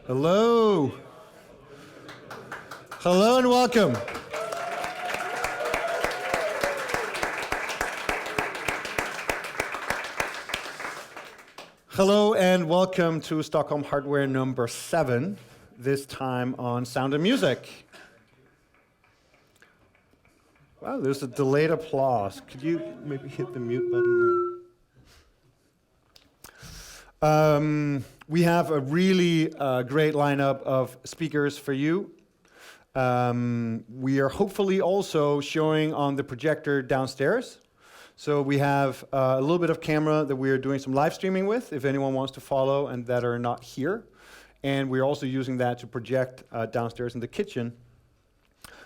Hello. Hello and welcome. Hello and welcome to Stockholm Hardware number 7, this time on Sound and Music. Wow, there's a delayed applause. Could you maybe hit the mute button there? We have a really great lineup of speakers for you. We are hopefully also showing on the projector downstairs. So we have a little bit of camera that we are doing some live streaming with, if anyone wants to follow and that are not here. And we're also using that to project downstairs in the kitchen.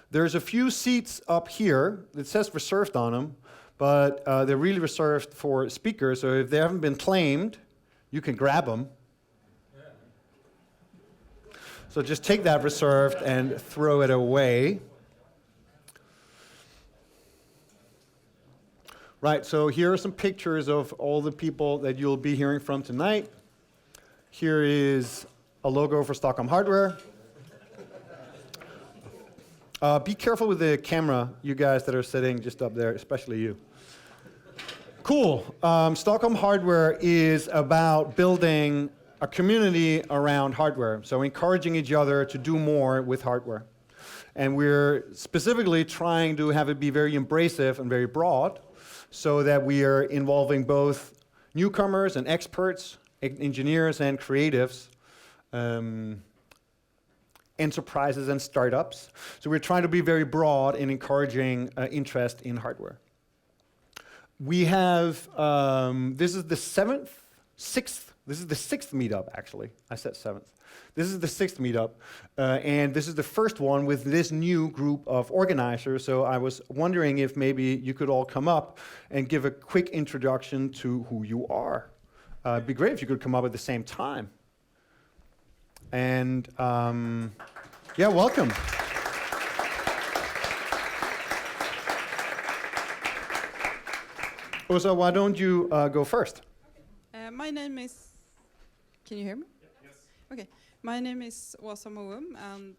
There's a few seats up here that says reserved on them, but they're really reserved for speakers. So if they haven't been claimed, you can grab them. So just take that reserved and throw it away. Right, so here are some pictures of all the people that you'll be hearing from tonight. Here is a logo for Stockholm Hardware. Be careful with the camera, you guys that are sitting just up there, especially you. Cool. Stockholm Hardware is about building a community around hardware, so encouraging each other to do more with hardware. And we're specifically trying to have it be very embracive and very broad, so that we are involving both newcomers and experts, engineers and creatives, enterprises and startups. So we're trying to be very broad in encouraging interest in hardware. We have, this is the sixth meetup, actually. I said 7th. This is the 6th meetup, and this is the first one with this new group of organizers. So I was wondering if maybe you could all come up and give a quick introduction to who you are. It'd be great if you could come up at the same time. And yeah, welcome. Osa, why don't you go first? My name is... Can you hear me? Yes. Okay. My name is Åsa Moum, and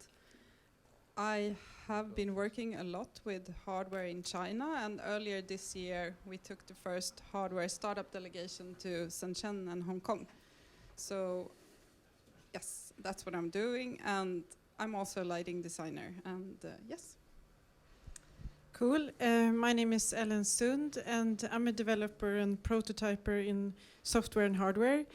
I have been working a lot with hardware in China, and earlier this year we took the first hardware startup delegation to Shenzhen and Hong Kong. So yes, that's what I'm doing, and I'm also a lighting designer, and yes. Cool. My name is Ellen Sund, and I'm a developer and prototyper in software and hardware.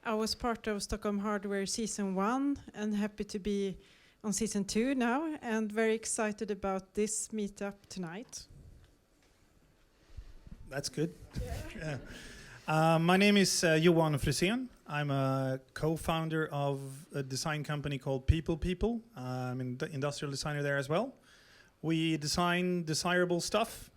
I was part of Stockholm Hardware Season 1 and happy to be on Season 2 now, and very excited about this meetup tonight. That's good. Yeah. My name is Johan Frysén. I'm a co-founder of a design company called People. I'm an industrial designer there as well. We design desirable stuff.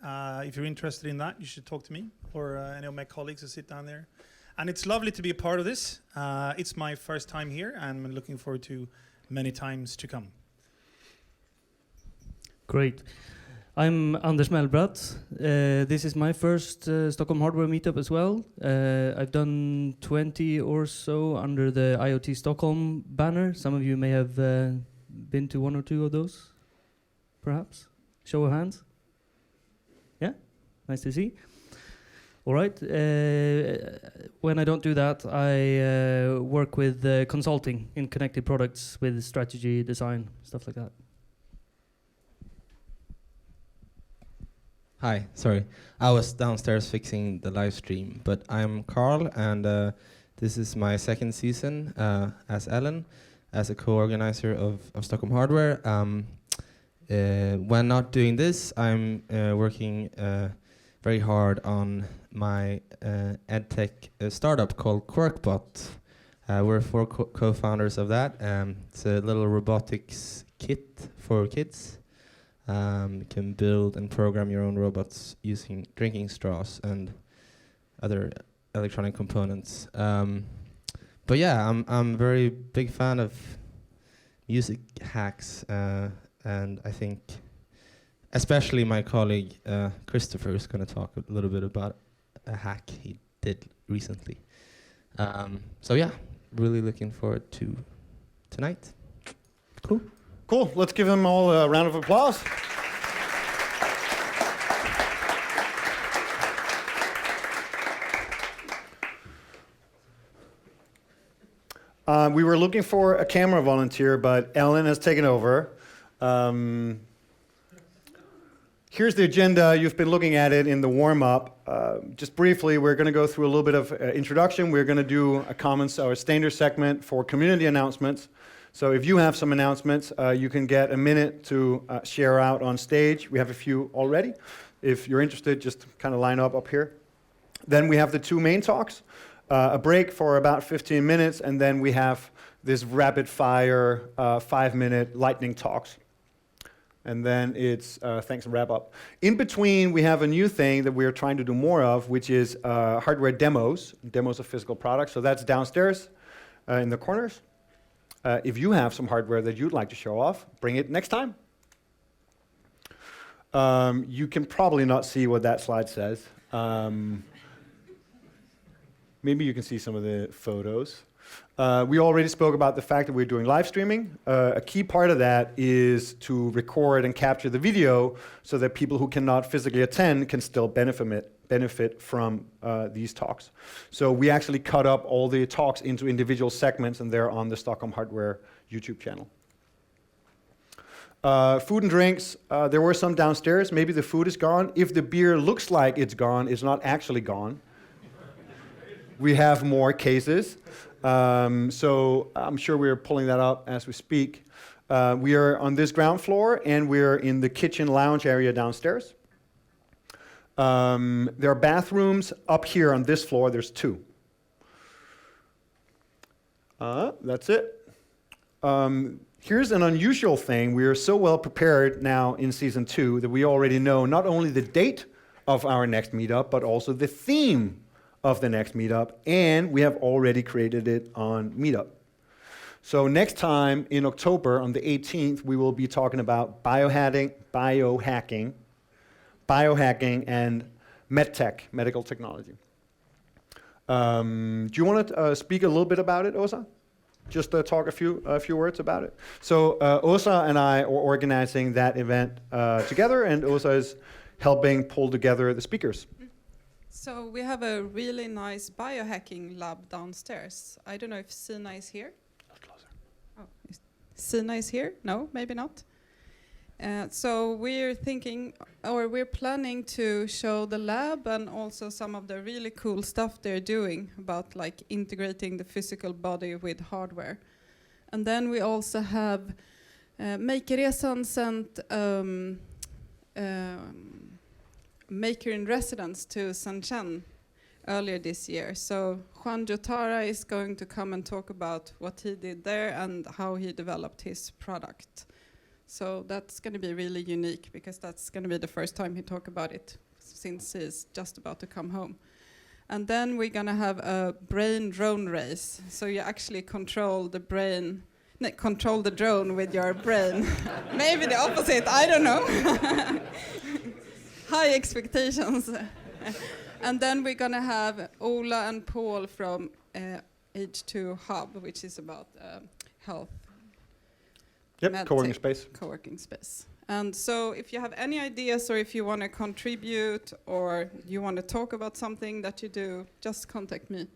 If you're interested in that, you should talk to me or any of my colleagues who sit down there. And it's lovely to be a part of this. It's my first time here, and I'm looking forward to many times to come. Great. I'm Anders Mellbratt. This is my first Stockholm Hardware meetup as well. I've done 20 or so under the IoT Stockholm banner. Some of you may have been to 1 or 2 of those, perhaps. Show of hands. Yeah, nice to see. All right. When I don't do that, I work with consulting in connected products with strategy, design, stuff like that. Hi, sorry. I was downstairs fixing the live stream, but I'm Carl, and this is my 2nd season as Ellen, as a co-organizer of Stockholm Hardware. When not doing this, I'm working very hard on my edtech startup called QuirkBot. We're 4 co-founders of that. It's a little robotics kit for kids. You can build and program your own robots using drinking straws and other electronic components. But yeah, I'm very big fan of music hacks, and I think especially my colleague Christopher is going to talk a little bit about a hack he did recently. So yeah, really looking forward to tonight. Cool. Let's give them all a round of applause. We were looking for a camera volunteer, but Ellen has taken over. Here's the agenda. You've been looking at it in the warm-up. Just briefly, we're going to go through a little bit of introduction. We're going to do a comments or a standard segment for community announcements. So if you have some announcements, you can get a minute to share out on stage. We have a few already. If you're interested, just kind of line up here. Then we have the two main talks. A break for about 15 minutes, and then we have this rapid-fire 5-minute lightning talks. And then it's thanks and wrap-up. In between, we have a new thing that we're trying to do more of, which is hardware demos of physical products. So that's downstairs in the corners. If you have some hardware that you'd like to show off, bring it next time. You can probably not see what that slide says. Maybe you can see some of the photos. We already spoke about the fact that we're doing live streaming. A key part of that is to record and capture the video so that people who cannot physically attend can still benefit from these talks. So we actually cut up all the talks into individual segments, and they're on the Stockholm Hardware YouTube channel. Food and drinks, there were some downstairs. Maybe the food is gone. If the beer looks like it's gone, it's not actually gone. We have more cases, so I'm sure we're pulling that up as we speak. We are on this ground floor, and we're in the kitchen lounge area downstairs. There are bathrooms up here on this floor. There's 2. That's it. Here's an unusual thing. We are so well prepared now in season 2 that we already know not only the date of our next meetup, but also the theme of the next meetup, and we have already created it on Meetup. So next time in October, on the 18th, we will be talking about biohacking, and medtech, medical technology. Do you want to speak a little bit about it, Åsa? Just talk a few words about it. So Åsa and I are organizing that event together, and Åsa is helping pull together the speakers. So we have a really nice biohacking lab downstairs. I don't know if Sina is here. Oh, Sina is here? No, maybe not. So we're thinking, or we're planning to show the lab and also some of the really cool stuff they're doing about like integrating the physical body with hardware. And then we also have Makeresan sent Maker in Residence to Shenzhen earlier this year. So Juan Jotara is going to come and talk about what he did there and how he developed his product. So that's going to be really unique because that's going to be the first time he talk about it since he's just about to come home. And then we're going to have a brain drone race. So you actually control the drone with your brain. Maybe the opposite, I don't know. High expectations. And then we're going to have Ola and Paul from H2 Hub, which is about health. Yep, co-working space. Co-working space. And so if you have any ideas or if you want to contribute or you want to talk about something that you do, just contact me.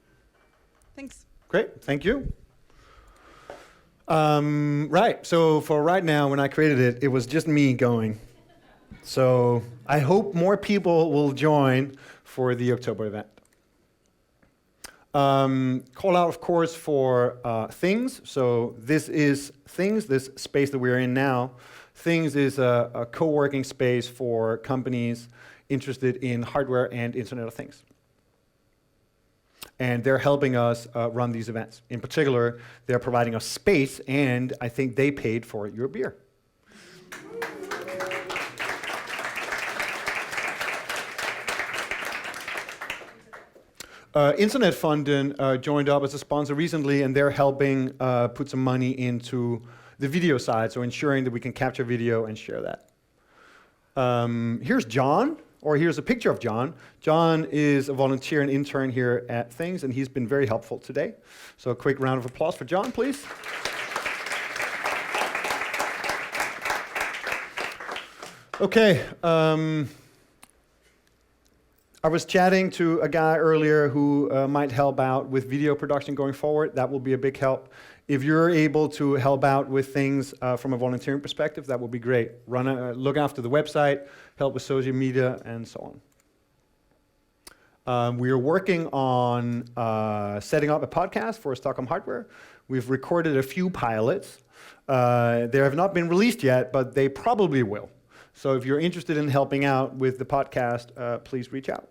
Thanks. Great, thank you. Right, so for right now, when I created it, it was just me going. So I hope more people will join for the October event. Call out, of course, for Things. So this is Things, this space that we're in now. Things is a co-working space for companies interested in hardware and Internet of Things. And they're helping us run these events. In particular, they're providing us space, and I think they paid for your beer. Internet Funding joined up as a sponsor recently, and they're helping put some money into the video side, so ensuring that we can capture video and share that. Here's John, or here's a picture of John. John is a volunteer and intern here at Things, and he's been very helpful today. So a quick round of applause for John, please. Okay. I was chatting to a guy earlier who might help out with video production going forward. That will be a big help. If you're able to help out with things from a volunteering perspective, that would be great. Look after the website, help with social media, and so on. We are working on setting up a podcast for Stockholm Hardware. We've recorded a few pilots. They have not been released yet, but they probably will. So if you're interested in helping out with the podcast, please reach out.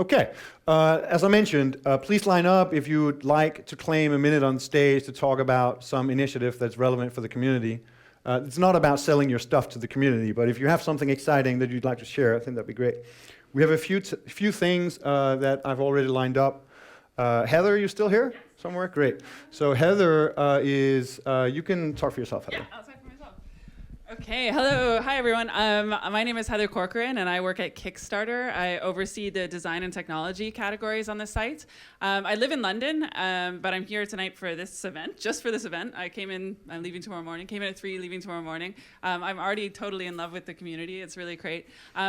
Okay, as I mentioned, please line up if you'd like to claim a minute on stage to talk about some initiative that's relevant for the community. It's not about selling your stuff to the community, but if you have something exciting that you'd like to share, I think that'd be great. We have a few things that I've already lined up. Heather, are you still here? Somewhere? Great. So Heather you can talk for yourself, Heather. Yeah, I'll talk for myself. Okay, hello, hi everyone. My name is Heather Corcoran and I work at Kickstarter. I oversee the design and technology categories on the site. I live in London, but I'm here tonight for this event, just for this event. I'm leaving tomorrow morning, came in at 3, leaving tomorrow morning. I'm already totally in love with the community. It's really great.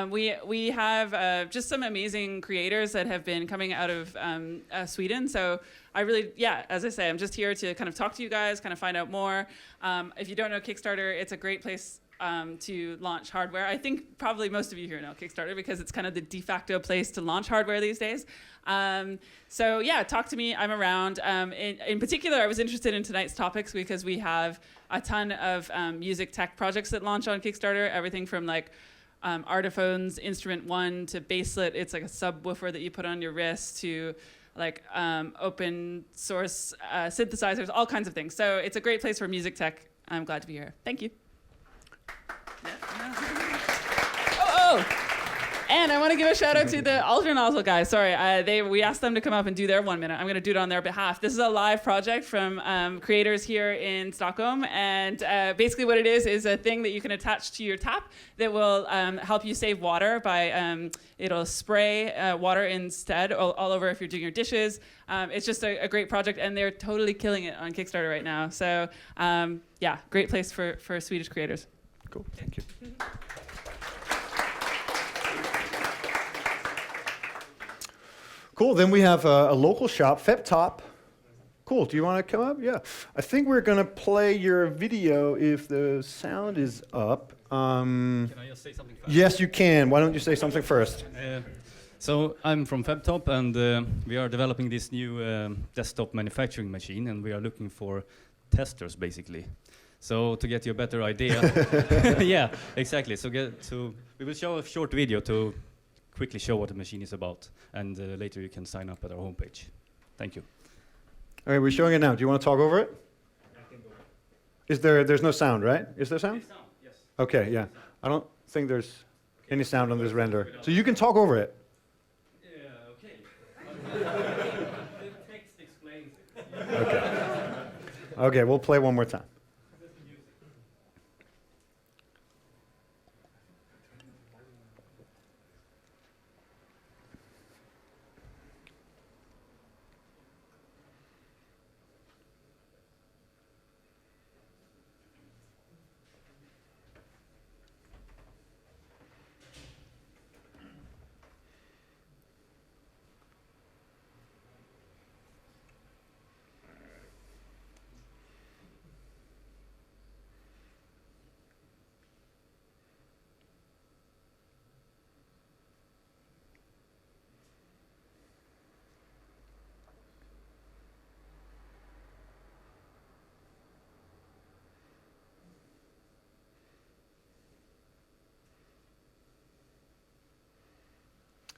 We have just some amazing creators that have been coming out of Sweden. So I really, as I say, I'm just here to kind of talk to you guys, kind of find out more. If you don't know Kickstarter, it's a great place to launch hardware. I think probably most of you here know Kickstarter because it's kind of the de facto place to launch hardware these days. So yeah, talk to me. I'm around. In particular, I was interested in tonight's topics because we have a ton of music tech projects that launch on Kickstarter. Everything from like Artiphone's Instrument One to Baselet. It's like a subwoofer that you put on your wrist to like open source synthesizers, all kinds of things. So it's a great place for music tech. I'm glad to be here. Thank you. And I want to give a shout out to the Ultra Nozzle guys. Sorry, we asked them to come up and do their 1 minute. I'm going to do it on their behalf. This is a live project from creators here in Stockholm. And basically what it is a thing that you can attach to your tap that will help you save water by, it'll spray water instead all over if you're doing your dishes. It's just a great project and they're totally killing it on Kickstarter right now. So yeah, great place for Swedish creators. Cool, thank you. Cool, then we have a local shop, FebTop. Cool, do you want to come up? Yeah. I think we're going to play your video if the sound is up. Can I just say something first? Yes, you can. Why don't you say something first? So I'm from FebTop and we are developing this new desktop manufacturing machine and we are looking for testers basically. So to get you a better idea, yeah, exactly. So we will show a short video to quickly show what the machine is about, and later you can sign up at our homepage. Thank you. All right, we're showing it now. Do you want to talk over it? Is there's no sound, right? Is there sound? Sound, yes. Okay, yeah. I don't think there's any sound on this render. So you can talk over it. Yeah, okay. The text explains it. Okay. Okay, we'll play one more time.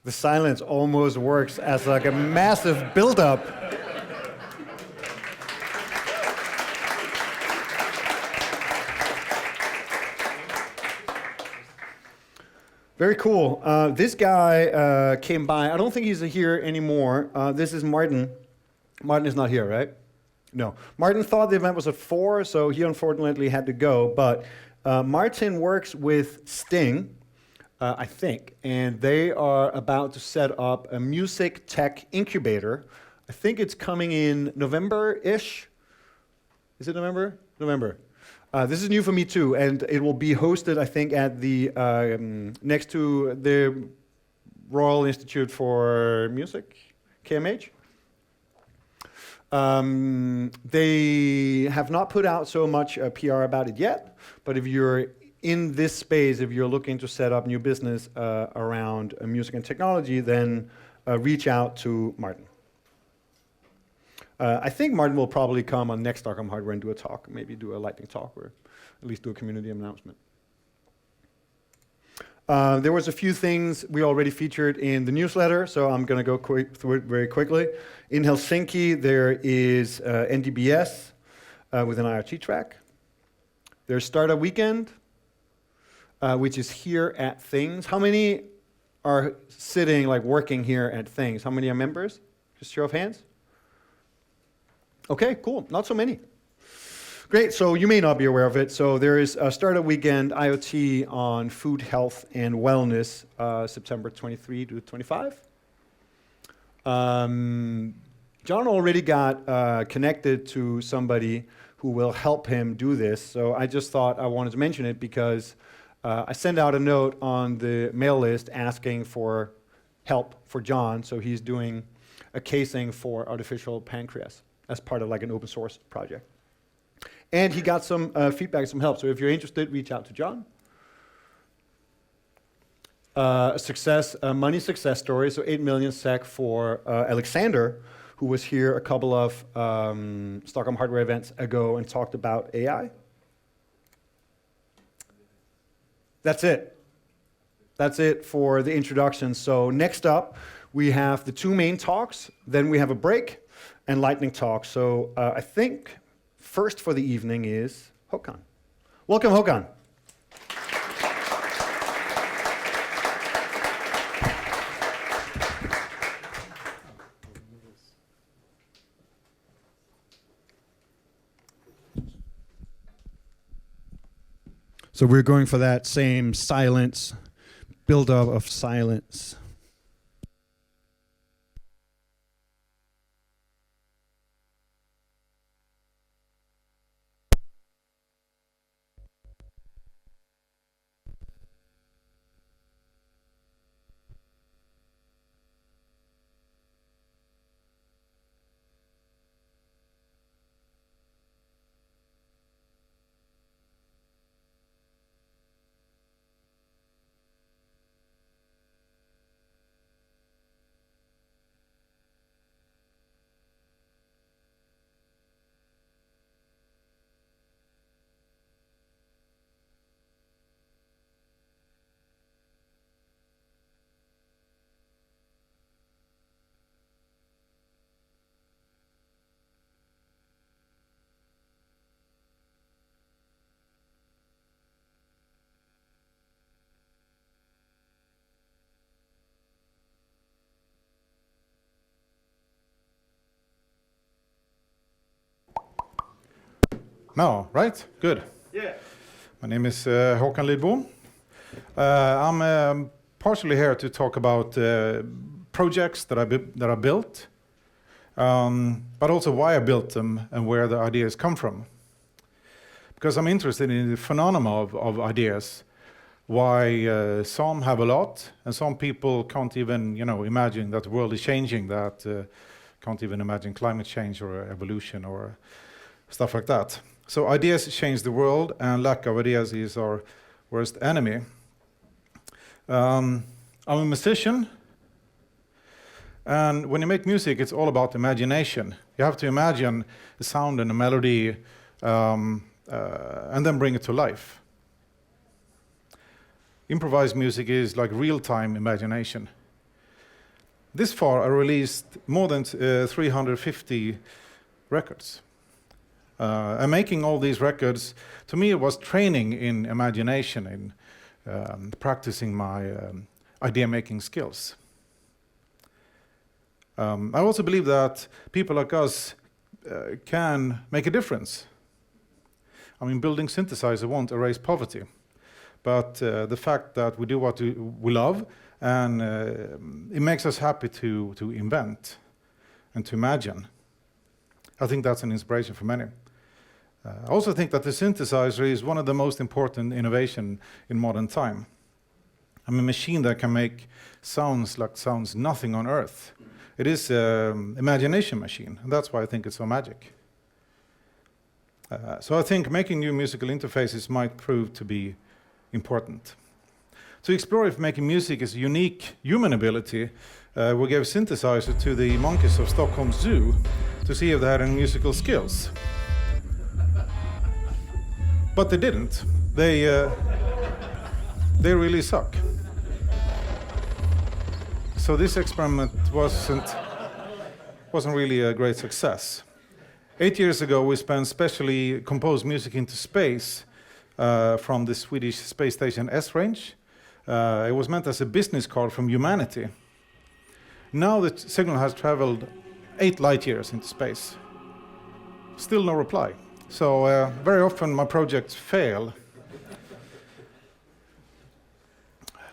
The silence almost works as like a massive build-up. Very cool. This guy came by. I don't think he's here anymore. This is Martin. Martin is not here, right? No. Martin thought the event was at 4, so he unfortunately had to go. But Martin works with Sting, I think, and they are about to set up a music tech incubator. I think it's coming in November-ish. Is it November? November. This is new for me too, and it will be hosted, I think, at the next to the Royal Institute for Music, KMH. They have not put out so much PR about it yet, but if you're in this space, if you're looking to set up new business around music and technology, then reach out to Martin. I think Martin will probably come on next Stockholm Hardware and do a talk, maybe do a lightning talk, or at least do a community announcement. There was a few things we already featured in the newsletter, so I'm going to go through it very quickly. In Helsinki, there is NDBS with an IoT track. There's Startup Weekend, which is here at Things. How many are sitting, like working here at Things? How many are members? Just show of hands. Okay, cool. Not so many. Great, so you may not be aware of it. So there is a Startup Weekend IoT on food, health, and wellness, September 23 to 25. John already got connected to somebody who will help him do this. So I just thought I wanted to mention it because I sent out a note on the mail list asking for help for John. So he's doing a casing for artificial pancreas as part of like an open source project. And he got some feedback, some help. So if you're interested, reach out to John. A money success story. So 8 million SEK for Alexander, who was here a couple of Stockholm Hardware events ago and talked about AI. That's it. That's it for the introduction. So next up, we have the two main talks. Then we have a break and lightning talk. So I think first for the evening is Håkan. Welcome, Håkan. So we're going for that same silence, build-up of silence. No, right? Good. Yeah. My name is Håkan Lidbom. I'm partially here to talk about projects that I built, but also why I built them and where the ideas come from. Because I'm interested in the phenomenon of ideas, why some have a lot and some people can't even, imagine that the world is changing, that can't even imagine climate change or evolution or stuff like that. So ideas change the world, and lack of ideas is our worst enemy. I'm a musician, and when you make music, it's all about imagination. You have to imagine a sound and a melody, and then bring it to life. Improvised music is like real-time imagination. This far, I released more than 350 records. And making all these records, to me, it was training in imagination, in practicing my idea-making skills. I also believe that people like us can make a difference. I mean, building synthesizer won't erase poverty, but the fact that we do what we love, and it makes us happy to invent and to imagine. I think that's an inspiration for many. I also think that the synthesizer is one of the most important innovation in modern time. I mean, a machine that can make sounds like sounds nothing on earth. It is an imagination machine, and that's why I think it's so magic. So I think making new musical interfaces might prove to be important. To explore if making music is a unique human ability, we gave synthesizer to the monkeys of Stockholm Zoo to see if they had any musical skills. But they didn't. They really suck. So this experiment wasn't really a great success. 8 years ago, we spent specially composed music into space from the Swedish space station S-Range. It was meant as a business card from humanity. Now the signal has traveled 8 light years into space. Still no reply. So very often my projects fail.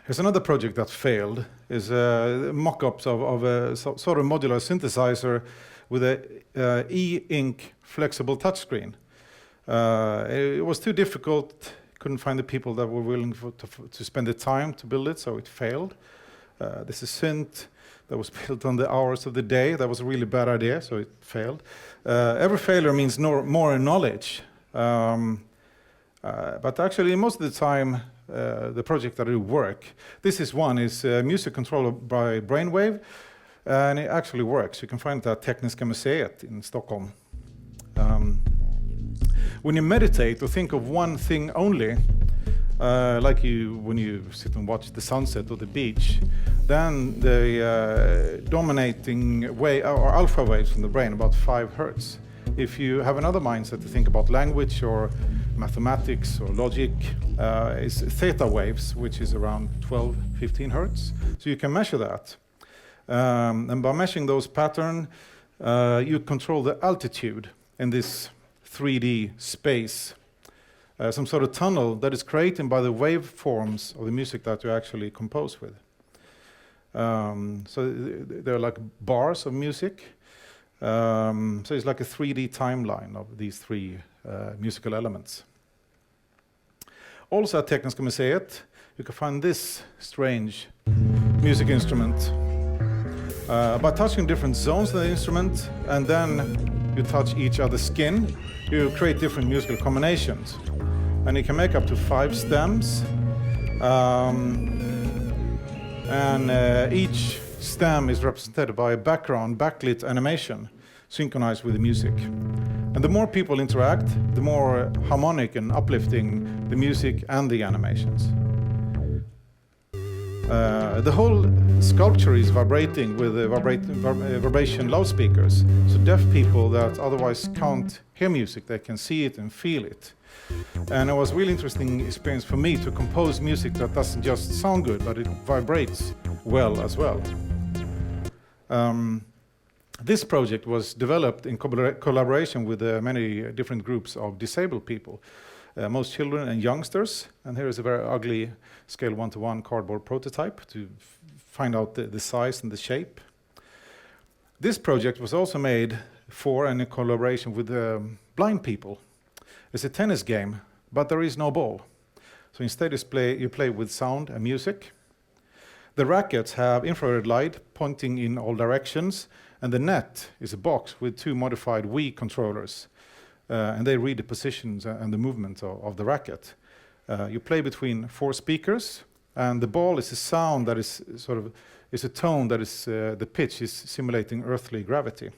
Here's another project that failed, is mock-ups of a sort of modular synthesizer with a e-ink flexible touchscreen. It was too difficult, couldn't find the people that were willing to spend the time to build it, so it failed. This is synth that was built on the hours of the day. That was a really bad idea, so it failed. Every failure means more knowledge. But actually, most of the time, the project that will work. This is one, is music controlled by brainwave, and it actually works. You can find it at Tekniska Museet in Stockholm. When you meditate or think of one thing only, like when you sit and watch the sunset or the beach, then the dominating wave or alpha waves from the brain, about 5 hertz. If you have another mindset to think about language or mathematics or logic, is theta waves, which is around 12, 15 hertz. So you can measure that. And by measuring those patterns, you control the altitude in this 3D space. Some sort of tunnel that is created by the waveforms of the music that you actually compose with. So they're like bars of music. So it's like a 3D timeline of these 3 musical elements. Also at Tekniska Museet, you can find this strange music instrument. By touching different zones of the instrument, and then you touch each other's skin, you create different musical combinations. And you can make up to 5 stems. Each stem is represented by a background backlit animation synchronized with the music. And the more people interact, the more harmonic and uplifting the music and the animations. The whole sculpture is vibrating with vibration loudspeakers. So deaf people that otherwise can't hear music, they can see it and feel it. And it was a really interesting experience for me to compose music that doesn't just sound good, but it vibrates well as well. This project was developed in collaboration with many different groups of disabled people, most children and youngsters. And here is a very ugly scale 1:1 cardboard prototype to find out the size and the shape. This project was also made for and in collaboration with blind people. It's a tennis game, but there is no ball. So instead you play with sound and music. The rackets have infrared light pointing in all directions, and the net is a box with 2 modified Wii controllers. And they read the positions and the movement of the racket. You play between 4 speakers, and the ball is a sound that is is a tone that is, the pitch is simulating earthly gravity.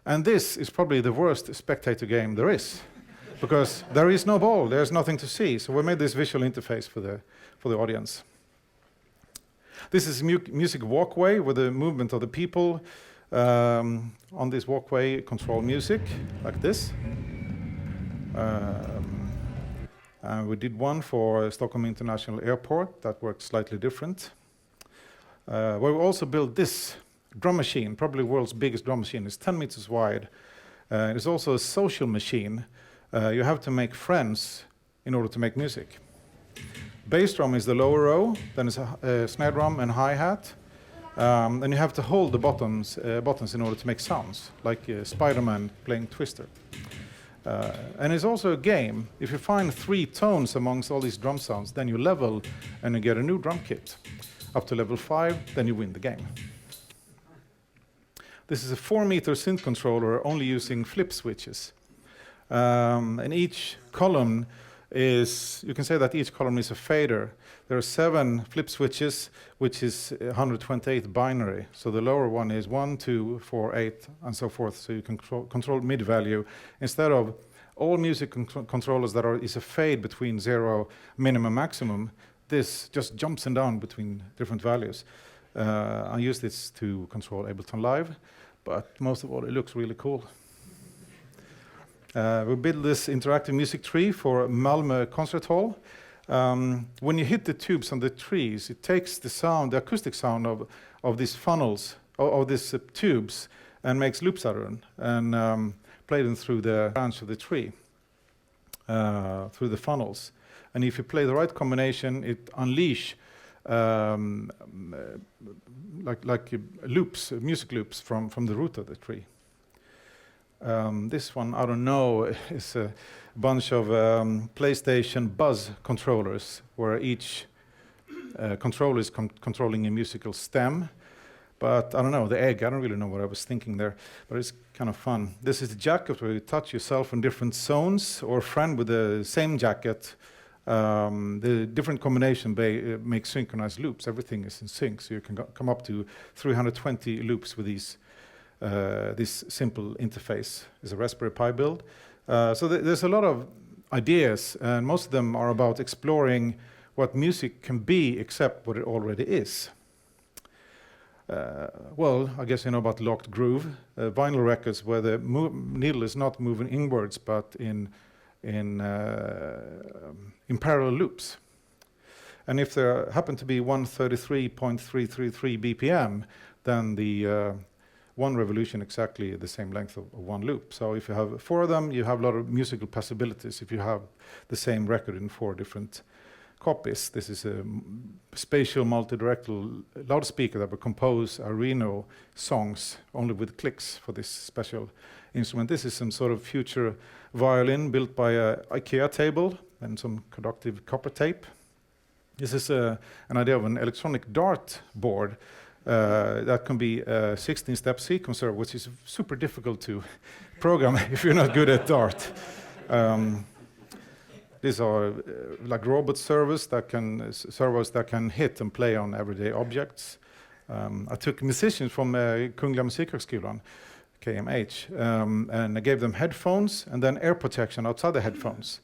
And this is probably the worst spectator game there is, because there is no ball, there's nothing to see. So we made this visual interface for the audience. This is music walkway with the movement of the people. On this walkway, control music like this. We did one for Stockholm International Airport that worked slightly different. We also built this drum machine, probably the world's biggest drum machine. It's 10 meters wide. It's also a social machine. You have to make friends in order to make music. Bass drum is the lower row, then it's a snare drum and hi-hat. And you have to hold the buttons in order to make sounds, like Spider-Man playing Twister. And it's also a game. If you find 3 tones amongst all these drum sounds, then you level and you get a new drum kit. Up to level 5, then you win the game. This is a 4-meter synth controller only using flip switches. And each column is, you can say that each column is a fader. There are 7 flip switches, which is 128 binary. So the lower one is 1, 2, 4, 8, and so forth. So you can control mid-value. Instead of all music controllers that is a fade between 0, minimum, maximum, this just jumps and down between different values. I use this to control Ableton Live, but most of all, it looks really cool. We built this interactive music tree for Malmö Concert Hall. When you hit the tubes on the trees, it takes the sound, the acoustic sound of these funnels, of these tubes, and makes loops out of them, and play them through the branch of the tree, through the funnels. And if you play the right combination, it unleash like loops, music loops from the root of the tree. This one, I don't know, is a bunch of PlayStation Buzz controllers, where each controller is controlling a musical stem. But I don't know, the egg, I don't really know what I was thinking there, but it's kind of fun. This is the jacket where you touch yourself in different zones, or a friend with the same jacket. The different combination make synchronized loops. Everything is in sync, so you can come up to 320 loops with these. This simple interface is a Raspberry Pi build. So there's a lot of ideas, and most of them are about exploring what music can be except what it already is. Well, I guess you know about locked groove, vinyl records where the needle is not moving inwards but in parallel loops. And if there happen to be 133.333 BPM, then the one revolution exactly the same length of one loop. So if you have 4 of them, you have a lot of musical possibilities. If you have the same record in 4 different copies, this is a spatial multi-directional loudspeaker that will compose Reno songs only with clicks for this special instrument. This is some sort of future violin built by an IKEA table and some conductive copper tape. This is an idea of an electronic dart board that can be a 16-step sequencer, which is super difficult to program if you're not good at Dart. These are like robot servos that can hit and play on everyday objects. I took musicians from Kungliga Musikhögskolan, KMH, and I gave them headphones and then air protection outside the headphones,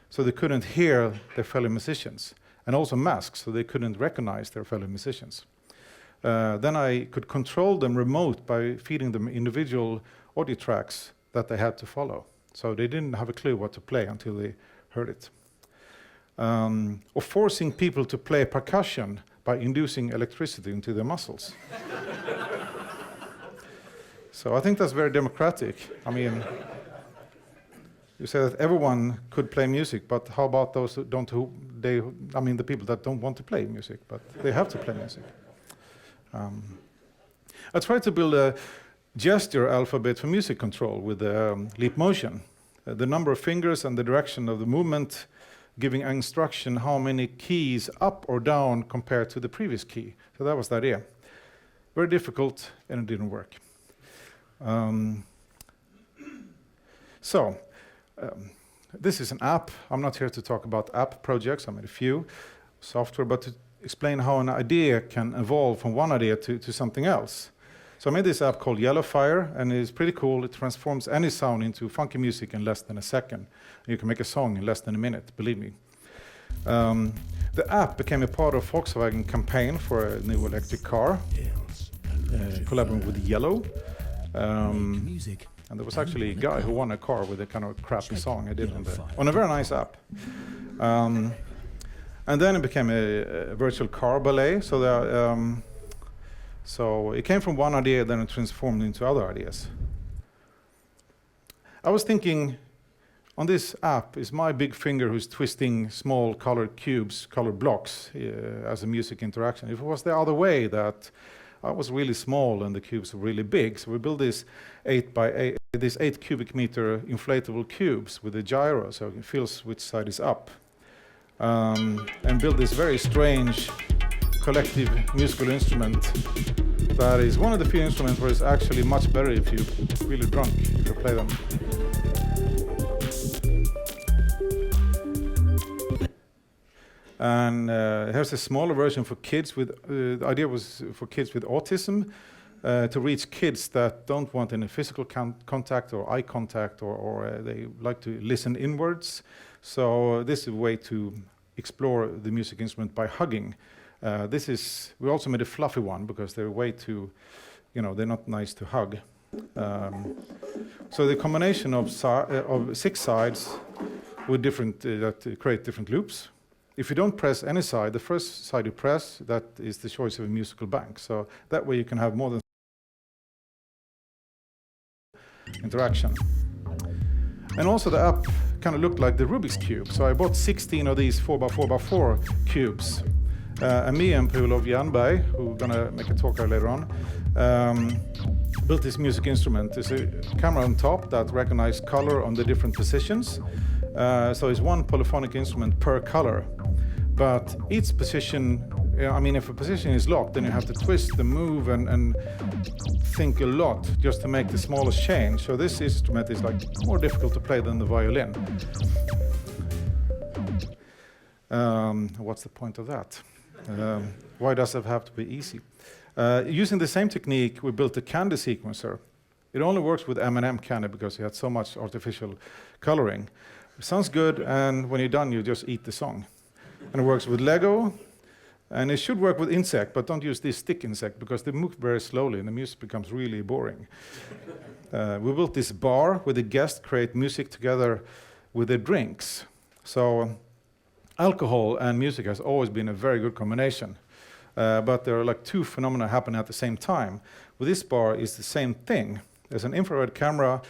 so they couldn't hear their fellow musicians, and also masks, so they couldn't recognize their fellow musicians. Then I could control them remote by feeding them individual audio tracks that they had to follow. So they didn't have a clue what to play until they heard it. Or forcing people to play percussion by inducing electricity into their muscles. So I think that's very democratic. I mean, you say that everyone could play music, but how about those who don't, the people that don't want to play music, but they have to play music. I tried to build a gesture alphabet for music control with leap motion. The number of fingers and the direction of the movement giving instruction how many keys up or down compared to the previous key. So that was the idea. Very difficult, and it didn't work. This is an app. I'm not here to talk about app projects. I made a few software, but to explain how an idea can evolve from one idea to something else. So I made this app called Yellowfire, and it's pretty cool. It transforms any sound into funky music in less than a second. You can make a song in less than a minute, believe me. The app became a part of Volkswagen campaign for a new electric car, collaborating with Yellow. And there was actually a guy who won a car with a kind of crappy song I did on a very nice app. And then it became a virtual car ballet. So it came from one idea, then it transformed into other ideas. I was thinking, on this app is my big finger who's twisting small colored cubes, colored blocks as a music interaction. If it was the other way, that I was really small and the cubes were really big, so we built this 8 by 8 these 8 cubic meter inflatable cubes with a gyro, so it feels which side is up, and build this very strange collective musical instrument that is one of the few instruments where it's actually much better if you're really drunk if you play them. And here's a smaller version for kids with, the idea was for kids with autism, to reach kids that don't want any physical contact or eye contact, or they like to listen inwards. So this is a way to explore the music instrument by hugging. We also made a fluffy one because they're way too, they're not nice to hug. So the combination of 6 sides with different, that create different loops. If you don't press any side, the first side you press, that is the choice of a musical bank. So that way you can have more than interaction. And also the app kind of looked like the Rubik's Cube. So I bought 16 of these 4x4x4 cubes. And me and Per-Olof Jernberg, who are going to make a talk later on, built this music instrument. There's a camera on top that recognizes color on the different positions. So it's one polyphonic instrument per color. But each position, if a position is locked, then you have to twist the move and think a lot just to make the smallest change. So this instrument is like more difficult to play than the violin. What's the point of that? Why does it have to be easy? Using the same technique, we built a candy sequencer. It only works with M&M candy because it had so much artificial coloring. It sounds good, and when you're done, you just eat the song. And it works with Lego, and it should work with insect, but don't use this stick insect because they move very slowly and the music becomes really boring. We built this bar where the guests create music together with their drinks. So alcohol and music has always been a very good combination. But there are like 2 phenomena happening at the same time. With this bar, it's the same thing. There's an infrared camera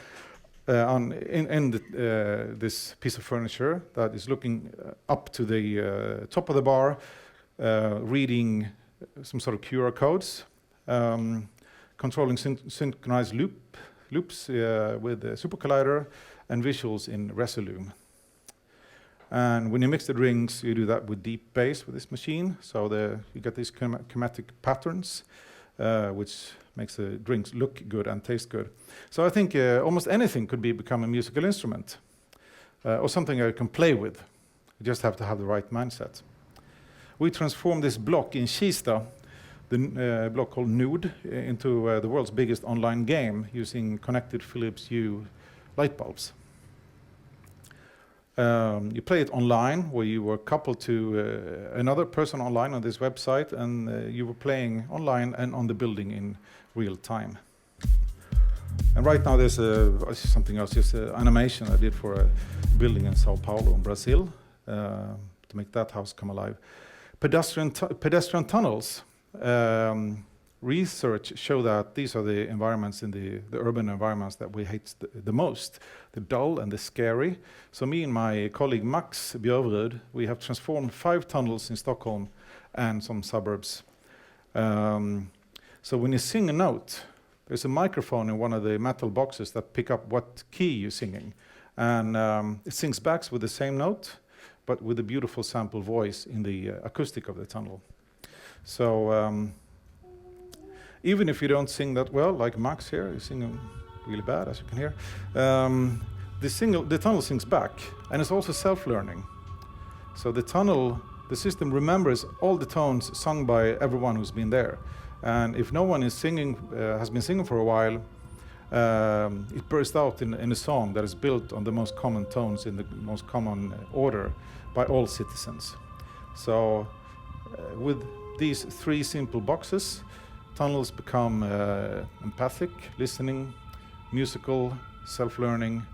this piece of furniture that is looking up to the top of the bar, reading some sort of QR codes, controlling synchronized loops with the Super Collider, and visuals in Resolume. And when you mix the drinks, you do that with deep bass with this machine, so you get these chromatic patterns, which makes the drinks look good and taste good. So I think almost anything could become a musical instrument, or something I can play with. You just have to have the right mindset. We transformed this block in Kista, the block called Nude, into the world's biggest online game using connected Philips Hue light bulbs. You play it online, where you were coupled to another person online on this website, and you were playing online and on the building in real time. And right now there's something else, just an animation I did for a building in Sao Paulo in Brazil to make that house come alive. Pedestrian tunnels. Research show that these are the environments in the urban environments that we hate the most, the dull and the scary. So me and my colleague Max Björvrud, we have transformed 5 tunnels in Stockholm and some suburbs. So when you sing a note, there's a microphone in one of the metal boxes that pick up what key you're singing. And it sings back with the same note, but with a beautiful sample voice in the acoustic of the tunnel. So even if you don't sing that well, like Max here, you sing really bad, as you can hear, the tunnel sings back, and it's also self-learning. So the system remembers all the tones sung by everyone who's been there. And if no one is singing, has been singing for a while, it bursts out in a song that is built on the most common tones in the most common order by all citizens. So with these 3 simple boxes, tunnels become empathic, listening, musical, self-learning,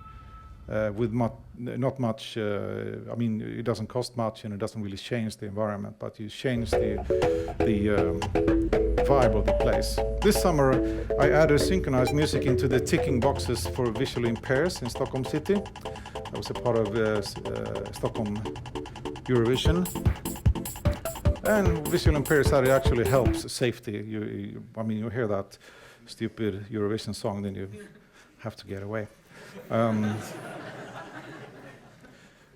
with not much, it doesn't cost much and it doesn't really change the environment, but you change the vibe of the place. This summer I added synchronized music into the ticking boxes for visually impaired in Stockholm City. That was a part of Stockholm Eurovision. And visual impaired study actually helps safety. You hear that stupid Eurovision song, then you have to get away. Um,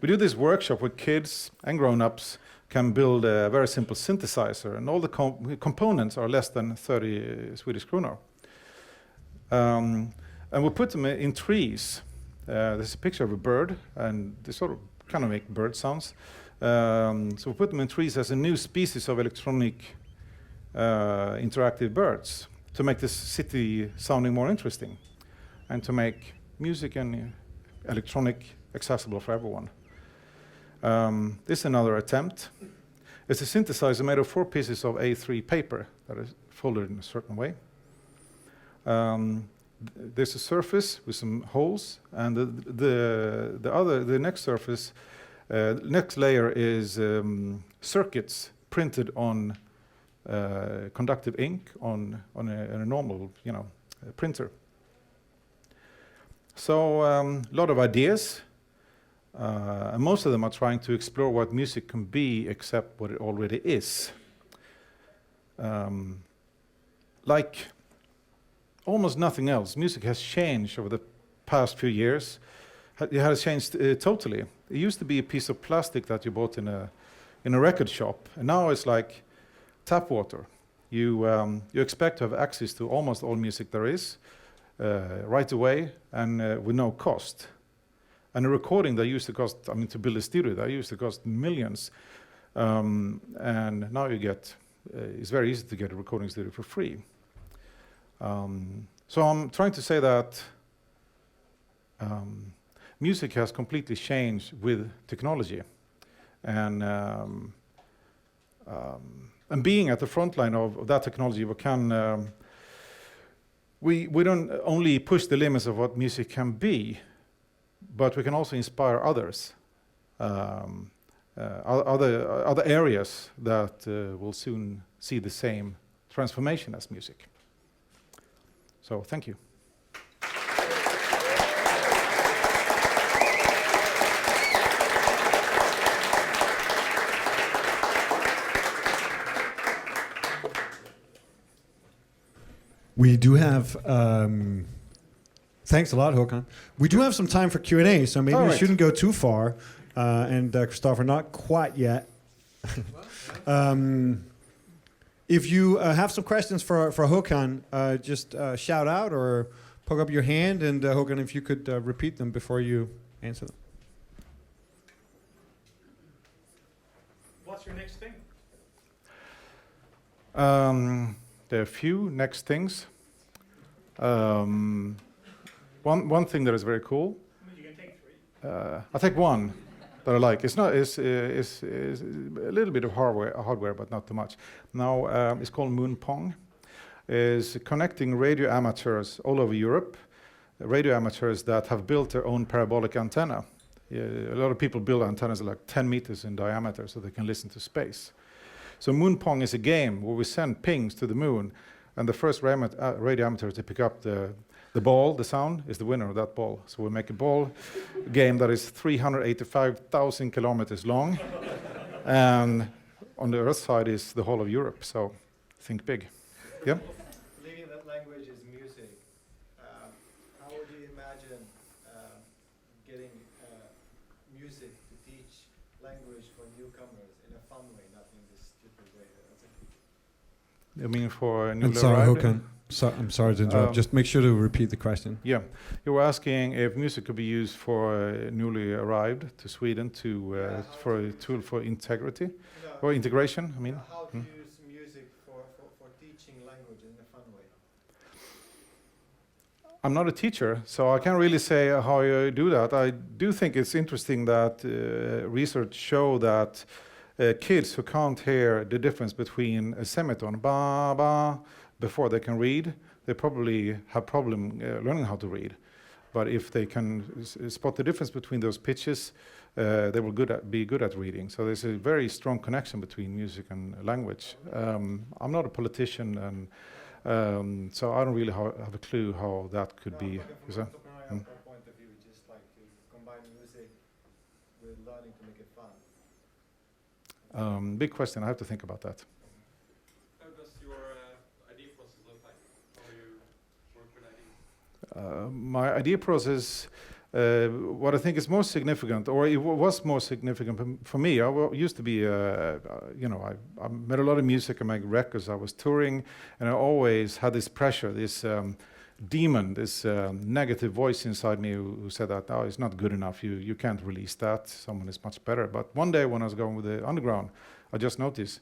we do this workshop where kids and grown-ups can build a very simple synthesizer, and all the components are less than 30 Swedish kronor. And we put them in trees. There's a picture of a bird, and they sort of kind of make bird sounds. So we put them in trees as a new species of electronic interactive birds to make this city sounding more interesting and to make music and electronic accessible for everyone. This is another attempt. It's a synthesizer made of 4 pieces of A3 paper that is folded in a certain way. There's a surface with some holes, and the next surface, next layer is circuits printed on conductive ink on a normal, printer. So a lot of ideas, and most of them are trying to explore what music can be, except what it already is. Like almost nothing else, music has changed over the past few years. It has changed totally. It used to be a piece of plastic that you bought in a record shop, and now it's like tap water. You expect to have access to almost all music there is right away and with no cost. And a recording that used to cost, to build a studio, that used to cost millions. And now you get, it's very easy to get a recording studio for free. So I'm trying to say that music has completely changed with technology. And being at the front line of that technology, we don't only push the limits of what music can be, but we can also inspire others, other areas that will soon see the same transformation as music. So thank you. We do have, thanks a lot, Håkan. We do have some time for Q&A, so maybe we shouldn't go too far. And Christopher, not quite yet. If you have some questions for Håkan, just shout out or poke up your hand, and Håkan, if you could repeat them before you answer them. What's your next thing? There are a few next things. One thing that is very cool. You can take 3. I'll take one that I like. It's a little bit of hardware, but not too much. Now it's called Moon Pong. Is connecting radio amateurs all over Europe, radio amateurs that have built their own parabolic antenna. A lot of people build antennas like 10 meters in diameter so they can listen to space. So Moon Pong is a game where we send pings to the moon, and the first radio amateur to pick up the ball, the sound, is the winner of that ball. So we make a ball game that is 385,000 kilometers long, and on the Earth side is the whole of Europe. So think big. Yeah. Believing that language is music, how would you imagine getting music to teach language for newcomers in a fun way, not in this stupid way? You mean for newly I'm sorry, arrived? Håkan. I'm sorry to interrupt. Just make sure to repeat the question. Yeah, you were asking if music could be used for newly arrived to Sweden for a tool for integrity or integration. I mean, how to use music for teaching language in a fun way. I'm not a teacher, so I can't really say how you do that. I do think it's interesting that research show that kids who can't hear the difference between a semitone, ba ba, before they can read, they probably have problem learning how to read. But if they can spot the difference between those pitches, they will be good at reading. So there's a very strong connection between music and language. I'm not a politician, and so I don't really have a clue how that could be. From an entrepreneurial point of view, just like to combine music with learning to make it fun. Big question. I have to think about that. How does your idea process look like? How do you work with My idea process, what I think is most significant, or it was more significant for me. I used to be, I made a lot of music, I made records, I was touring, and I always had this pressure, this demon, this negative voice inside me who said that, oh, it's not good enough, you can't release that, someone is much better. But one day when I was going with the underground, I just noticed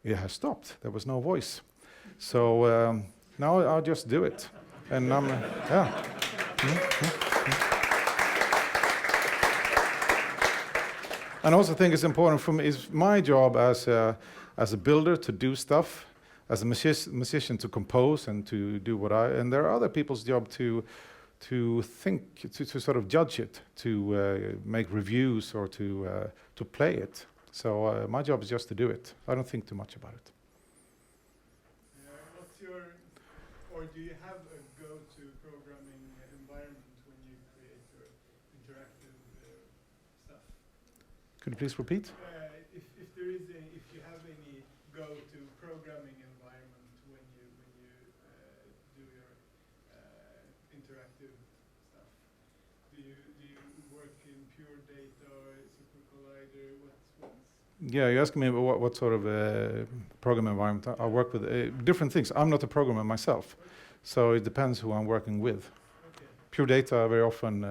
it has stopped. There was no voice. So now I'll just do it. And I'm, yeah. And I also think it's important for me, it's my job as a builder to do stuff, as a musician to compose and to do and there are other people's job to think, to sort of judge it, to make reviews or to play it. So my job is just to do it. I don't think too much about it. What's your, or do you have a go-to programming environment when you create your interactive stuff? Could you please repeat? If there is if you have any go-to programming environment when you do your interactive stuff, do you work in pure data or super collider? What's Yeah, you asked me what sort of program environment I work with. Different things. I'm not a programmer myself, so it depends who I'm working with. Okay. Pure data, very often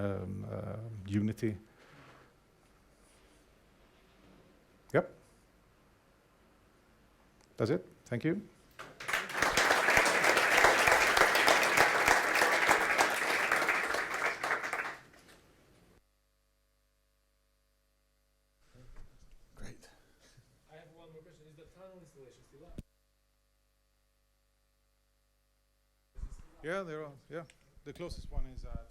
Unity. Yep. That's it. Thank you. Great. I have one more question. Is the tunnel installation still up? Yeah, there are. Yeah, the closest one is at.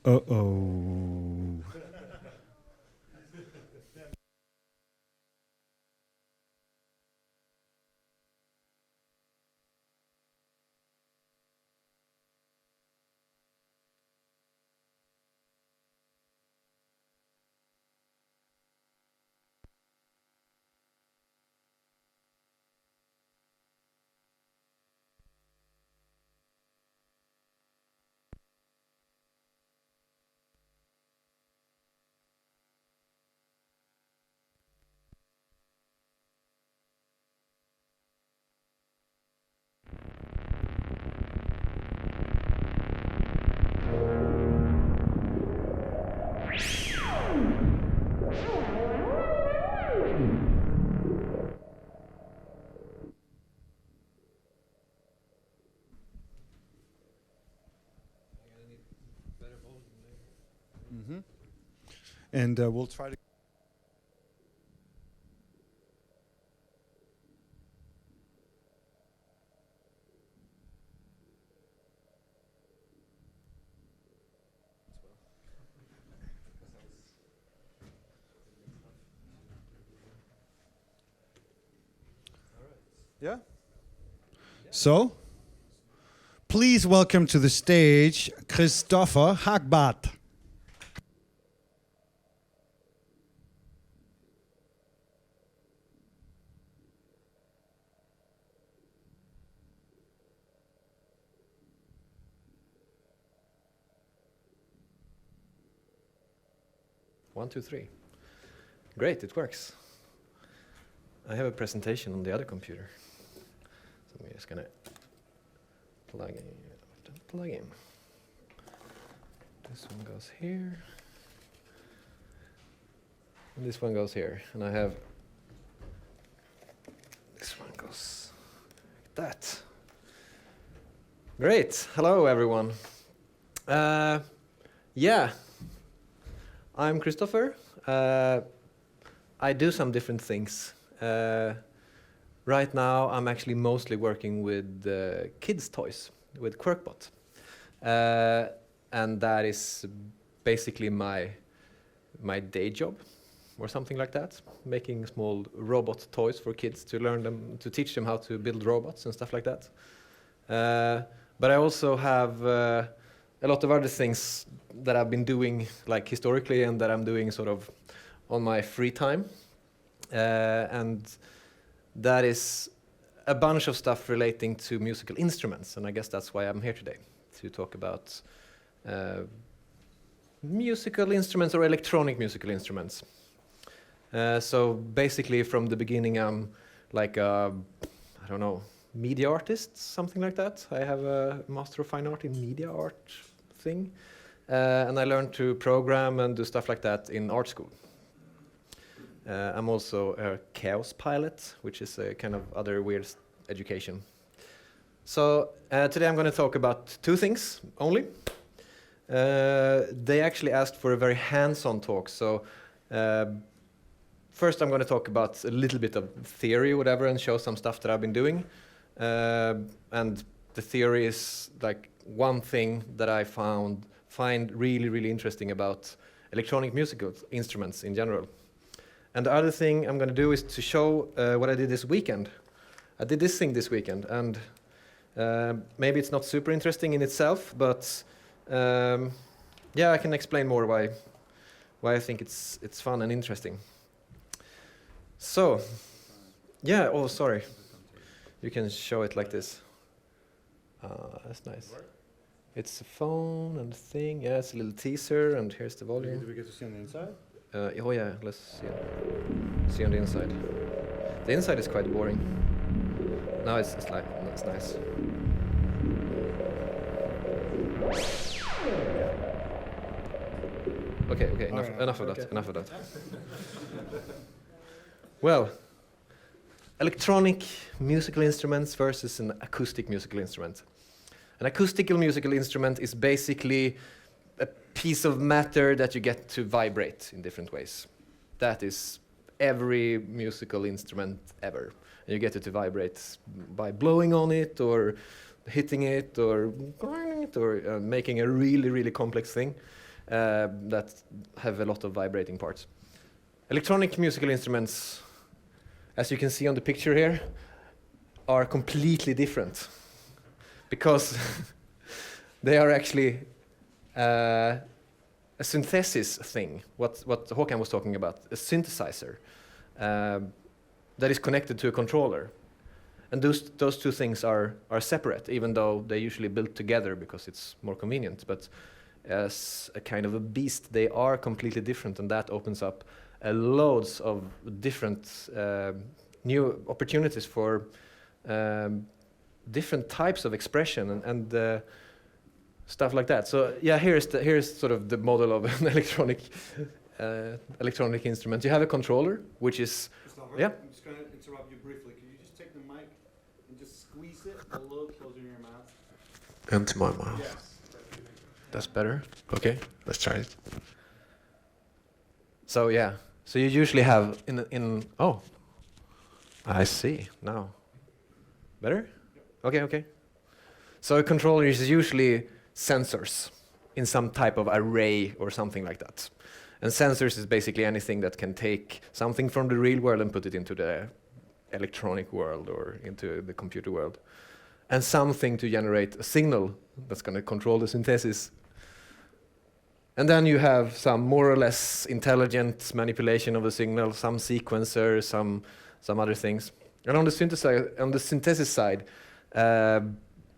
Uh-oh. Mm-hmm. And we'll try to. Yeah. So, please welcome to the stage Christopher Hagbart. One, two, three. Great, it works. I have a presentation on the other computer. So I'm just gonna plug in. This one goes here. And this one goes here. And I have this one goes like that. Great. Hello everyone. Yeah. I'm Christopher. I do some different things. Right now, I'm actually mostly working with kids' toys, with Quirkbot. And that is basically my day job. or something like that, making small robot toys for kids to learn them, to teach them how to build robots and stuff like that. But I also have a lot of other things that I've been doing like historically and that I'm doing sort of on my free time. And that is a bunch of stuff relating to musical instruments, and I guess that's why I'm here today, to talk about musical instruments or electronic musical instruments. So basically from the beginning I'm like a, I don't know, media artist, something like that. I have a Master of Fine Art in Media Art thing. And I learned to program and do stuff like that in art school. I'm also a chaos pilot, which is a kind of other weird education. So today I'm going to talk about two things only. They actually asked for a very hands-on talk. So first I'm going to talk about a little bit of theory, whatever, and show some stuff that I've been doing. And the theory is like one thing that I find really, really interesting about electronic musical instruments in general. And the other thing I'm going to do is to show what I did this weekend. I did this thing this weekend, and maybe it's not super interesting in itself, but yeah, I can explain more why I think it's fun and interesting. So, yeah. Oh, sorry. You can show it like this. That's nice. It's a phone and a thing. Yeah, it's a little teaser, and here's the volume. Do we get to see on the inside? Oh yeah, let's see on the inside. The inside is quite boring. Now it's like it's nice. Okay, enough of that. Well, electronic musical instruments versus an acoustic musical instrument. An acoustical musical instrument is basically a piece of matter that you get to vibrate in different ways. That is every musical instrument ever. And you get it to vibrate by blowing on it or hitting it or grinding it or making a really, really complex thing that have a lot of vibrating parts. Electronic musical instruments, as you can see on the picture here, are completely different because they are actually a synthesis thing, what Håkan was talking about, a synthesizer that is connected to a controller. And those two things are separate, even though they usually built together because it's more convenient. But as a kind of a beast, they are completely different, and that opens up loads of different new opportunities for different types of expression and stuff like that. So yeah, here's sort of the model of an electronic instrument. You have a controller, which is yeah. I'm just going to interrupt you briefly. Can you just take the mic and just squeeze it a little closer to your mouth? Into my mouth. Yes. That's better. Okay, let's try it. So yeah, so you usually have oh, I see now. Better? Okay. So a controller is usually sensors in some type of array or something like that. And sensors is basically anything that can take something from the real world and put it into the electronic world or into the computer world. And something to generate a signal that's going to control the synthesis. And then you have some more or less intelligent manipulation of the signal, some sequencer, some other things. And on the synthesis side,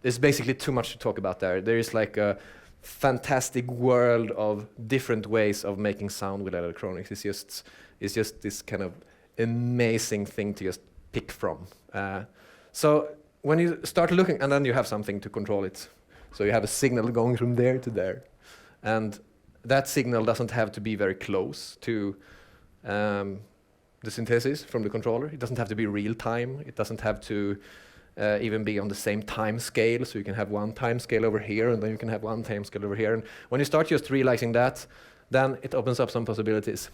there's basically too much to talk about there. There is like a fantastic world of different ways of making sound with electronics. It's just this kind of amazing thing to just pick from. So when you start looking, and then you have something to control it. So you have a signal going from there to there. And that signal doesn't have to be very close to the synthesis from the controller. It doesn't have to be real time. It doesn't have to even be on the same time scale. So you can have one time scale over here, and then you can have one time scale over here. And when you start just realizing that, then it opens up some possibilities.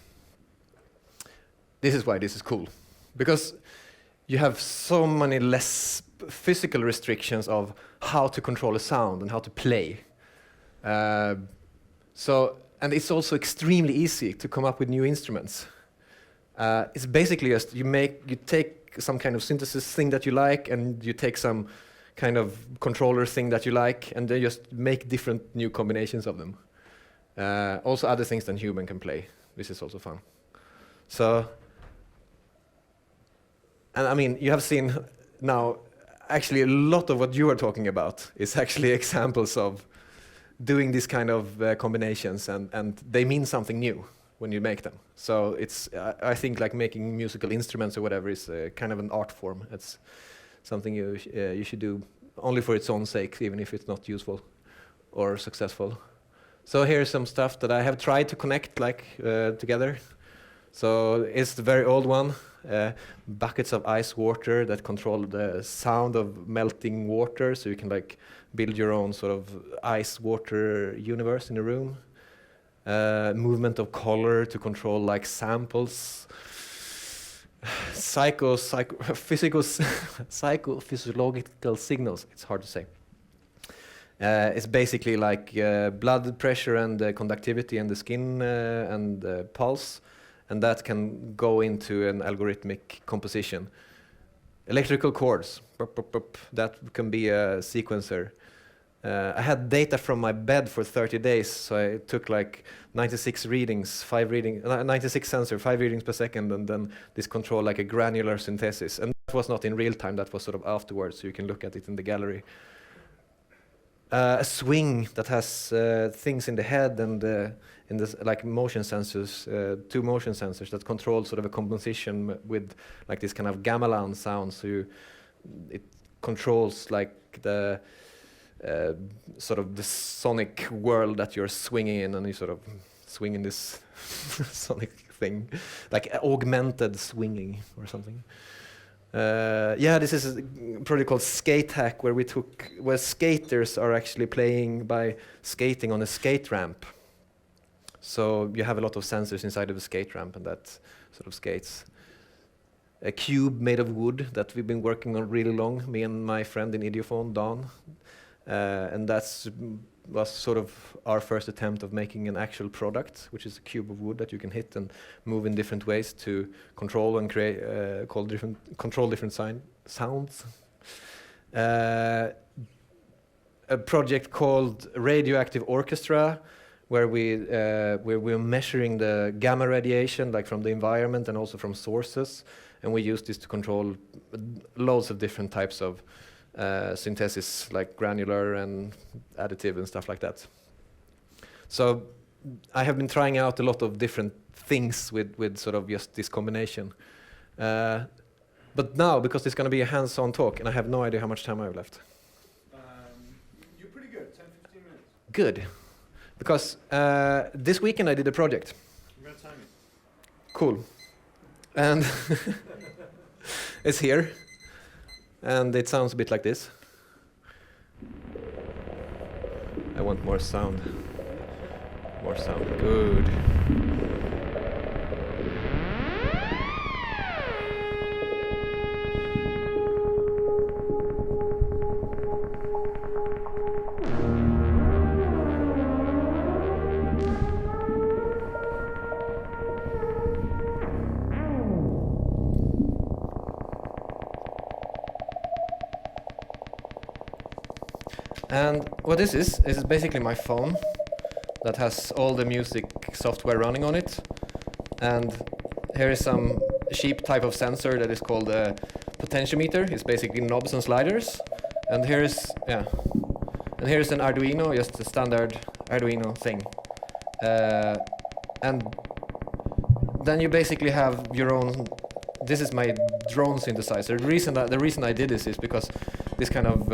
This is why this is cool. Because you have so many less physical restrictions of how to control a sound and how to play. And it's also extremely easy to come up with new instruments. It's basically just you take some kind of synthesis thing that you like, and you take some kind of controller thing that you like, and then just make different new combinations of them. Also other things than human can play. This is also fun. So, and I mean, you have seen now, actually a lot of what you are talking about is actually examples of doing these kind of combinations, and they mean something new when you make them. So it's, I think like making musical instruments or whatever is kind of an art form. It's something you should do only for its own sake, even if it's not useful or successful. So here's some stuff that I have tried to connect together. So it's the very old one, buckets of ice water that control the sound of melting water, so you can like build your own sort of ice water universe in a room. Movement of color to control like samples. Psychophysiological signals. It's hard to say. It's basically like blood pressure and conductivity in the skin and pulse, and that can go into an algorithmic composition. Electrical chords, that can be a sequencer. I had data from my bed for 30 days, so I took like 96 readings, 96 sensor, 5 readings per second, and then this control like a granular synthesis. And that was not in real time, that was sort of afterwards, so you can look at it in the gallery. A swing that has things in the head and in this like motion sensors, 2 motion sensors that control sort of a composition with like this kind of gamelan sound. So it controls like the sort of the sonic world that you're swinging in, and you sort of swing in this sonic thing, like augmented swinging or something. Yeah, this is a project called Skate Hack, where skaters are actually playing by skating on a skate ramp. So you have a lot of sensors inside of a skate ramp, and that sort of skates. A cube made of wood that we've been working on really long, me and my friend in Idiophone, Don. And that was sort of our first attempt of making an actual product, which is a cube of wood that you can hit and move in different ways to control and create, control different sounds. A project called Radioactive Orchestra, where we're measuring the gamma radiation, like from the environment and also from sources, and we use this to control loads of different types of synthesis, like granular and additive and stuff like that. So I have been trying out a lot of different things with sort of just this combination. But now, because it's going to be a hands-on talk, and I have no idea how much time I have left. You're pretty good, 10, 15 minutes. Good. Because this weekend I did a project. I'm going to time it. Cool. And it's here. And it sounds a bit like this. I want more sound. More sound. Good. And what this is basically my phone that has all the music software running on it. And here is some cheap type of sensor that is called a potentiometer. It's basically knobs and sliders. And here's an Arduino, just a standard Arduino thing. And then you basically have your own. This is my drone synthesizer. The reason I did this is because this kind of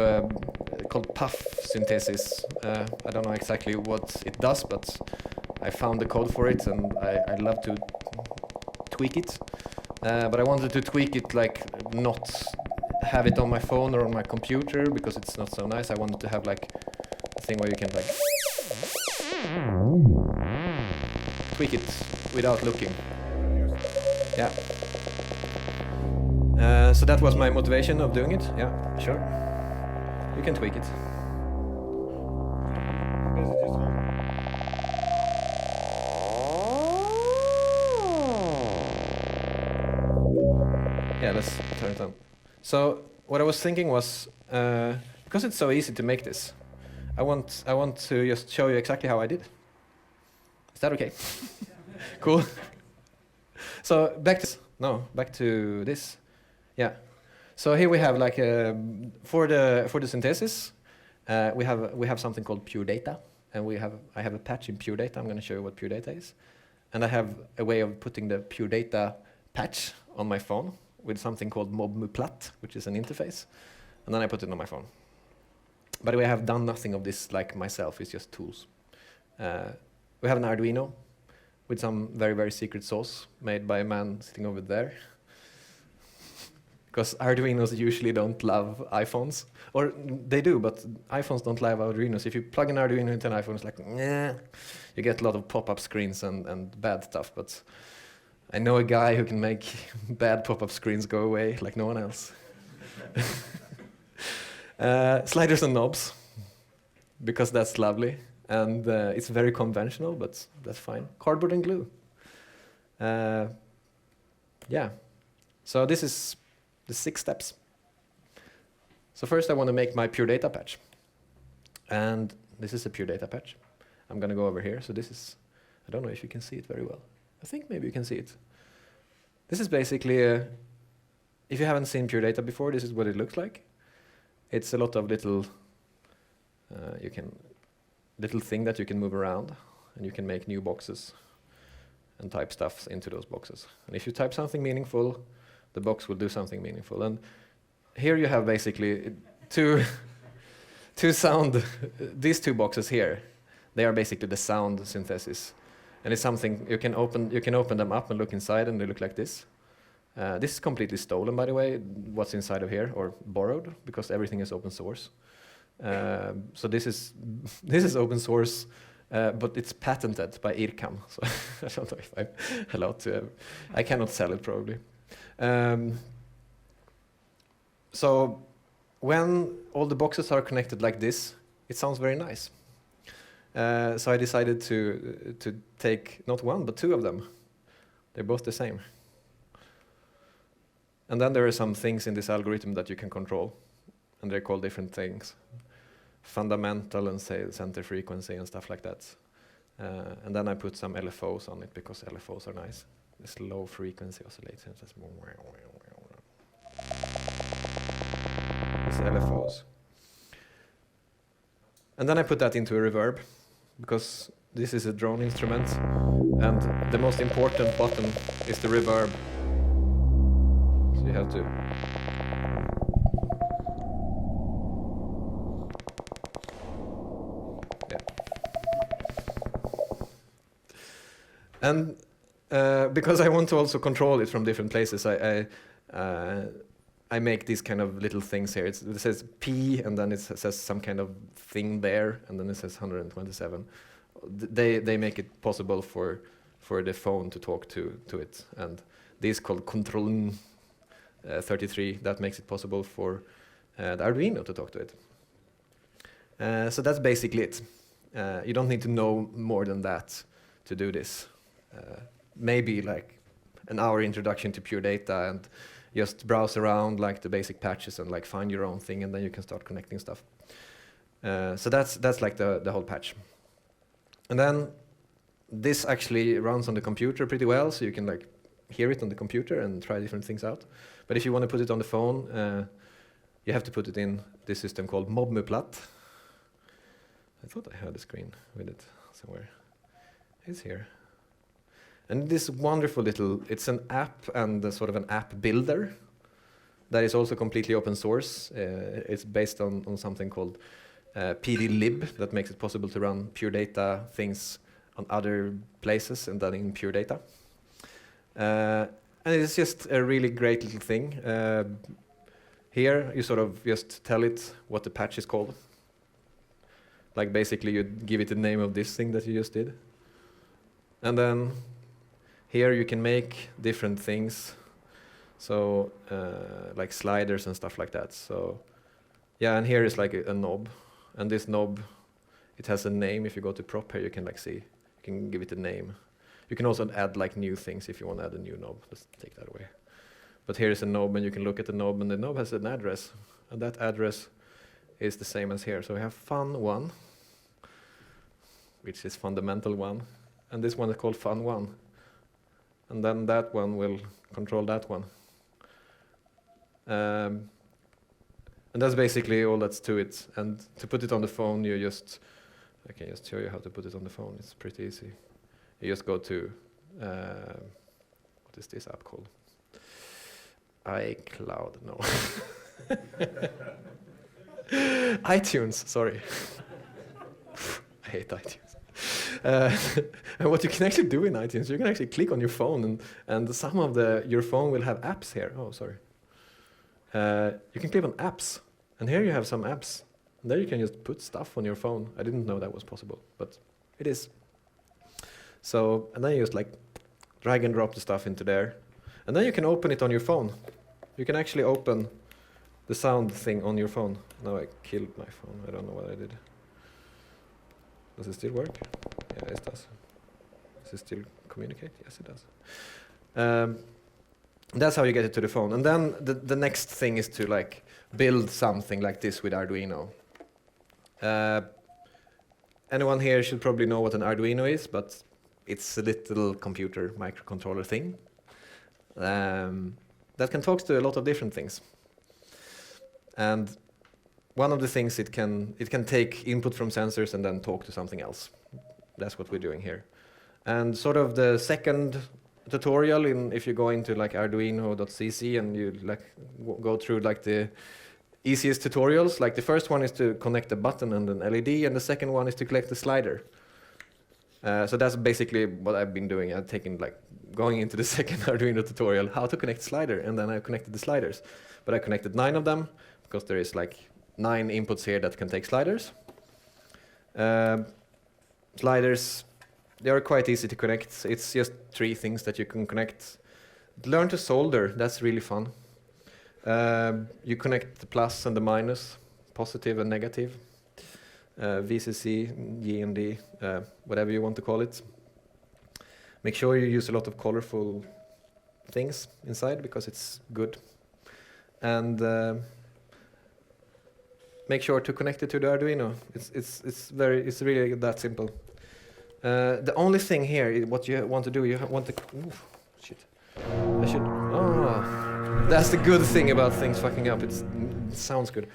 called puff synthesis. I don't know exactly what it does, but I found the code for it, and I love to tweak it. But I wanted to tweak it, like not have it on my phone or on my computer, because it's not so nice. I wanted to have like a thing where you can like tweak it without looking. Yeah. So that was my motivation of doing it. Yeah, sure. You can tweak it. Yeah, let's turn it on. So what I was thinking was, because it's so easy to make this, I want to just show you exactly how I did. Is that okay? Cool. So back to this. Yeah. So here we have like for the synthesis, we have something called pure data, and I have a patch in pure data. I'm going to show you what pure data is, and I have a way of putting the pure data patch on my phone with something called MobMuPlat, which is an interface, and then I put it on my phone. By the way, I have done nothing of this like myself. It's just tools. We have an Arduino with some very, very secret sauce made by a man sitting over there. Because Arduinos usually don't love iPhones. Or they do, but iPhones don't love Arduinos. If you plug an Arduino into an iPhone, it's like, nah. You get a lot of pop-up screens and bad stuff. But I know a guy who can make bad pop-up screens go away like no one else. Sliders and knobs, because that's lovely. And it's very conventional, but that's fine. Cardboard and glue. Yeah. So this is the 6 steps. So first I want to make my pure data patch. And this is a pure data patch. I'm going to go over here. So this is, I don't know if you can see it very well. I think maybe you can see it. This is basically if you haven't seen pure data before, this is what it looks like. It's a lot of little, little thing that you can move around, and you can make new boxes and type stuff into those boxes. And if you type something meaningful, the box will do something meaningful. And here you have basically two sound, these 2 boxes here, they are basically the sound synthesis. And it's something you can open them up and look inside, and they look like this. This is completely stolen, by the way, what's inside of here, or borrowed, because everything is open source. So this is open source, but it's patented by IRCAM. So I don't know if I'm allowed to. I cannot sell it probably. So when all the boxes are connected like this, it sounds very nice. So I decided to take not 1 but 2 of them. They're both the same. And then there are some things in this algorithm that you can control, and they're called different things. Fundamental and say center frequency and stuff like that. And then I put some LFOs on it because LFOs are nice. This low frequency oscillation. This LFOs. And then I put that into a reverb because this is a drone instrument, and the most important button is the reverb. So you have to. And because I want to also control it from different places, I make these kind of little things here. It says P, and then it says some kind of thing there, and then it says 127. They make it possible for the phone to talk to it, and this is called Control 33. That makes it possible for the Arduino to talk to it. So that's basically it. You don't need to know more than that to do this. Maybe like an hour introduction to pure data and just browse around like the basic patches and like find your own thing, and then you can start connecting stuff. So that's like the whole patch. And then this actually runs on the computer pretty well, so you can like hear it on the computer and try different things out. But if you want to put it on the phone, you have to put it in this system called MobMuPlat. I thought I had a screen with it somewhere. It's here. And this wonderful little, it's an app and a sort of an app builder that is also completely open source. It's based on something called PDLib that makes it possible to run pure data things on other places and then in pure data. And it's just a really great little thing. Here you sort of just tell it what the patch is called. Like basically you give it the name of this thing that you just did. And then here you can make different things. So like sliders and stuff like that. So yeah, and here is like a knob. And this knob, it has a name. If you go to prop here, you can like see, you can give it a name. You can also add like new things if you want to add a new knob. Let's take that away. But here is a knob, and you can look at the knob, and the knob has an address, and that address is the same as here. So we have fun1, which is fundamental 1, and this one is called fun1, and then that one will control that one. And that's basically all that's to it. And to put it on the phone, I can just show you how to put it on the phone. It's pretty easy. You just go to, what is this app called? iCloud, no. iTunes, sorry. I hate iTunes. And what you can actually do in iTunes, you can actually click on your phone, and some of your phone will have apps here. Oh, sorry. You can click on apps, and here you have some apps. And there you can just put stuff on your phone. I didn't know that was possible, but it is. So, and then you just like drag and drop the stuff into there. And then you can open it on your phone. You can actually open the sound thing on your phone. Now I killed my phone. I don't know what I did. Does it still work? Yeah, it does. Does it still communicate? Yes, it does. That's how you get it to the phone. And then the next thing is to like build something like this with Arduino. Anyone here should probably know what an Arduino is, but it's a little computer microcontroller thing that can talk to a lot of different things. And one of the things it can take input from sensors and then talk to something else. That's what we're doing here. And sort of the second tutorial, if you go into like arduino.cc and you like go through like the easiest tutorials, like the first one is to connect a button and an LED, and the second one is to connect the slider. So that's basically what I've been doing. I've taken like going into the second Arduino tutorial, how to connect slider, and then I connected the sliders. But I connected 9 of them because there is like 9 inputs here that can take sliders. Sliders, they are quite easy to connect. It's just 3 things that you can connect. Learn to solder, that's really fun. You connect the plus and the minus, positive and negative. VCC, GND, whatever you want to call it. Make sure you use a lot of colorful things inside because it's good. And make sure to connect it to the Arduino. It's really that simple. The only thing here, what you want to do, you want to. Ooh, shit. I should. Oh, that's the good thing about things fucking up. It sounds good.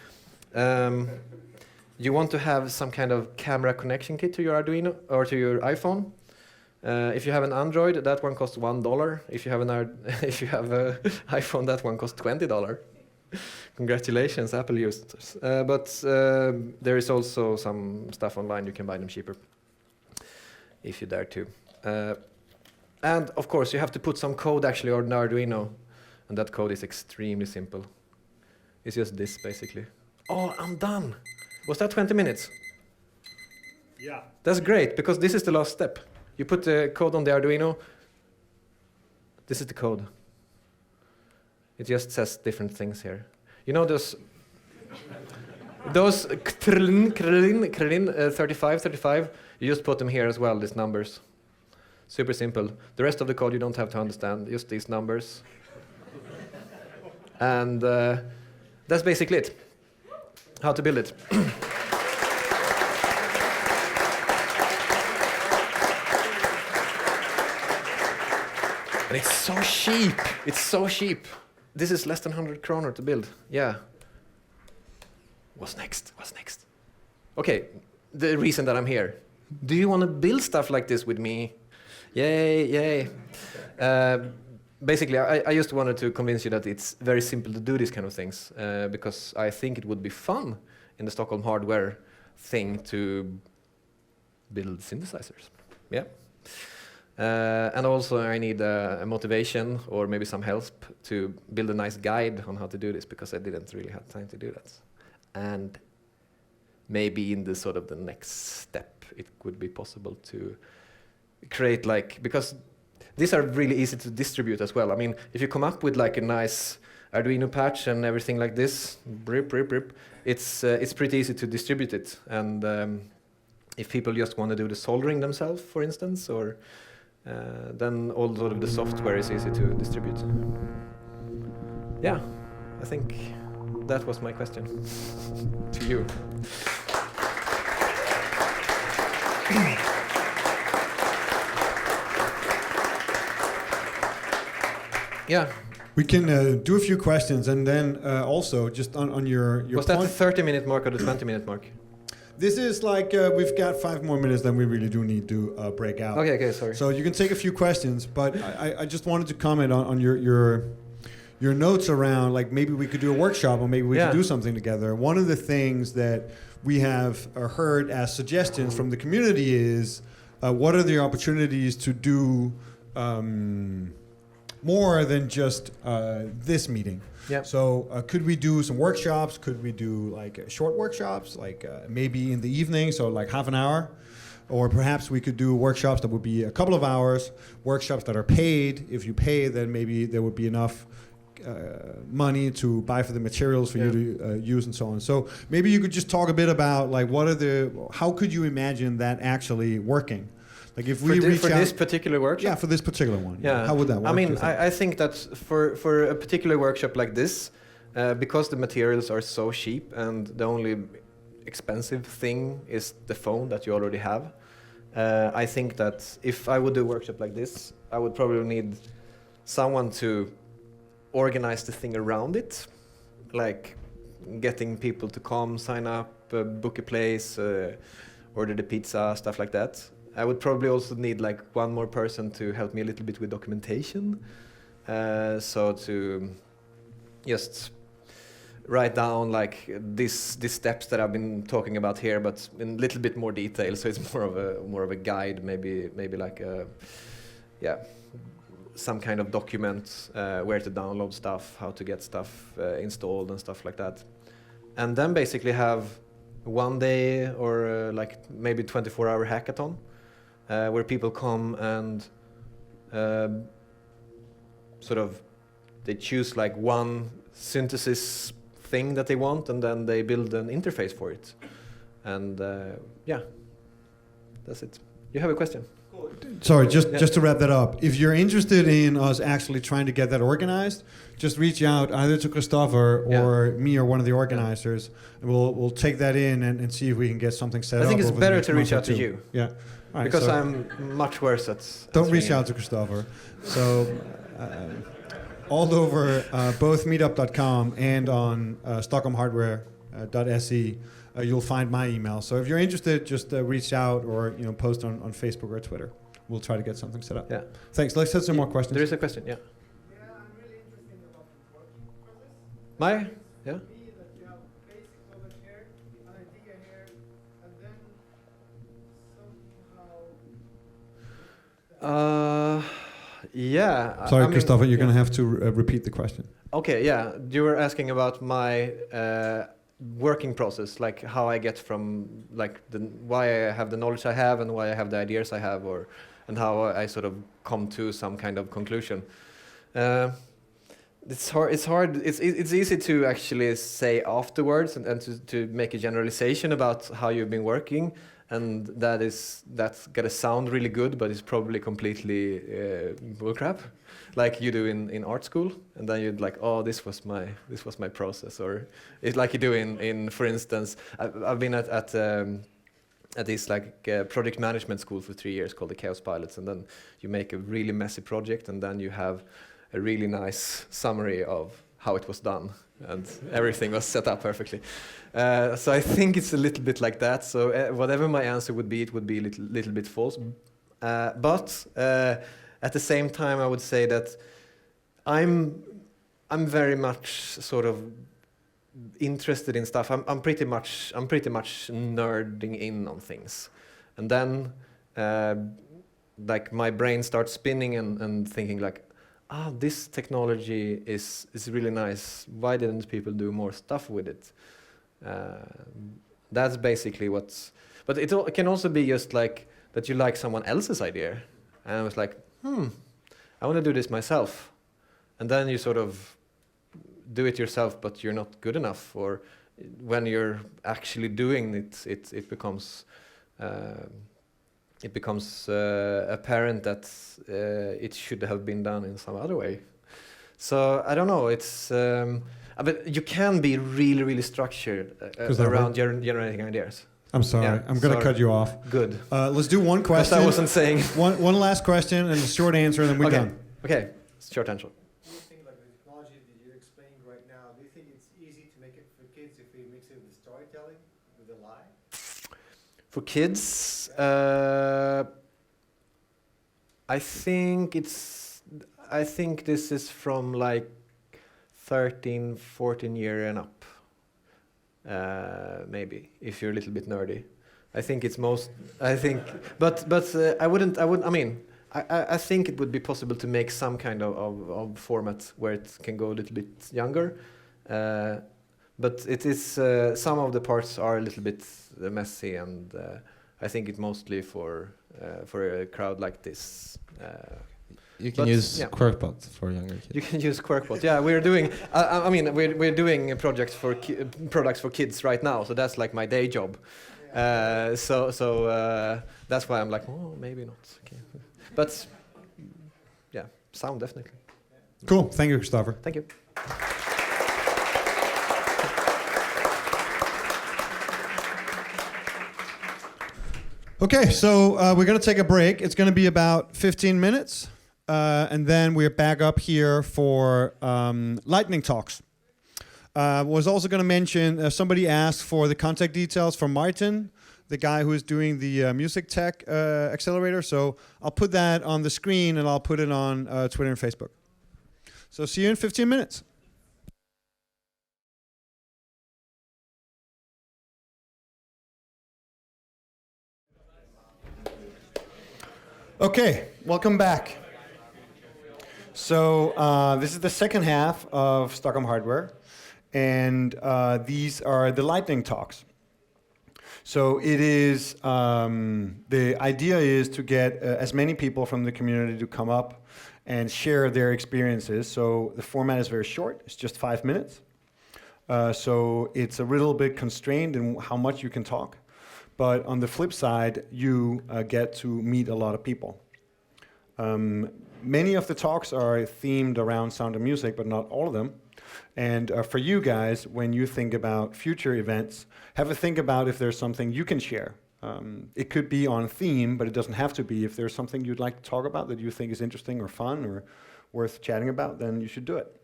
You want to have some kind of camera connection kit to your Arduino or to your iPhone. If you have an Android, that one costs $1. If you have an iPhone, that one costs $20. Congratulations, Apple users. But there is also some stuff online. You can buy them cheaper if you dare to. And of course, you have to put some code actually on Arduino, and that code is extremely simple. It's just this basically. Oh, I'm done. Was that 20 minutes? Yeah. That's great, because this is the last step. You put the code on the Arduino. This is the code. It just says different things here. You know those 35, 35, you just put them here as well, these numbers. Super simple. The rest of the code you don't have to understand, just these numbers. And that's basically it. How to build it. And it's so cheap. It's so cheap. This is less than 100 kroner to build. Yeah. What's next? What's next? Okay, the reason that I'm here. Do you want to build stuff like this with me? Yay, yay. Basically, I just wanted to convince you that it's very simple to do these kind of things, because I think it would be fun in the Stockholm hardware thing to build synthesizers. Yeah. And also I need a motivation or maybe some help to build a nice guide on how to do this, because I didn't really have time to do that. And maybe in the sort of the next step, it would be possible to create like, because these are really easy to distribute as well. I mean, if you come up with like a nice Arduino patch and everything like this, it's pretty easy to distribute it. And if people just want to do the soldering themselves, for instance, or then all sort of the software is easy to distribute. yeah, I think that was my question to you. Yeah. We can do a few questions, and then also just on your Was that the point. 30-minute mark or the 20-minute mark? This is like we've got 5 more minutes, then we really do need to break out. Okay, sorry. So you can take a few questions, but I just wanted to comment on your notes around, like, maybe we could do a workshop, or maybe we could do something together. One of the things that we have heard as suggestions from the community is what are the opportunities to do more than just this meeting. Yeah. So could we do some workshops? Could we do like short workshops, like maybe in the evening, so like half an hour? Or perhaps we could do workshops that would be a couple of hours, workshops that are paid. If you pay, then maybe there would be enough money to buy for the materials for you to use and so on. So maybe you could just talk a bit about, like, how could you imagine that actually working? Like if we reach for out, this particular workshop? Yeah, for this particular one. Yeah. How would that work? I mean, I think that for a particular workshop like this, because the materials are so cheap and the only expensive thing is the phone that you already have, I think that if I would do a workshop like this, I would probably need someone to organize the thing around it, like getting people to come, sign up, book a place, order the pizza, stuff like that. I would probably also need like one more person to help me a little bit with documentation. So to just write down like these steps that I've been talking about here, but in a little bit more detail. So it's more of a guide, maybe like some kind of document where to download stuff, how to get stuff installed and stuff like that. And then basically have one day or like maybe 24-hour hackathon. Where people come and they choose like one synthesis thing that they want, and then they build an interface for it. And that's it. You have a question? Sorry, just to wrap that up. If you're interested in us actually trying to get that organized, just reach out either to Christopher or me or one of the organizers, and we'll take that in and see if we can get something set up. I think it's better to reach out to you. Yeah. Right, because so I'm much worse at don't reach out to Christopher. So all over both meetup.com and on StockholmHardware.se, you'll find my email. So if you're interested, just reach out or post on Facebook or Twitter. We'll try to get something set up. Yeah. Thanks. Let's have some more questions. There is a question. Yeah. Yeah, I'm really interested about the working process. My? Yeah. To me, that you have basic knowledge here, an idea here, and then Yeah. Sorry, Christopher, you're going to have to repeat the question. Okay, yeah. You were asking about my working process, like how I get from why I have the knowledge I have and why I have the ideas I have, and how I sort of come to some kind of conclusion. It's hard. It's easy to actually say afterwards and to make a generalization about how you've been working. And that's gonna sound really good, but it's probably completely bullcrap, like you do in art school. And then you'd like, oh, this was my process, or it's like you do in for instance, I've been at this project management school for 3 years called the Chaos Pilots, and then you make a really messy project, and then you have a really nice summary of how it was done, and everything was set up perfectly. So I think it's a little bit like that. So whatever my answer would be, it would be a little bit false. But at the same time, I would say that I'm very much sort of interested in stuff. I'm pretty much nerding in on things, and then like my brain starts spinning and thinking like, this technology is really nice. Why didn't people do more stuff with it? That's basically what's. But it can also be just like that you like someone else's idea, and I was like, I want to do this myself, and then you sort of do it yourself, but you're not good enough. Or when you're actually doing it, it becomes apparent that it should have been done in some other way. So I don't know. It's but you can be really, really structured around generating ideas. I'm sorry. Yeah, I'm going to cut you off. Good. Let's do one question. I wasn't saying. one last question and a short answer, and then we're done. Okay. Short answer. Do you think like the technology that you're explaining right now, do you think it's easy to make it for kids if we mix it with storytelling, with a lie? For kids, I think this is from like 13, 14 year and up. Maybe if you're a little bit nerdy. I think it's I think it would be possible to make some kind of format where it can go a little bit younger. But it is some of the parts are a little bit messy, and I think it's mostly for a crowd like this. You can use Quirkbot for younger kids. You can use Quirkbot. Yeah, we're doing. We're doing projects for products for kids right now. So that's like my day job. So that's why I'm like, oh, maybe not. Okay. But yeah, sound definitely. Cool. Thank you, Christopher. Thank you. Okay, so we're going to take a break. It's going to be about 15 minutes. And then we're back up here for lightning talks. Was also going to mention, somebody asked for the contact details for Martin, the guy who is doing the music tech accelerator. So I'll put that on the screen and I'll put it on Twitter and Facebook. So see you in 15 minutes. Okay, welcome back. So this is the second half of Stockholm Hardware, and these are the lightning talks. So it is, the idea is to get as many people from the community to come up and share their experiences. So the format is very short, it's just 5 minutes. So it's a little bit constrained in how much you can talk. But on the flip side, you get to meet a lot of people. Many of the talks are themed around sound and music, but not all of them. And for you guys, when you think about future events, have a think about if there's something you can share. It could be on theme, but it doesn't have to be. If there's something you'd like to talk about that you think is interesting or fun or worth chatting about, then you should do it.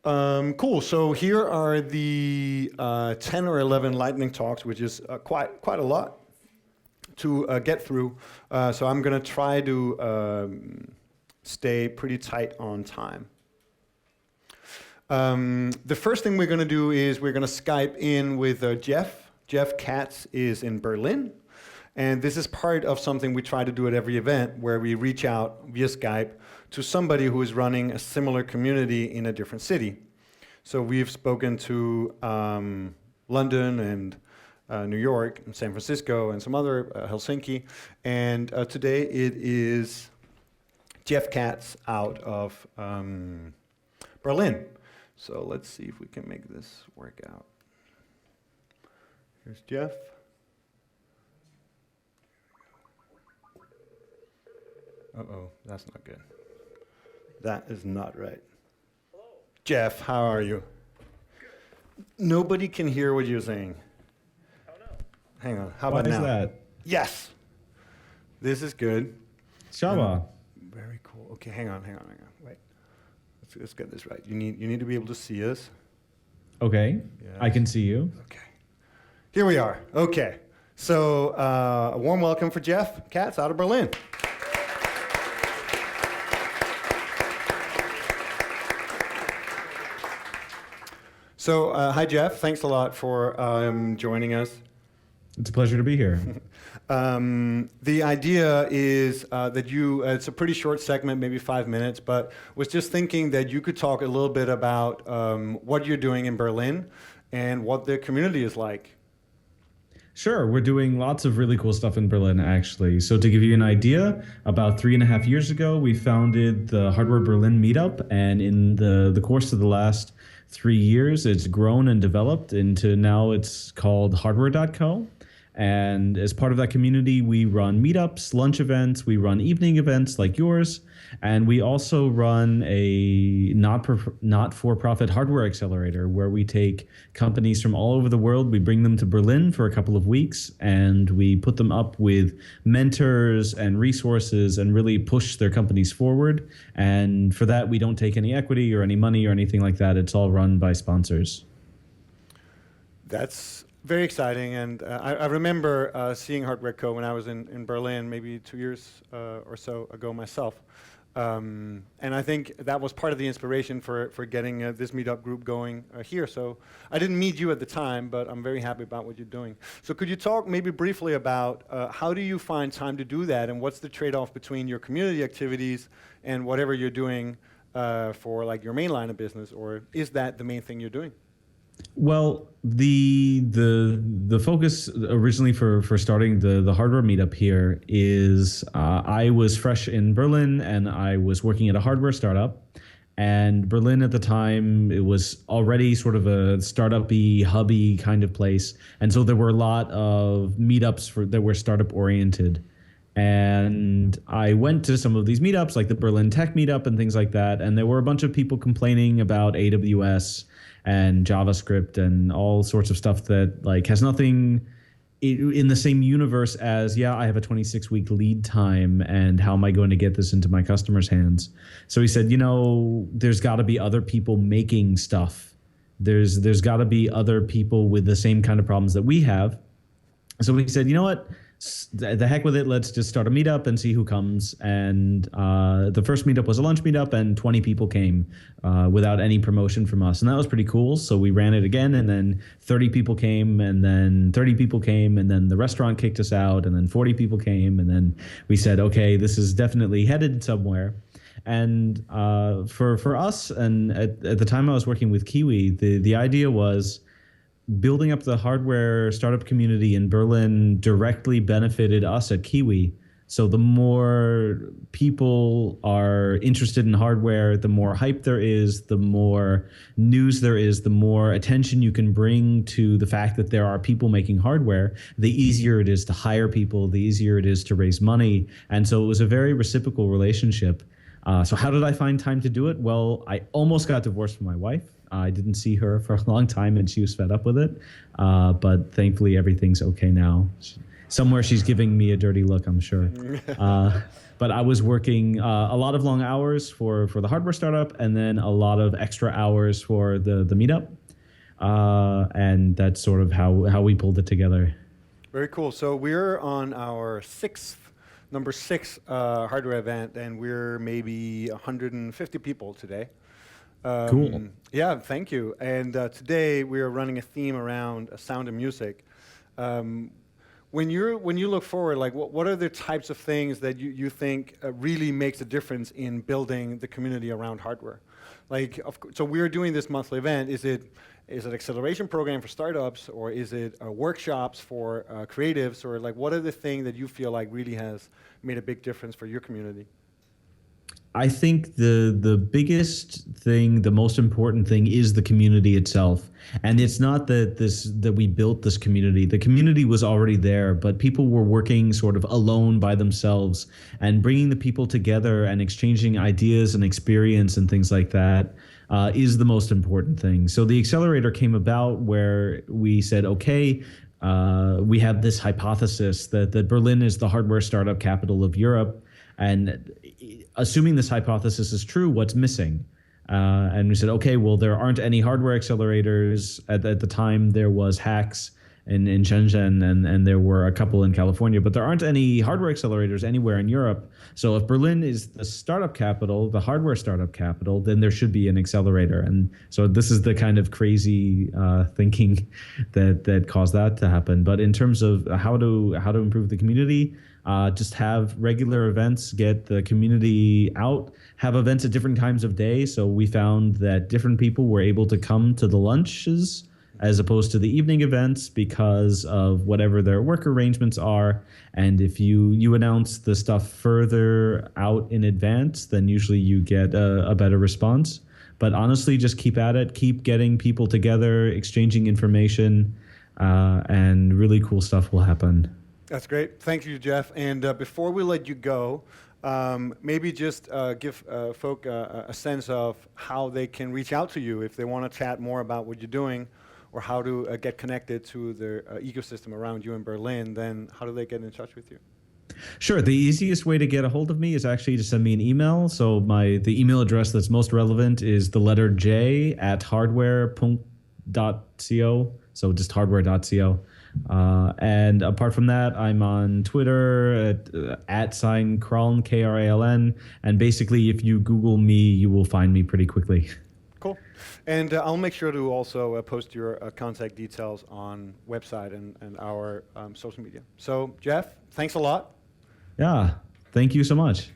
Cool, so here are the 10 or 11 lightning talks, which is quite a lot to get through. So I'm going to try to stay pretty tight on time. The first thing we're going to do is we're going to Skype in with Jeff. Jeff Katz is in Berlin. And this is part of something we try to do at every event, where we reach out via Skype to somebody who is running a similar community in a different city. So we've spoken to London and New York and San Francisco and some other, Helsinki. And today it is Jeff Katz out of Berlin. So let's see if we can make this work out. Here's Jeff. Uh-oh, that's not good. That is not right. Hello. Jeff, how are you? Good. Nobody can hear what you're saying. Oh no. Hang on, how about now? What is that? Yes. This is good. Shaba. Very cool. Okay, hang on. Wait. Let's get this right. You need to be able to see us. Okay. Yes. I can see you. Okay. Here we are. Okay. So a warm welcome for Jeff Katz out of Berlin. So, hi, Jeff. Thanks a lot for joining us. It's a pleasure to be here. The idea is that it's a pretty short segment, maybe 5 minutes, but was just thinking that you could talk a little bit about what you're doing in Berlin and what the community is like. Sure, we're doing lots of really cool stuff in Berlin, actually. So to give you an idea, about 3.5 years ago, we founded the Hardware Berlin meetup, and in the course of the last 3 years, it's grown and developed into now it's called hardware.co. And as part of that community, we run meetups, lunch events, we run evening events like yours, and we also run a not-for-profit hardware accelerator where we take companies from all over the world, we bring them to Berlin for a couple of weeks, and we put them up with mentors and resources and really push their companies forward. And for that, we don't take any equity or any money or anything like that. It's all run by sponsors. That's very exciting, and I remember seeing Hardware Co. when I was in Berlin maybe 2 years or so ago myself. And I think that was part of the inspiration for getting this meetup group going here. So I didn't meet you at the time, but I'm very happy about what you're doing. So could you talk maybe briefly about how do you find time to do that, and what's the trade-off between your community activities and whatever you're doing for like your main line of business, or is that the main thing you're doing? Well, the focus originally for starting the hardware meetup here is I was fresh in Berlin and I was working at a hardware startup. And Berlin at the time, it was already sort of a startup-y, hubby kind of place. And so there were a lot of meetups that were startup oriented. And I went to some of these meetups, like the Berlin Tech Meetup and things like that. And there were a bunch of people complaining about AWS and JavaScript and all sorts of stuff that like has nothing in the same universe as, yeah, I have a 26-week lead time, and how am I going to get this into my customers' hands? So he said, there's got to be other people making stuff. There's got to be other people with the same kind of problems that we have. So we said, you know what? The heck with it. Let's just start a meetup and see who comes. And the first meetup was a lunch meetup, and 20 people came without any promotion from us. And that was pretty cool. So we ran it again, and then 30 people came, and then 30 people came, and then the restaurant kicked us out, and then 40 people came. And then we said, okay, this is definitely headed somewhere. And for us, and at the time I was working with Kiwi, the idea was building up the hardware startup community in Berlin directly benefited us at Kiwi. So the more people are interested in hardware, the more hype there is, the more news there is, the more attention you can bring to the fact that there are people making hardware, the easier it is to hire people, the easier it is to raise money. And so it was a very reciprocal relationship. So how did I find time to do it? Well, I almost got divorced from my wife. I didn't see her for a long time, and she was fed up with it. But thankfully, everything's okay now. Somewhere she's giving me a dirty look, I'm sure. But I was working a lot of long hours for the hardware startup, and then a lot of extra hours for the meetup. And that's sort of how we pulled it together. Very cool. So we're on our number six hardware event, and we're maybe 150 people today. Cool. Yeah, thank you. And today we are running a theme around sound and music. When you look forward, like what are the types of things that you think really makes a difference in building the community around hardware? Like, so we're doing this monthly event. Is it acceleration program for startups, or is it workshops for creatives, or like what are the things that you feel like really has made a big difference for your community? I think the biggest thing, the most important thing is the community itself. And it's not that we built this community. The community was already there, but people were working sort of alone by themselves, and bringing the people together and exchanging ideas and experience and things like that is the most important thing. So the accelerator came about where we said, okay, we have this hypothesis that Berlin is the hardware startup capital of Europe. And assuming this hypothesis is true, what's missing? And we said, okay, well, there aren't any hardware accelerators. At the time, there was Hacks in Shenzhen, and there were a couple in California, but there aren't any hardware accelerators anywhere in Europe. So if Berlin is the startup capital, the hardware startup capital, then there should be an accelerator. And so this is the kind of crazy thinking that caused that to happen. But in terms of how to improve the community, just have regular events, get the community out, have events at different times of day. So we found that different people were able to come to the lunches as opposed to the evening events because of whatever their work arrangements are. And if you announce the stuff further out in advance, then usually you get a better response. But honestly, just keep at it, keep getting people together, exchanging information. and really cool stuff will happen. That's great. Thank you, Jeff. And before we let you go, maybe just give folk a sense of how they can reach out to you if they want to chat more about what you're doing, or how to get connected to the ecosystem around you in Berlin. Then how do they get in touch with you? Sure. The easiest way to get a hold of me is actually to send me an email. So the email address that's most relevant is the letter J at hardware.co. So just hardware.co. And apart from that, I'm on Twitter at @Kraln, Kraln. And basically, if you Google me, you will find me pretty quickly. Cool. And I'll make sure to also post your contact details on website and our social media. So, Jeff, thanks a lot. Yeah. Thank you so much.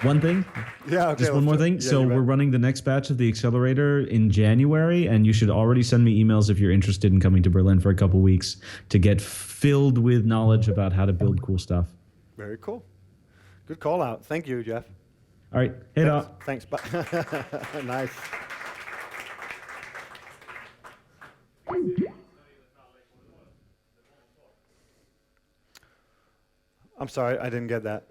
One thing? Yeah, okay. Just one more thing. So we're running the next batch of the accelerator in January, and you should already send me emails if you're interested in coming to Berlin for a couple weeks to get filled with knowledge about how to build cool stuff. Very cool. Good call out. Thank you, Jeff. All right. Hey, Thanks. Bye. Nice. I'm sorry, I didn't get that.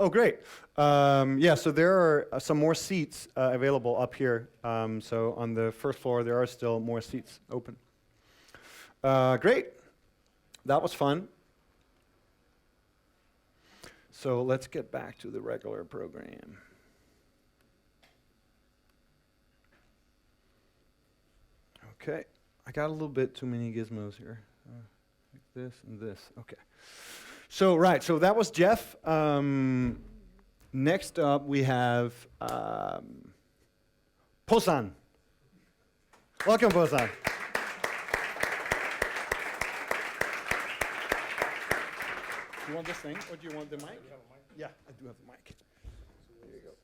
Oh, great. Yeah, so there are some more seats available up here. So on the first floor, there are still more seats open. Great. That was fun. So let's get back to the regular program. Okay. I got a little bit too many gizmos here. Like this and this. Okay. So, right, so that was Jeff. Next up, we have Posan. Welcome, Posan. Do you want this thing, or do you want the mic? Yeah, I do have the mic. There you go.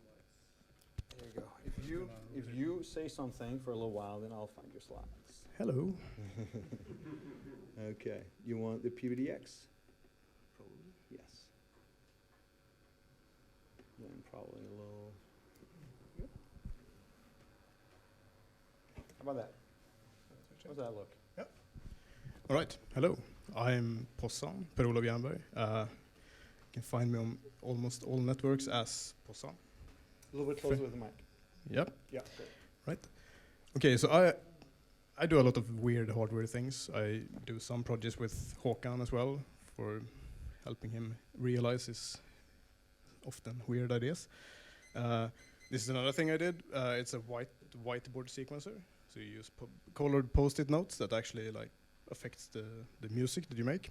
There you go. If you say something for a little while, then I'll find your slides. Hello. Okay. You want the PVDX? Probably. Yes. Then probably a little. How about that? How does that look? Yep. All right. Hello. I'm Possan, Per-Olof Jernberg. You can find me on almost all networks as Possan. A little bit closer with the mic. Yep. Yeah. Great. Right. Okay. So I do a lot of weird hardware things. I do some projects with Håkan as well for helping him realize his often weird ideas. This is another thing I did. It's a whiteboard sequencer. So you use colored post-it notes that actually like affects the music that you make.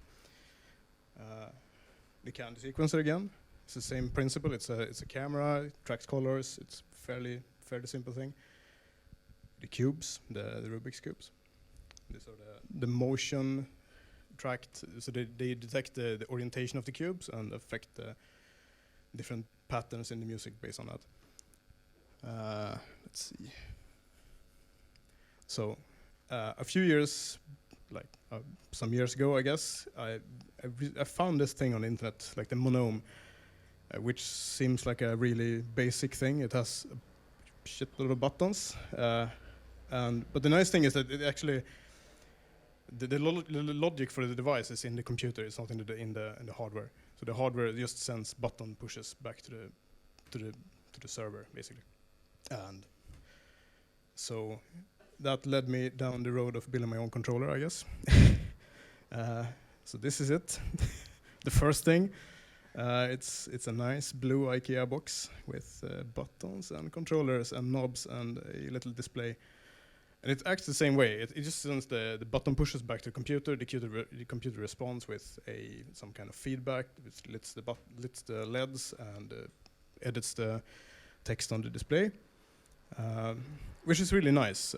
The candy sequencer again. It's the same principle. It's a camera, it tracks colors. It's fairly simple thing. The cubes, the Rubik's cubes. These are the motion tracked. So they detect the orientation of the cubes and affect the different patterns in the music based on that. Let's see. So a few years, like some years ago, I guess, I found this thing on the internet, like the Monome, which seems like a really basic thing. It has a shitload of buttons. But the nice thing is that it actually, the logic for the device is in the computer. It's not in the hardware. So the hardware just sends button pushes back to the server, basically. And so that led me down the road of building my own controller, I guess. So this is it. The first thing. It's a nice blue IKEA box with buttons and controllers and knobs and a little display. And it acts the same way. It just sends the button pushes back to the computer. The computer responds with some kind of feedback, which lits the LEDs and edits the text on the display, which is really nice.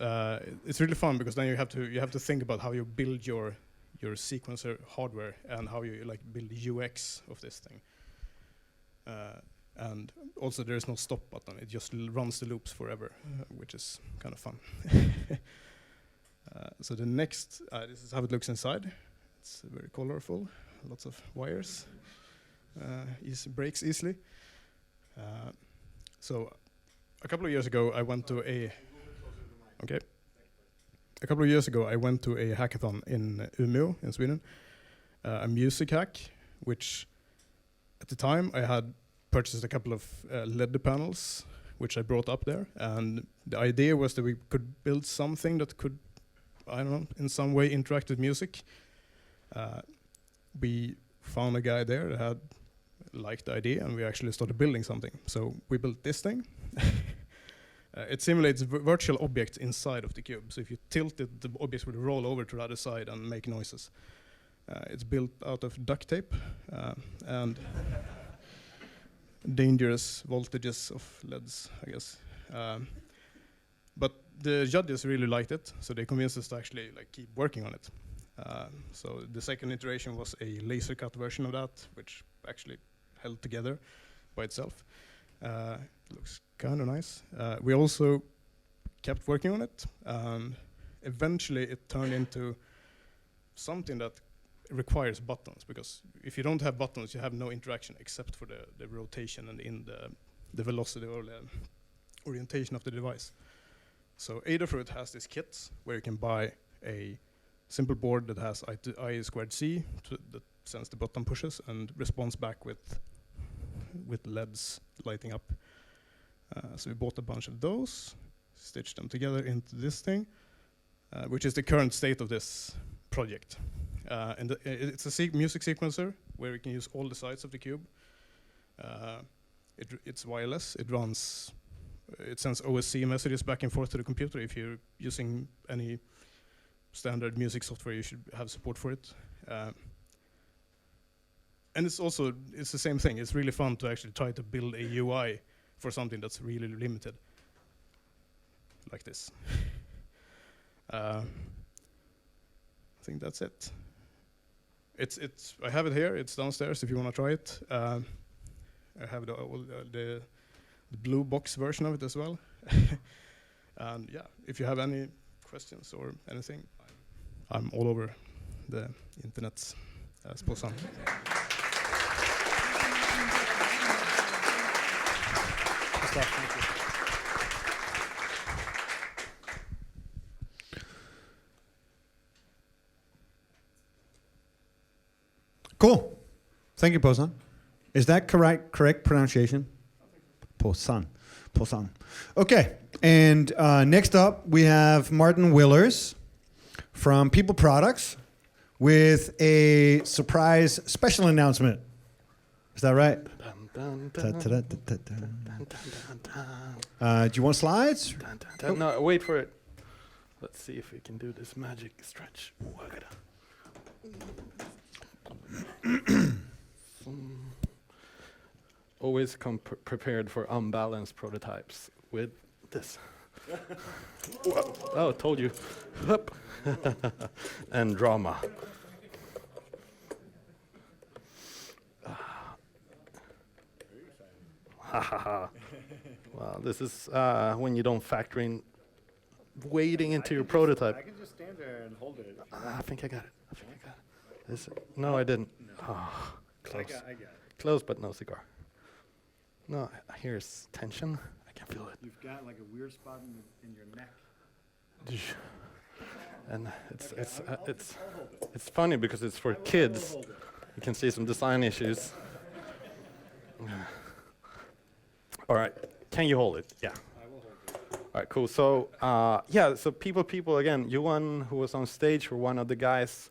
It's really fun because then you have to think about how you build your sequencer hardware and how you like build UX of this thing. And also there is no stop button. It just runs the loops forever, which is kind of fun. So the next, this is how it looks inside. It's very colorful, lots of wires, breaks easily. So a couple of years ago, I went to a hackathon in Umeå in Sweden, a music hack, which at the time I had purchased a couple of LED panels, which I brought up there, and the idea was that we could build something that could, I don't know, in some way interact with music. We found a guy there that had liked the idea, and we actually started building something. So we built this thing. It simulates virtual objects inside of the cube. So if you tilt it, the objects will roll over to the other side and make noises. It's built out of duct tape and dangerous voltages of LEDs, I guess. But the judges really liked it, so they convinced us to actually keep working on it. So the second iteration was a laser cut version of that, which actually held together by itself. Looks kind of nice. We also kept working on it, and eventually it turned into something that requires buttons, because if you don't have buttons, you have no interaction except for the rotation and the velocity or the orientation of the device. So Adafruit has these kits where you can buy a simple board that has I squared C that sends the button pushes and responds back with LEDs lighting up. So we bought a bunch of those, stitched them together into this thing, which is the current state of this project. And it's a music sequencer where we can use all the sides of the cube. It's wireless. It sends OSC messages back and forth to the computer. If you're using any standard music software, you should have support for it. And it's the same thing. It's really fun to actually try to build a UI for something that's really limited, like this. I think that's it. I have it here. It's downstairs if you want to try it. I have the blue box version of it as well. And yeah, if you have any questions or anything, I'm all over the internet as Posan. Cool. Thank you, Posan. Is that correct pronunciation? Posan. Posan. Okay. And next up, we have Martin Willers from People Products with a surprise special announcement. Is that right? Do you want slides? No, wait for it. Let's see if we can do this magic stretch. Always come prepared for unbalanced prototypes with this. Oh, told you. And drama. Well, this is when you don't factor in wading into your prototype. I can just stand there and hold it. I think I got it. No, I didn't. No. Oh, close. I got it. Close, but no cigar. No, here's tension. I can feel it. You've got like a weird spot in your neck. And it's funny because it's for kids. You can see some design issues. All right, can you hold it? Yeah. I will hold it. All right, cool. So so people again. Johan, who was on stage, were one of the guys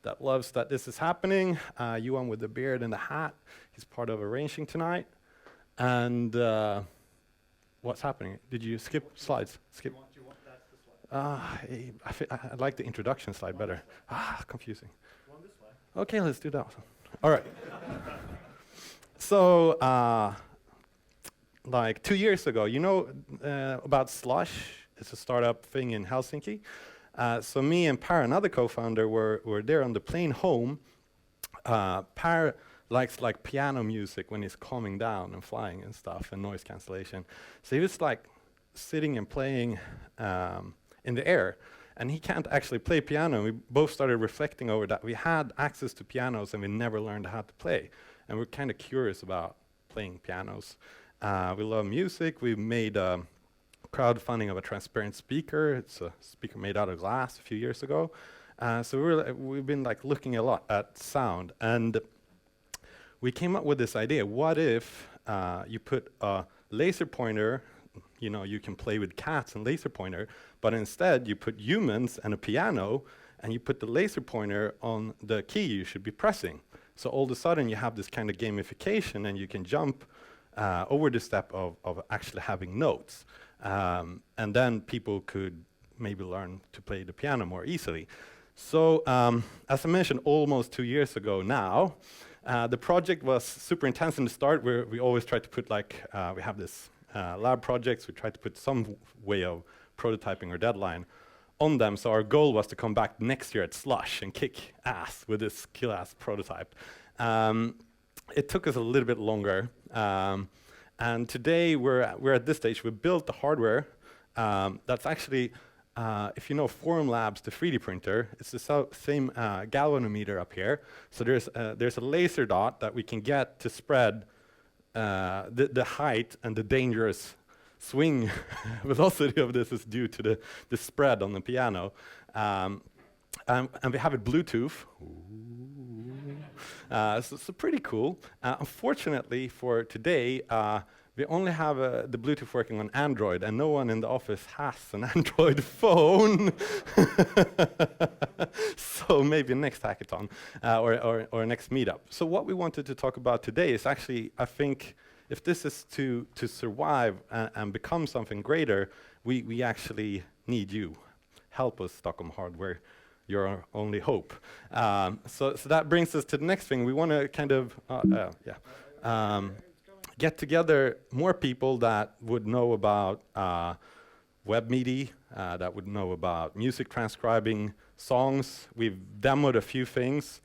that loves that this is happening. Johan with the beard and the hat. He's part of arranging tonight. And what's happening? Did you skip slides? Skip. Do you want that's the slide? I like the introduction slide better. Confusing. You want this slide? Okay, let's do that one. All right. So, like 2 years ago, you know about Slush? It's a startup thing in Helsinki. So me and Per, another co-founder, were there on the plane home. Per likes like piano music when he's calming down and flying and stuff, and noise cancellation. So he was like sitting and playing in the air, and he can't actually play piano. We both started reflecting over that. We had access to pianos and we never learned how to play, and we're kind of curious about playing pianos. We love music. We made crowdfunding of a transparent speaker. It's a speaker made out of glass a few years ago. So we've been like looking a lot at sound, and we came up with this idea. What if you put a laser pointer, you can play with cats and laser pointer, but instead you put humans and a piano, and you put the laser pointer on the key you should be pressing. So all of a sudden you have this kind of gamification, and you can jump over the step of actually having notes. And then people could maybe learn to play the piano more easily. So as I mentioned, almost 2 years ago now, the project was super intense in the start, where we always try to put we have this lab projects, we try to put some way of prototyping or deadline on them. So our goal was to come back next year at Slush and kick ass with this kill-ass prototype. It took us a little bit longer. And today we're at this stage. We built the hardware that's actually, if you know Forum Labs, the 3D printer, it's the same galvanometer up here. So there's a laser dot that we can get to spread the height, and the dangerous swing velocity of this is due to the spread on the piano. And we have it Bluetooth. So pretty cool. Unfortunately for today, we only have the Bluetooth working on Android, and no one in the office has an Android phone. So maybe next hackathon or next meetup. So what we wanted to talk about today is actually, I think, if this is to survive and become something greater, we actually need you. Help us, Stockholm Hardware. You're our only hope. So that brings us to the next thing. We want to kind of get together more people that would know about web media, that would know about music transcribing songs. We've demoed a few things.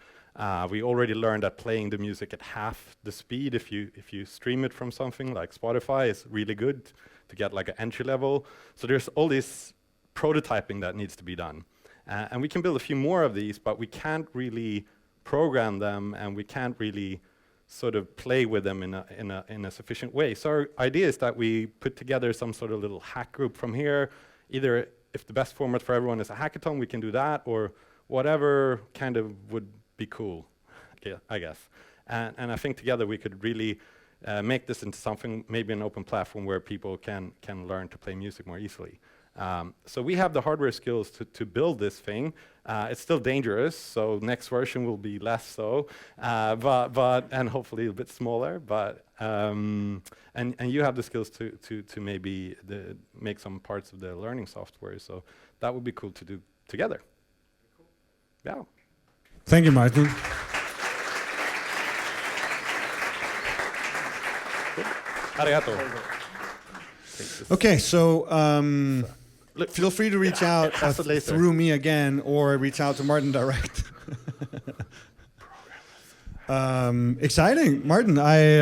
We already learned that playing the music at half the speed, if you stream it from something like Spotify, is really good to get like an entry level. So there's all this prototyping that needs to be done. And we can build a few more of these, but we can't really program them, and we can't really sort of play with them in a sufficient way. So our idea is that we put together some sort of little hack group from here. Either if the best format for everyone is a hackathon, we can do that, or whatever kind of would be cool, I guess. And I think together we could really make this into something, maybe an open platform where people can learn to play music more easily. So we have the hardware skills to build this thing. It's still dangerous, so next version will be less so, and hopefully a bit smaller. But and you have the skills to maybe make some parts of the learning software. So that would be cool to do together. Yeah. Thank you, Martin. Arigato. Okay, so feel free to reach out through me again, or reach out to Martin direct. Exciting, Martin. I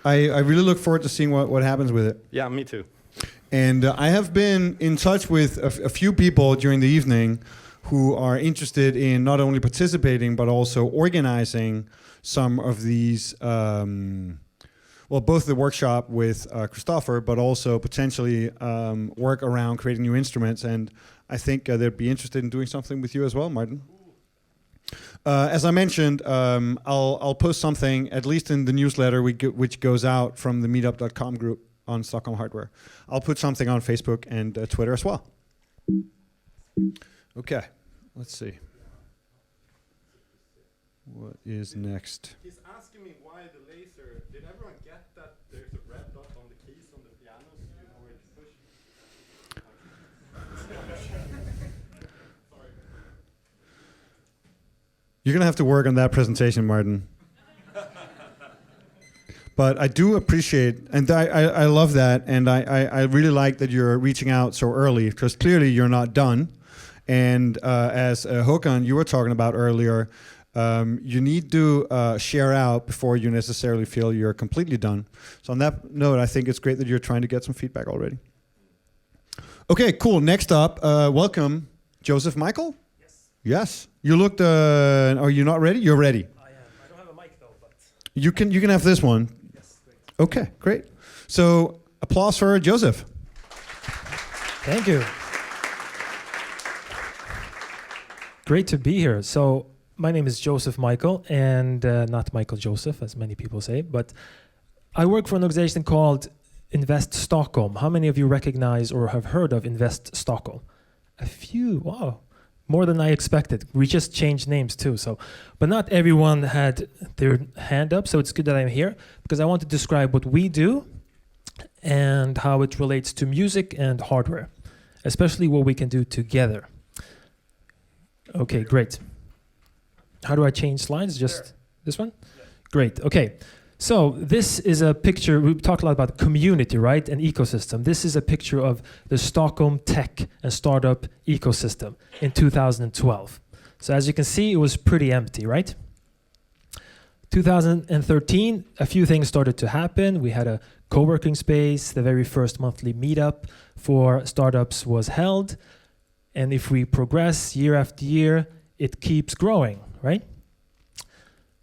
really look forward to seeing what happens with it. Yeah, me too. And I have been in touch with a few people during the evening who are interested in not only participating but also organizing some of these. Both the workshop with Christopher, but also potentially work around creating new instruments. And I think they'd be interested in doing something with you as well, Martin. As I mentioned, I'll post something, at least in the newsletter which goes out from the meetup.com group on Stockholm Hardware. I'll put something on Facebook and Twitter as well. Okay, let's see. What is next? He's asking me why the laser. Did everyone get that there's a red dot on the keys on the piano, so you know where to push? Sorry. You're going to have to work on that presentation, Martin. But I do appreciate, and I love that, and I really like that you're reaching out so early, because clearly you're not done. And as Håkan, you were talking about earlier, you need to share out before you necessarily feel you're completely done. So on that note, I think it's great that you're trying to get some feedback already. Okay, cool. Next up, welcome, Joseph Michael? Yes. You looked, are you not ready? You're ready. I am. I don't have a mic though, but... You can have this one. Yes, great. Okay, great. So applause for Joseph. Thank you. Great to be here. So my name is Joseph Michael, and not Michael Joseph, as many people say, but I work for an organization called Invest Stockholm. How many of you recognize or have heard of Invest Stockholm? A few. Wow. More than I expected. We just changed names too. But not everyone had their hand up, so it's good that I'm here because I want to describe what we do and how it relates to music and hardware, especially what we can do together. Okay, great. How do I change slides? Just this one? Great. Okay. So this is a picture. We talked a lot about community, right? And ecosystem. This is a picture of the Stockholm tech and startup ecosystem in 2012. So as you can see, it was pretty empty, right? 2013, a few things started to happen. We had a co-working space. The very first monthly meetup for startups was held. And if we progress year after year, it keeps growing, right?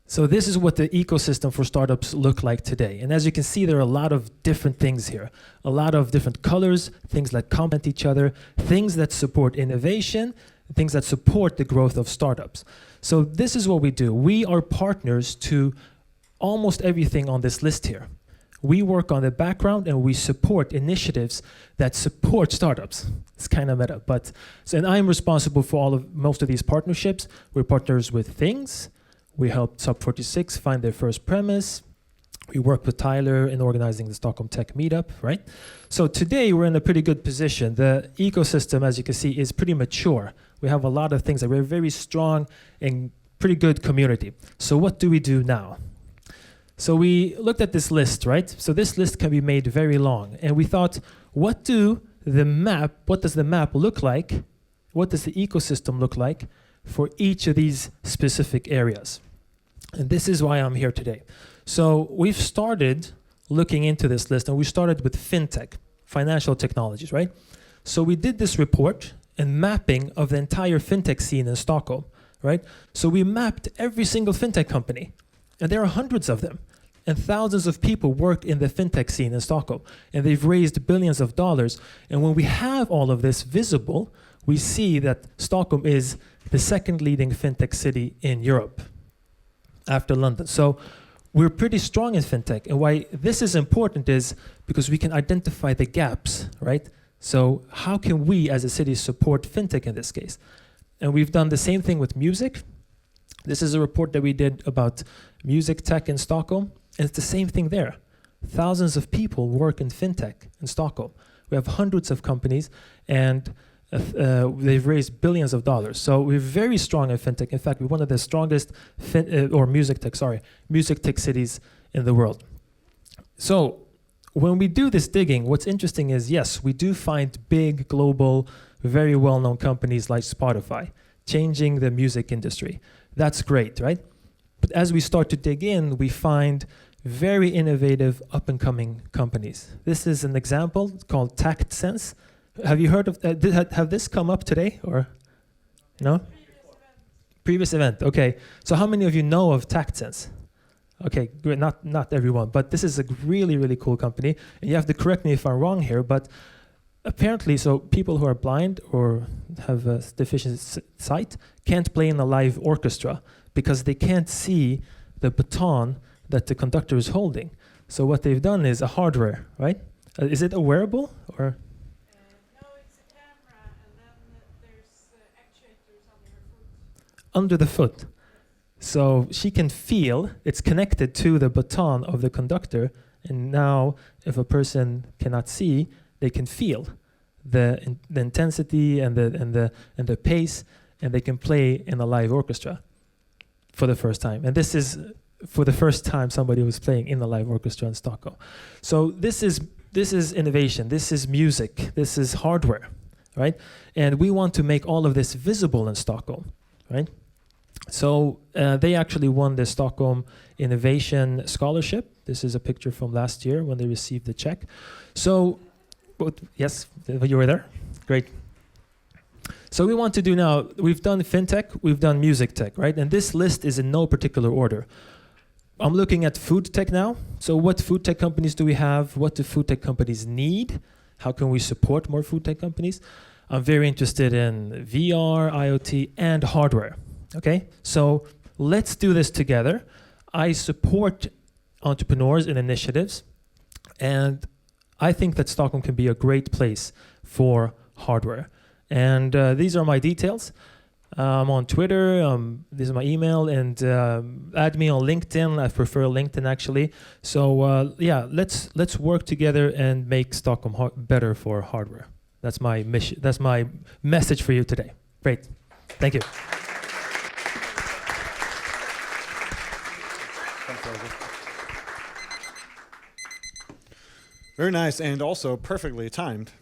So this is what the ecosystem for startups look like today. And as you can see, there are a lot of different things here. A lot of different colors, things that complement each other, things that support innovation, things that support the growth of startups. So this is what we do. We are partners to almost everything on this list here. We work on the background and we support initiatives that support startups. It's kind of meta, and I'm responsible for most of these partnerships. We're partners with Things. We helped Sub 46 find their first premise. We worked with Tyler in organizing the Stockholm Tech Meetup, right? So today we're in a pretty good position. The ecosystem, as you can see, is pretty mature. We have a lot of things that we're very strong and pretty good community. So what do we do now? So we looked at this list, right? So this list can be made very long. And we thought, what does the map look like? What does the ecosystem look like for each of these specific areas? And this is why I'm here today. So we've started looking into this list, and we started with fintech, financial technologies, right? So we did this report and mapping of the entire fintech scene in Stockholm, right? So we mapped every single fintech company, and there are hundreds of them. And thousands of people work in the fintech scene in Stockholm, and they've raised billions of dollars. And when we have all of this visible, we see that Stockholm is the second leading fintech city in Europe after London. So we're pretty strong in fintech. And why this is important is because we can identify the gaps, right? So how can we as a city support fintech in this case? And we've done the same thing with music. This is a report that we did about music tech in Stockholm. And it's the same thing there. Thousands of people work in fintech in Stockholm. We have hundreds of companies, and they've raised billions of dollars. So we're very strong in fintech. In fact, we're one of the strongest music tech cities in the world. So when we do this digging, what's interesting is, yes, we do find big, global, very well-known companies like Spotify changing the music industry. That's great, right? But as we start to dig in, we find very innovative, up-and-coming companies. This is an example called TactSense. Have you heard of have this come up today, or no? Previous event. Okay. So how many of you know of TactSense? Okay, great. Not everyone, but this is a really, really cool company. And you have to correct me if I'm wrong here, but apparently, so people who are blind or have a deficient sight can't play in a live orchestra because they can't see the baton that the conductor is holding. So what they've done is a hardware, right? Is it a wearable or? No, it's a camera, and then there's actuators under her foot. Under the foot. So she can feel, it's connected to the baton of the conductor, and now if a person cannot see, they can feel the intensity and the pace, and they can play in a live orchestra for the first time. And this is for the first time somebody was playing in a live orchestra in Stockholm. So this is innovation, this is music, this is hardware, right? And we want to make all of this visible in Stockholm, right? So they actually won the Stockholm Innovation Scholarship. This is a picture from last year when they received the check. So, yes, you were there? Great. So we want to do now, we've done fintech, we've done music tech, right? And this list is in no particular order. I'm looking at food tech now. So what food tech companies do we have? What do food tech companies need? How can we support more food tech companies? I'm very interested in VR, IoT, and hardware. Okay, so let's do this together. I support entrepreneurs and initiatives, and I think that Stockholm can be a great place for hardware. And these are my details. I'm on Twitter, this is my email, and add me on LinkedIn. I prefer LinkedIn actually. So yeah, let's work together and make Stockholm better for hardware. That's my mission. That's my message for you today. Great, thank you. Very nice, and also perfectly timed.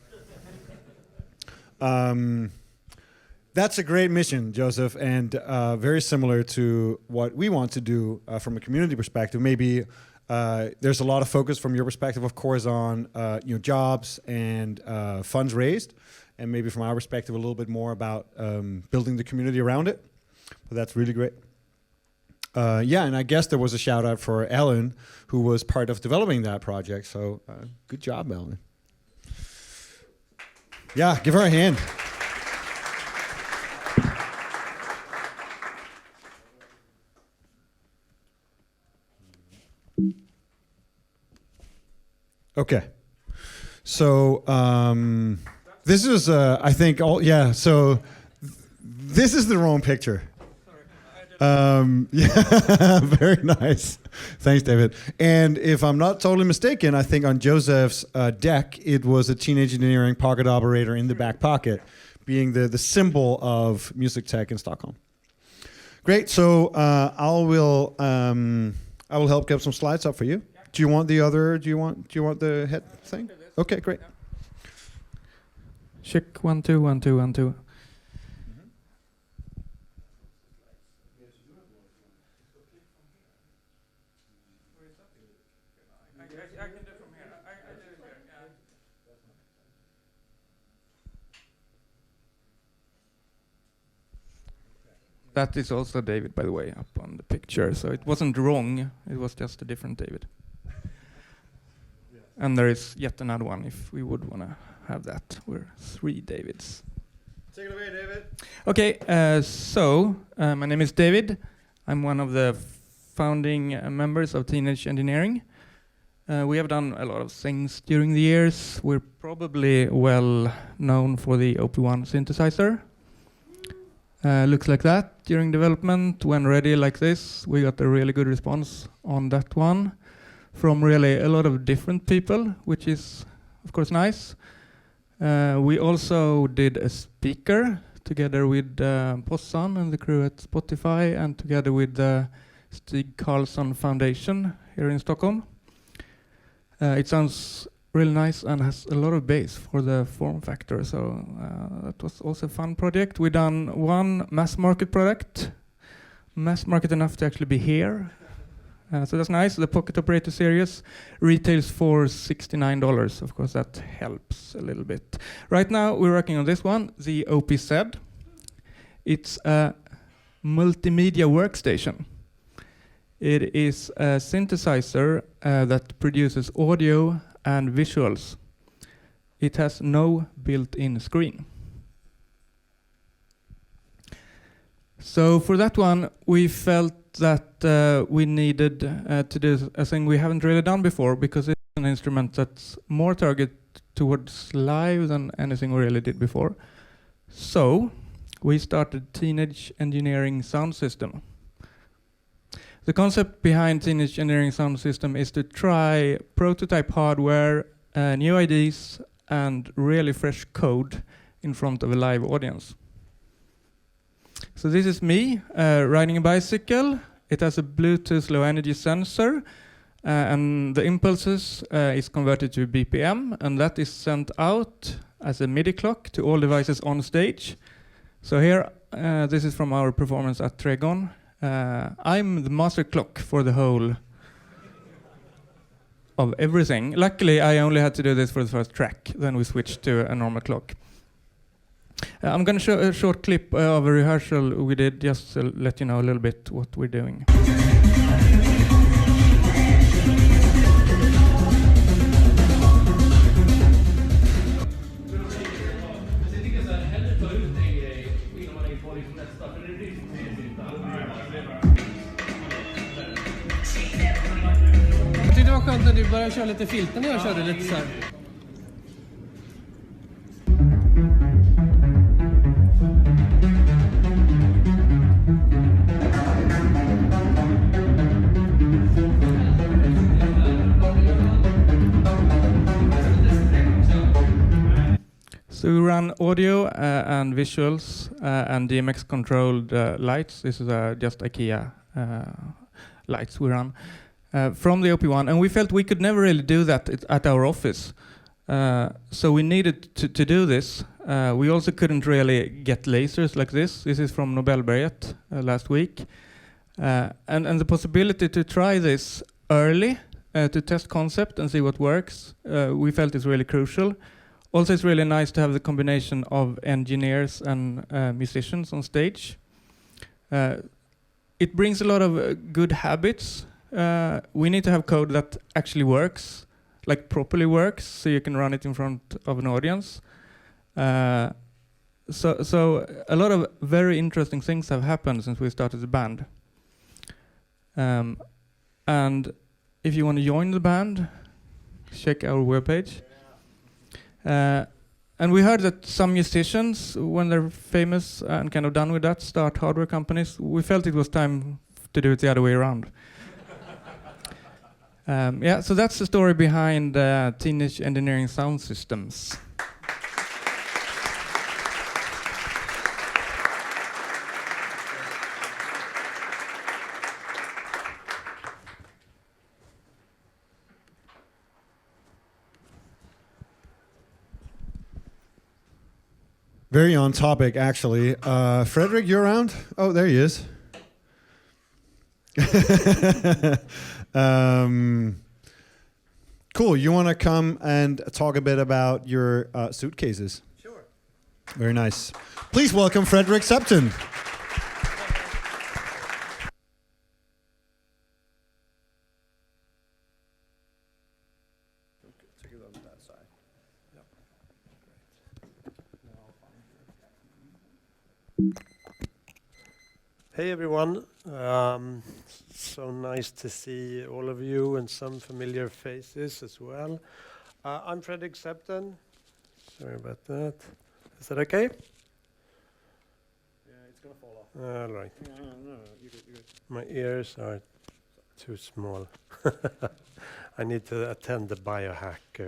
That's a great mission, Joseph, and very similar to what we want to do from a community perspective. Maybe there's a lot of focus from your perspective, of course, on jobs and funds raised, and maybe from our perspective a little bit more about building the community around it. But that's really great. Yeah, and I guess there was a shout out for Ellen, who was part of developing that project. So good job, Ellen. Yeah, give her a hand. Okay, so this is, I think, so this is the wrong picture. Yeah, very nice. Thanks, David. And if I'm not totally mistaken, I think on Joseph's deck, it was a Teenage Engineering pocket operator in the back pocket, being the symbol of music tech in Stockholm. Great, so I will help get some slides up for you. Do you want the other? Do you want the head thing? Okay, great. Check 1 2 1 2 1 2. That is also David, by the way, up on the picture. So it wasn't wrong. It was just a different David. And there is yet another one if we would want to have that. We're 3 Davids. Take it away, David. Okay, so my name is David. I'm one of the founding members of Teenage Engineering. We have done a lot of things during the years. We're probably well known for the OP1 synthesizer. Looks like that during development. When ready like this, we got a really good response on that one from really a lot of different people, which is of course nice. We also did a speaker together with Possan and the crew at Spotify, and together with the Stig Karlsson Foundation here in Stockholm. It sounds really nice and has a lot of bass for the form factor, so that was also a fun project. We done one mass market product, mass market enough to actually be here. So that's nice. The Pocket Operator series retails for $69. Of course, that helps a little bit. Right now, we're working on this one, the OPZ. It's a multimedia workstation. It is a synthesizer that produces audio and visuals. It has no built-in screen. So for that one, we felt that we needed to do a thing we haven't really done before, because it's an instrument that's more targeted towards live than anything we really did before. So we started Teenage Engineering Sound System. The concept behind Teenage Engineering Sound System is to try prototype hardware, new ideas, and really fresh code in front of a live audience. So this is me riding a bicycle. It has a Bluetooth low energy sensor, and the impulses is converted to BPM, and that is sent out as a MIDI clock to all devices on stage. So here, this is from our performance at Tregon. I'm the master clock for the whole of everything. Luckily, I only had to do this for the first track, then we switched to a normal clock. I'm going to show a short clip of a rehearsal we did, just to let you know a little bit what we're doing. var skönt när du började köra lite filter när jag körde lite så här. So we run audio and visuals and DMX controlled lights. This is just IKEA lights we run from the OP1, and we felt we could never really do that at our office. So we needed to do this. We also couldn't really get lasers like this. This is from Nobelberget last week. And the possibility to try this early, to test concept and see what works, we felt is really crucial. Also, it's really nice to have the combination of engineers and musicians on stage. It brings a lot of good habits. We need to have code that actually works, like properly works, so you can run it in front of an audience. So a lot of very interesting things have happened since we started the band. And if you want to join the band, check our webpage. And we heard that some musicians, when they're famous and kind of done with that, start hardware companies. We felt it was time to do it the other way around. Yeah, so that's the story behind Teenage Engineering Sound Systems. Very on topic, actually. Frederick, you're around? Oh, there he is. Cool. You want to come and talk a bit about your suitcases? Sure. Very nice. Please welcome Frederick Septon. Hey everyone, so nice to see all of you and some familiar faces as well. I'm Fredrik Septon. Sorry about that. Is that okay? Yeah, it's gonna fall off. All right. No, you're good. My ears are too small. I need to attend the biohack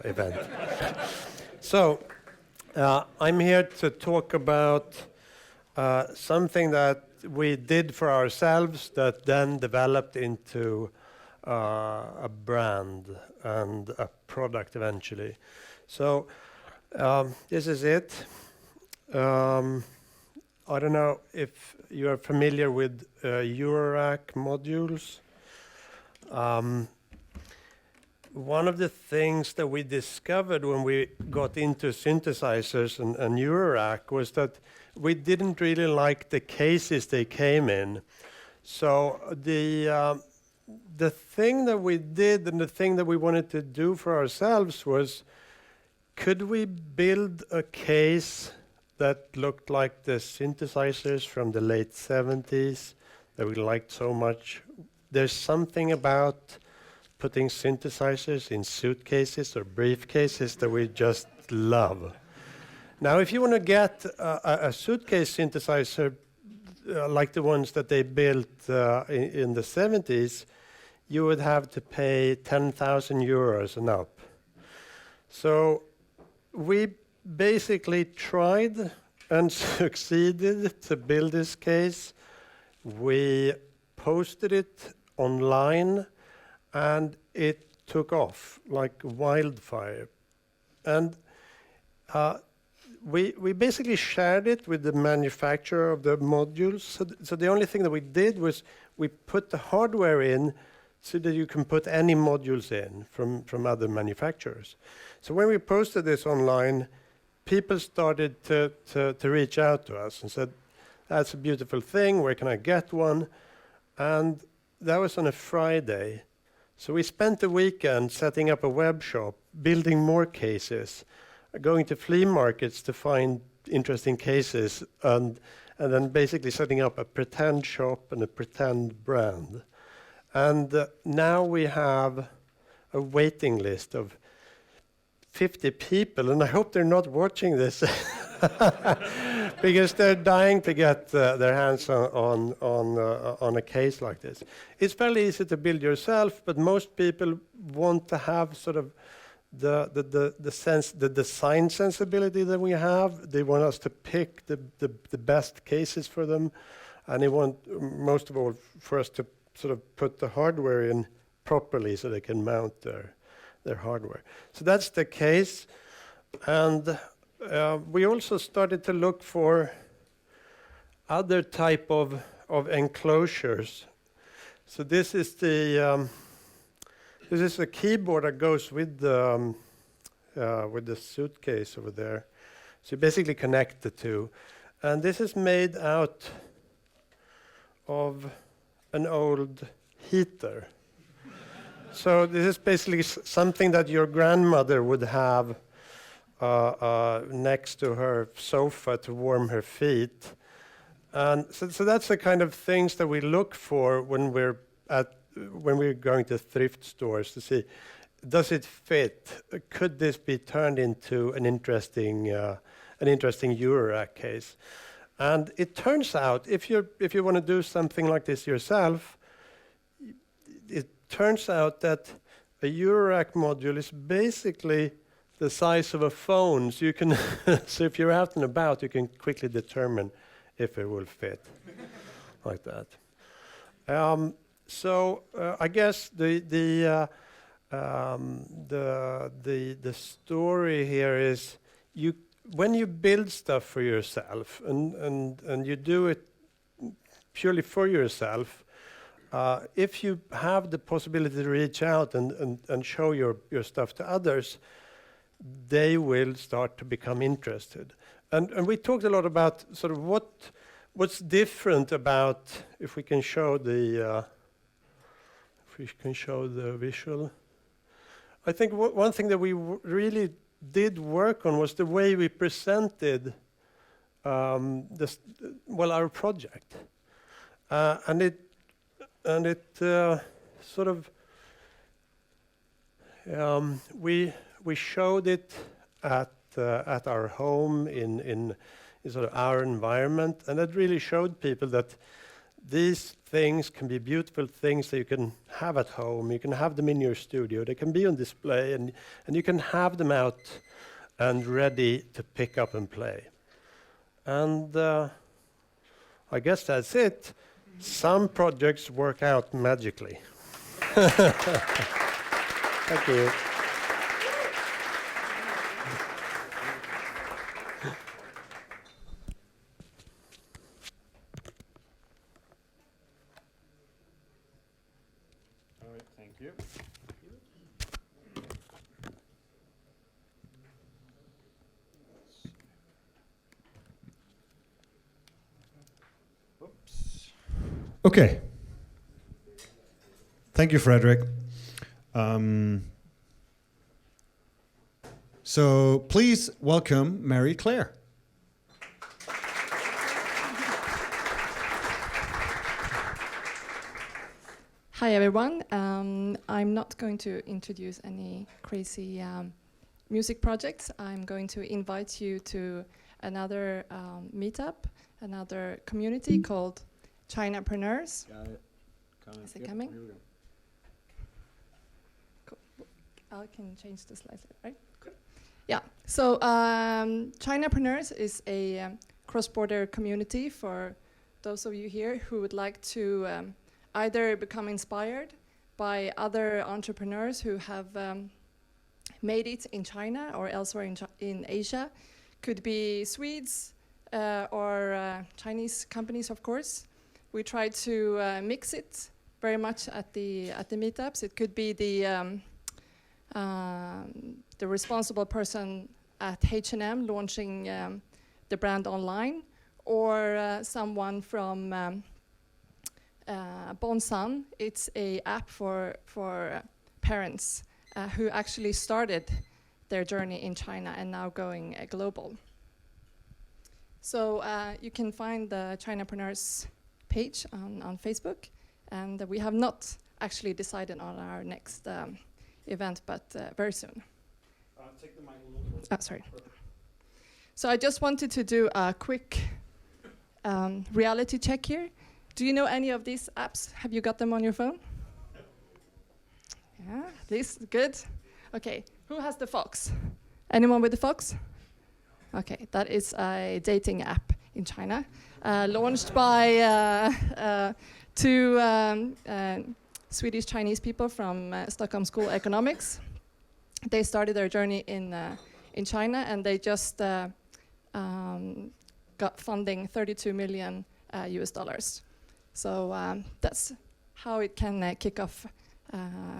event. So, I'm here to talk about something that we did for ourselves that then developed into a brand and a product eventually. So this is it. I don't know if you are familiar with Eurorack modules. One of the things that we discovered when we got into synthesizers and Eurorack was that we didn't really like the cases they came in. So the thing that we did and the thing that we wanted to do for ourselves was, could we build a case that looked like the synthesizers from the late 70s that we liked so much? There's something about putting synthesizers in suitcases or briefcases that we just love. Now, if you want to get a suitcase synthesizer like the ones that they built in the 70s, you would have to pay 10,000 euros and up. So we basically tried and succeeded to build this case. We posted it online, and it took off like wildfire. And we basically shared it with the manufacturer of the modules. So the only thing that we did was we put the hardware in so that you can put any modules in from other manufacturers. So when we posted this online, people started to reach out to us and said, that's a beautiful thing, where can I get one? And that was on a Friday. So we spent the weekend setting up a web shop, building more cases, going to flea markets to find interesting cases, and then basically setting up a pretend shop and a pretend brand. And now we have a waiting list of 50 people, and I hope they're not watching this because they're dying to get their hands on a case like this. It's fairly easy to build yourself, but most people want to have sort of the design sensibility that we have. They want us to pick the best cases for them, and they want most of all for us to sort of put the hardware in properly so they can mount their hardware. So that's the case, and we also started to look for other type of enclosures. So this is the this is a keyboard that goes with the suitcase over there. So you basically connect the two, and this is made out of an old heater. So this is basically something that your grandmother would have next to her sofa to warm her feet. And so that's the kind of things that we look for when we're going to thrift stores to see, does it fit? Could this be turned into an interesting Eurorack case? And it turns out, if you want to do something like this yourself, it turns out that a Eurorack module is basically the size of a phone. So you can, so if you're out and about, you can quickly determine if it will fit like that. So I guess the story here is when you build stuff for yourself and you do it purely for yourself, if you have the possibility to reach out and show your stuff to others, they will start to become interested. And we talked a lot about sort of what's different about, if we can show the visual. I think one thing that we really did work on was the way we presented our project, and it sort of we showed it at our home in sort of our environment, and it really showed people that these things can be beautiful things that you can have at home. You can have them in your studio. They can be on display, and you can have them out and ready to pick up and play. And I guess that's it. Some projects work out magically. Thank you. Okay. Thank you, Frederick. So please welcome Mary Claire. Hi everyone. I'm not going to introduce any crazy music projects. I'm going to invite you to another meetup, another community called Chinapreneurs. Is it coming? Cool. I can change the slides, right? Cool. Yeah. So Chinapreneurs is a cross-border community for those of you here who would like to either become inspired by other entrepreneurs who have made it in China or elsewhere in Asia. Could be Swedes or Chinese companies, of course. We try to mix it very much at the meetups. It could be the responsible person at H&M launching the brand online, or someone from Bonsan. It's a app for parents who actually started their journey in China and now going global. So you can find the Chinapreneurs page on Facebook, and we have not actually decided on our next event, but very soon. Sorry. So I just wanted to do a quick reality check here. Do you know any of these apps? Have you got them on your phone? Yeah, this good. Okay, who has the Fox? Anyone with the Fox? Okay, that is a dating app in China, launched by two Swedish Chinese people from Stockholm School of Economics. They started their journey in China, and they just got funding $32 million US. So that's how it can kick off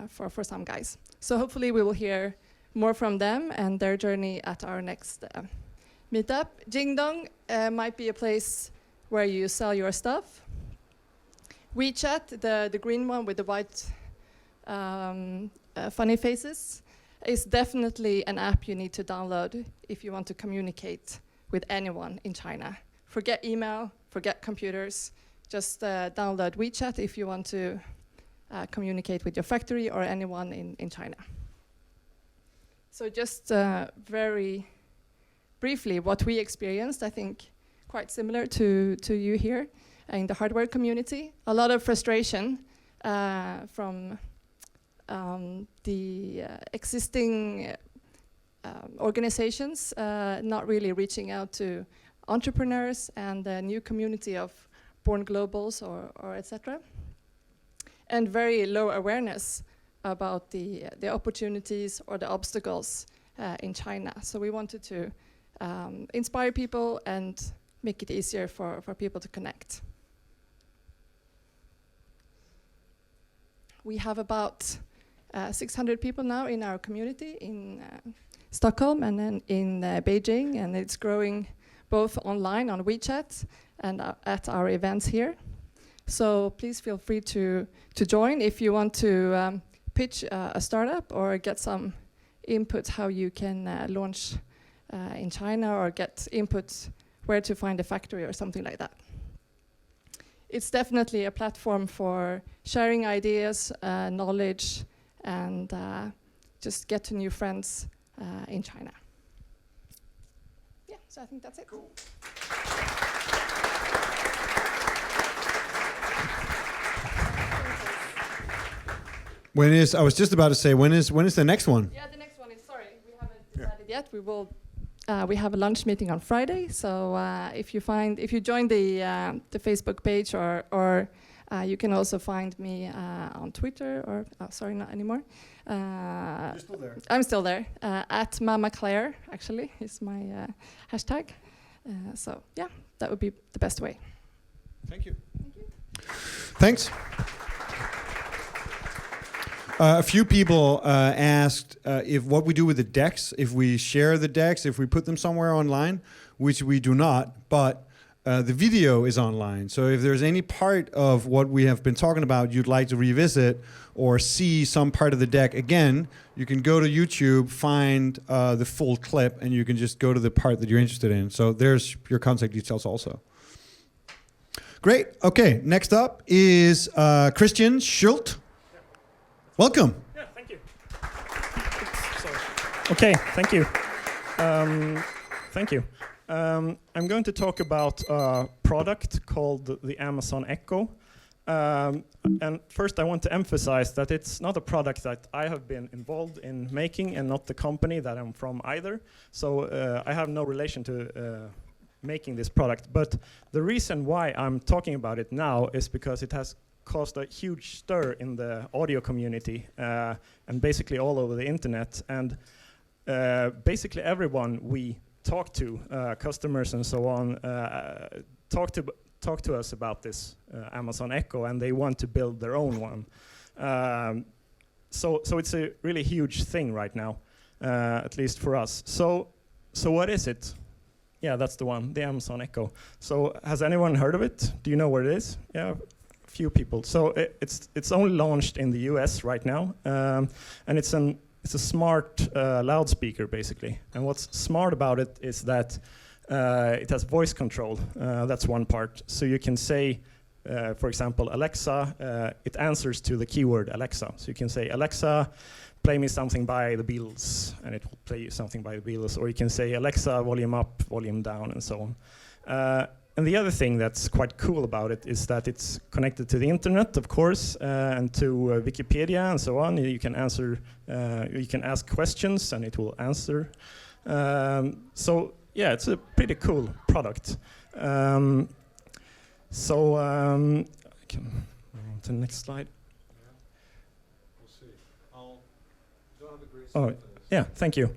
for some guys. So hopefully we will hear more from them and their journey at our next meetup. Jingdong might be a place where you sell your stuff. WeChat, the green one with the white funny faces, is definitely an app you need to download if you want to communicate with anyone in China. Forget email, forget computers, just download WeChat if you want to communicate with your factory or anyone in China. So just very briefly, what we experienced, I think quite similar to you here in the hardware community. A lot of frustration from the existing organizations not really reaching out to entrepreneurs and the new community of born globals or etc. And very low awareness about the opportunities or the obstacles in China. So we wanted to inspire people and make it easier for people to connect. We have about 600 people now in our community in Stockholm and then in Beijing, and it's growing both online on WeChat and at our events here. So please feel free to join if you want to pitch a startup or get some input how you can launch in China or get input where to find a factory or something like that. It's definitely a platform for sharing ideas, knowledge, and just get to new friends in China. Yeah, so I think that's it. Cool. I was just about to say, when is the next one? Yeah, the next one is, sorry, we haven't decided yet. We will. We have a lunch meeting on Friday, so if you join the Facebook page, or you can also find me on Twitter, or sorry, not anymore. You're still there. I'm still there. At Mama Claire, actually, is my hashtag. So yeah, that would be the best way. Thank you. Thank you. Thanks. A few people asked if what we do with the decks, if we share the decks, if we put them somewhere online, which we do not, but the video is online. So if there's any part of what we have been talking about you'd like to revisit or see some part of the deck again, you can go to YouTube, find the full clip, and you can just go to the part that you're interested in. So there's your contact details also. Great. Okay, next up is Christian Schult. Welcome. Yeah, thank you. Okay, thank you. Thank you. I'm going to talk about a product called the Amazon Echo. And first I want to emphasize that it's not a product that I have been involved in making and not the company that I'm from either. So I have no relation to making this product. But the reason why I'm talking about it now is because it has caused a huge stir in the audio community and basically all over the internet. And basically everyone we talk to, customers and so on, talk to us about this Amazon Echo, and they want to build their own one. So it's a really huge thing right now, at least for us. So what is it? Yeah, that's the one, the Amazon Echo. So has anyone heard of it? Do you know where it is? Yeah. Few people. So it's only launched in the US right now, and it's a smart loudspeaker basically. And what's smart about it is that it has voice control. That's one part. So you can say, for example, Alexa. It answers to the keyword Alexa. So you can say, Alexa, play me something by the Beatles, and it will play you something by the Beatles. Or you can say, Alexa, volume up, volume down, and so on. And the other thing that's quite cool about it is that it's connected to the internet, of course, and to Wikipedia and so on. You can answer, you can ask questions, and it will answer. So yeah, it's a pretty cool product. I can move on to the next slide. We'll see. Don't have a great Oh, yeah, thank you.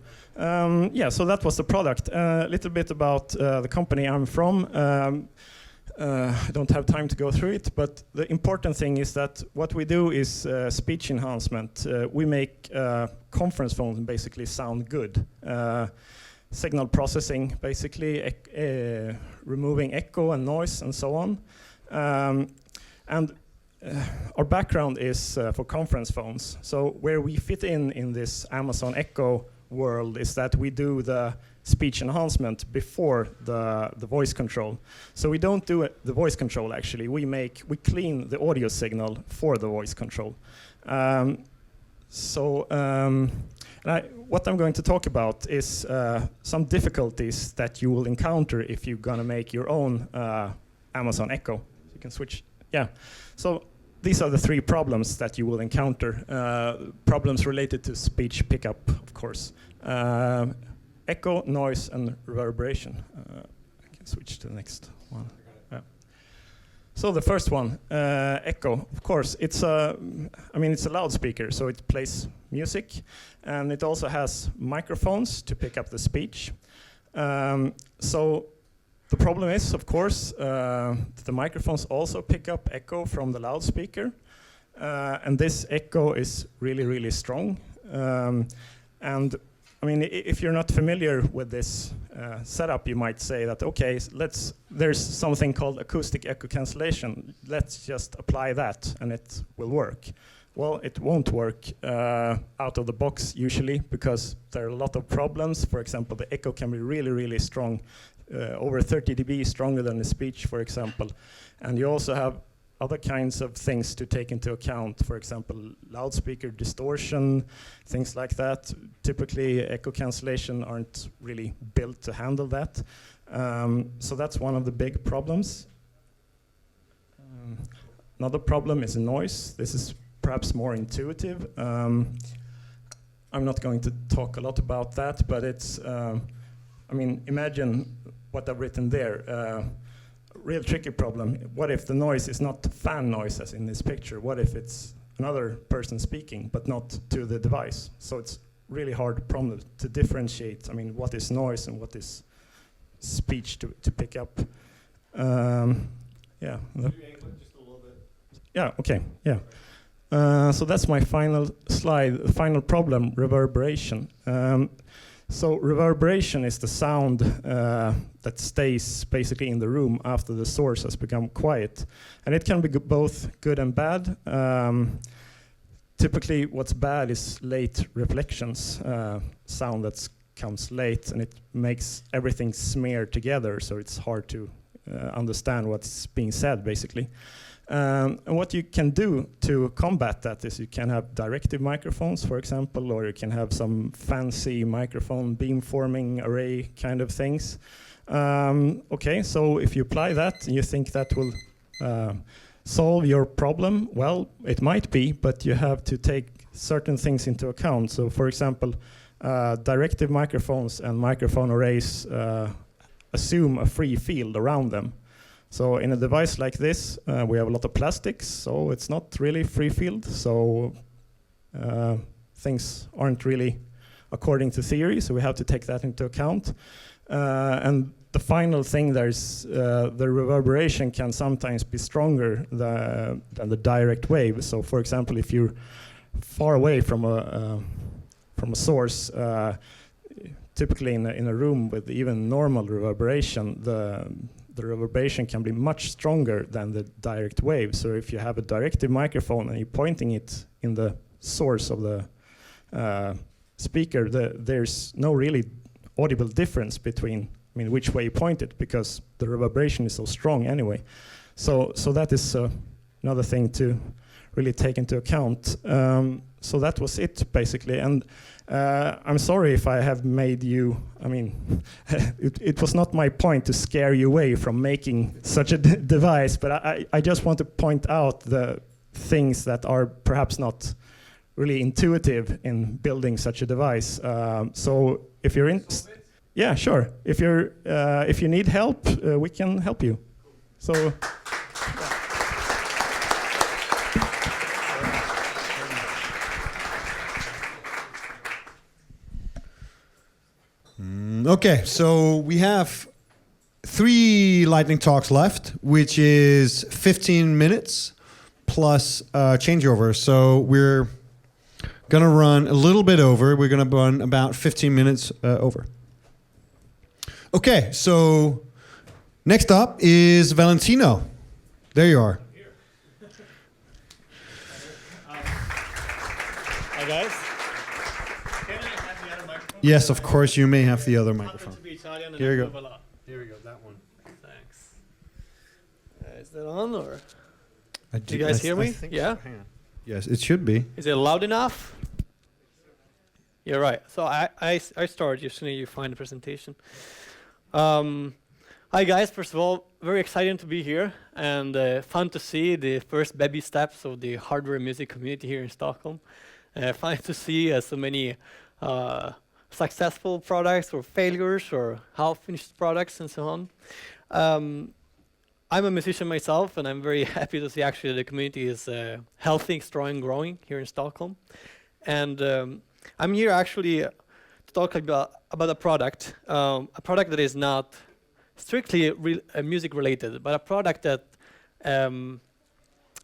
Yeah, so that was the product. A little bit about the company I'm from. I don't have time to go through it, but the important thing is that what we do is speech enhancement. We make conference phones basically sound good. Signal processing, basically, removing echo and noise and so on. Our background is for conference phones. So where we fit in this Amazon Echo world is that we do the speech enhancement before the voice control. So we don't do the voice control actually. We clean the audio signal for the voice control. What I'm going to talk about is some difficulties that you will encounter if you're going to make your own Amazon Echo. You can switch. Yeah. So these are the three problems that you will encounter. Problems related to speech pickup, of course. Echo, noise, and reverberation. I can switch to the next one. Yeah. So the first one, echo. Of course, it's a loudspeaker, so it plays music, and it also has microphones to pick up the speech. So the problem is, of course, the microphones also pick up echo from the loudspeaker, and this echo is really, really strong. And I mean, if you're not familiar with this setup, you might say that, okay, there's something called acoustic echo cancellation. Let's just apply that, and it will work. Well, it won't work out of the box usually, because there are a lot of problems. For example, the echo can be really, really strong, over 30 dB stronger than the speech, for example. And you also have other kinds of things to take into account, for example, loudspeaker distortion, things like that. Typically, echo cancellation aren't really built to handle that. So that's one of the big problems. Another problem is noise. This is perhaps more intuitive. I'm not going to talk a lot about that, but it's, imagine what I've written there. Real tricky problem. What if the noise is not fan noise as in this picture? What if it's another person speaking but not to the device? So it's really hard problem to differentiate. I mean, what is noise and what is speech to pick up? Yeah. Just a little bit. Yeah. Okay. Yeah. So that's my final slide. Final problem: reverberation. So reverberation is the sound that stays basically in the room after the source has become quiet. And it can be both good and bad. Typically what's bad is late reflections, sound that comes late, and it makes everything smear together, so it's hard to understand what's being said basically. And what you can do to combat that is you can have directive microphones, for example, or you can have some fancy microphone beamforming array kind of things. Okay, so if you apply that and you think that will solve your problem, well, it might be, but you have to take certain things into account. So for example, directive microphones and microphone arrays assume a free field around them. So in a device like this, we have a lot of plastics, so it's not really free field. So things aren't really according to theory, so we have to take that into account. And the final thing, there's the reverberation can sometimes be stronger than the direct wave. So for example, if you're far away from a source, typically in a room with even normal reverberation, the reverberation can be much stronger than the direct wave. So if you have a directive microphone and you're pointing it in the source of the speaker, there's no really audible difference between which way you point it, because the reverberation is so strong anyway. So that is another thing to really take into account. So that was it, basically. And I'm sorry if I have made you, I mean, it was not my point to scare you away from making such a device, but I just want to point out the things that are perhaps not really intuitive in building such a device. So if you're in, yeah, sure. If you need help, we can help you. So. Okay, so we have 3 lightning talks left, which is 15 minutes plus changeover. So we're going to run a little bit over. We're going to run about 15 minutes over. Okay, so next up is Valentino. There you are. Hi, guys. Can I have the other microphone? Yes, of course, you may have the other microphone. To be Italian and Here you move go. a lot. Here we go, that one. Thanks. Is that on, or? Do you guys hear me? Yeah? Yes, it should be. Is it loud enough? Yeah, right. So I start as soon as you find the presentation. Hi guys, first of all, very exciting to be here and fun to see the first baby steps of the hardware music community here in Stockholm. Fun to see so many successful products or failures or half-finished products and so on. I'm a musician myself, and I'm very happy to see actually the community is healthy, strong, and growing here in Stockholm. And I'm here actually to talk about a product that is not strictly music related, but a product that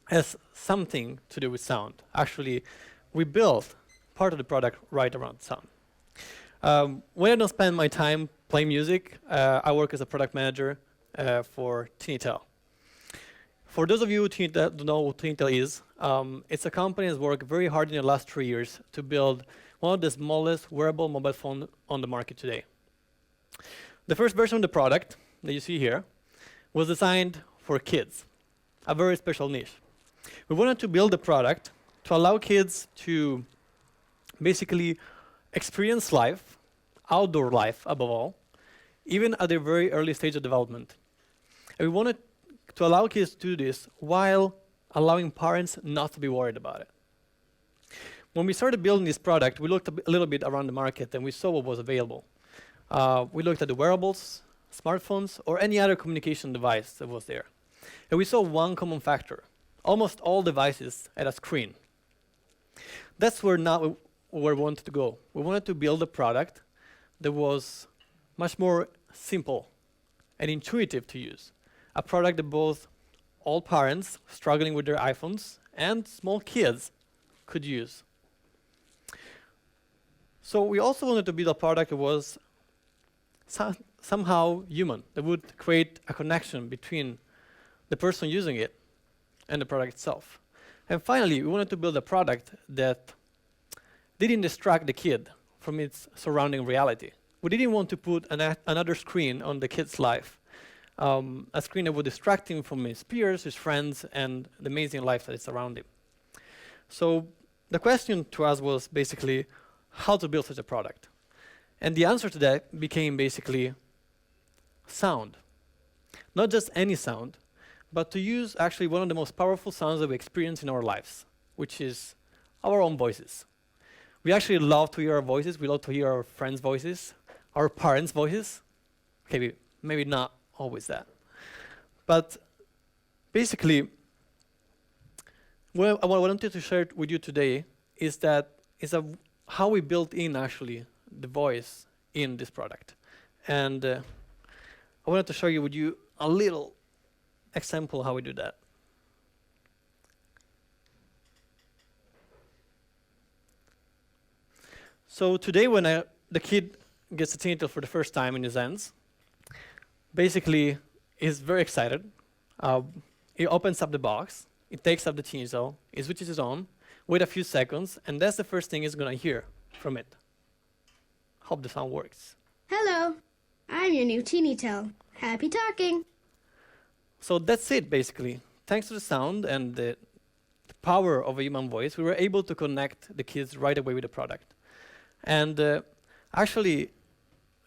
has something to do with sound. Actually, we built part of the product right around sound. When I don't spend my time playing music, I work as a product manager for TinyTel. For those of you who don't know what TinyTel is, it's a company that's worked very hard in the last 3 years to build one of the smallest wearable mobile phone on the market today. The first version of the product that you see here was designed for kids, a very special niche. We wanted to build a product to allow kids to basically experience life, outdoor life above all, even at their very early stage of development. And we wanted to allow kids to do this while allowing parents not to be worried about it. When we started building this product, we looked a little bit around the market and we saw what was available. We looked at the wearables, smartphones, or any other communication device that was there. And we saw one common factor. Almost all devices had a screen. That's where we wanted to go. We wanted to build a product that was much more simple and intuitive to use. A product that both all parents struggling with their iPhones and small kids could use. So we also wanted to build a product that was somehow human, that would create a connection between the person using it and the product itself. And finally, we wanted to build a product that didn't distract the kid from its surrounding reality. We didn't want to put another screen on the kid's life, a screen that would distract him from his peers, his friends, and the amazing life that is around him. So the question to us was basically how to build such a product. And the answer to that became basically sound. Not just any sound, but to use actually one of the most powerful sounds that we experience in our lives, which is our own voices. We actually love to hear our voices. We love to hear our friends' voices, our parents' voices. Okay, maybe not always that. But basically, what I wanted to share with you today is how we built in actually the voice in this product. And I wanted to show you with you a little example how we do that. So today when the kid gets a TinyTel for the first time in his hands, basically he's very excited. He opens up the box, he takes up the TinyTel, he switches it on, wait a few seconds, and that's the first thing he's gonna hear from it. Hope the sound works. Hello, I'm your new TinyTel. Happy talking. So that's it basically. Thanks to the sound and the the power of a human voice, we were able to connect the kids right away with the product. And actually,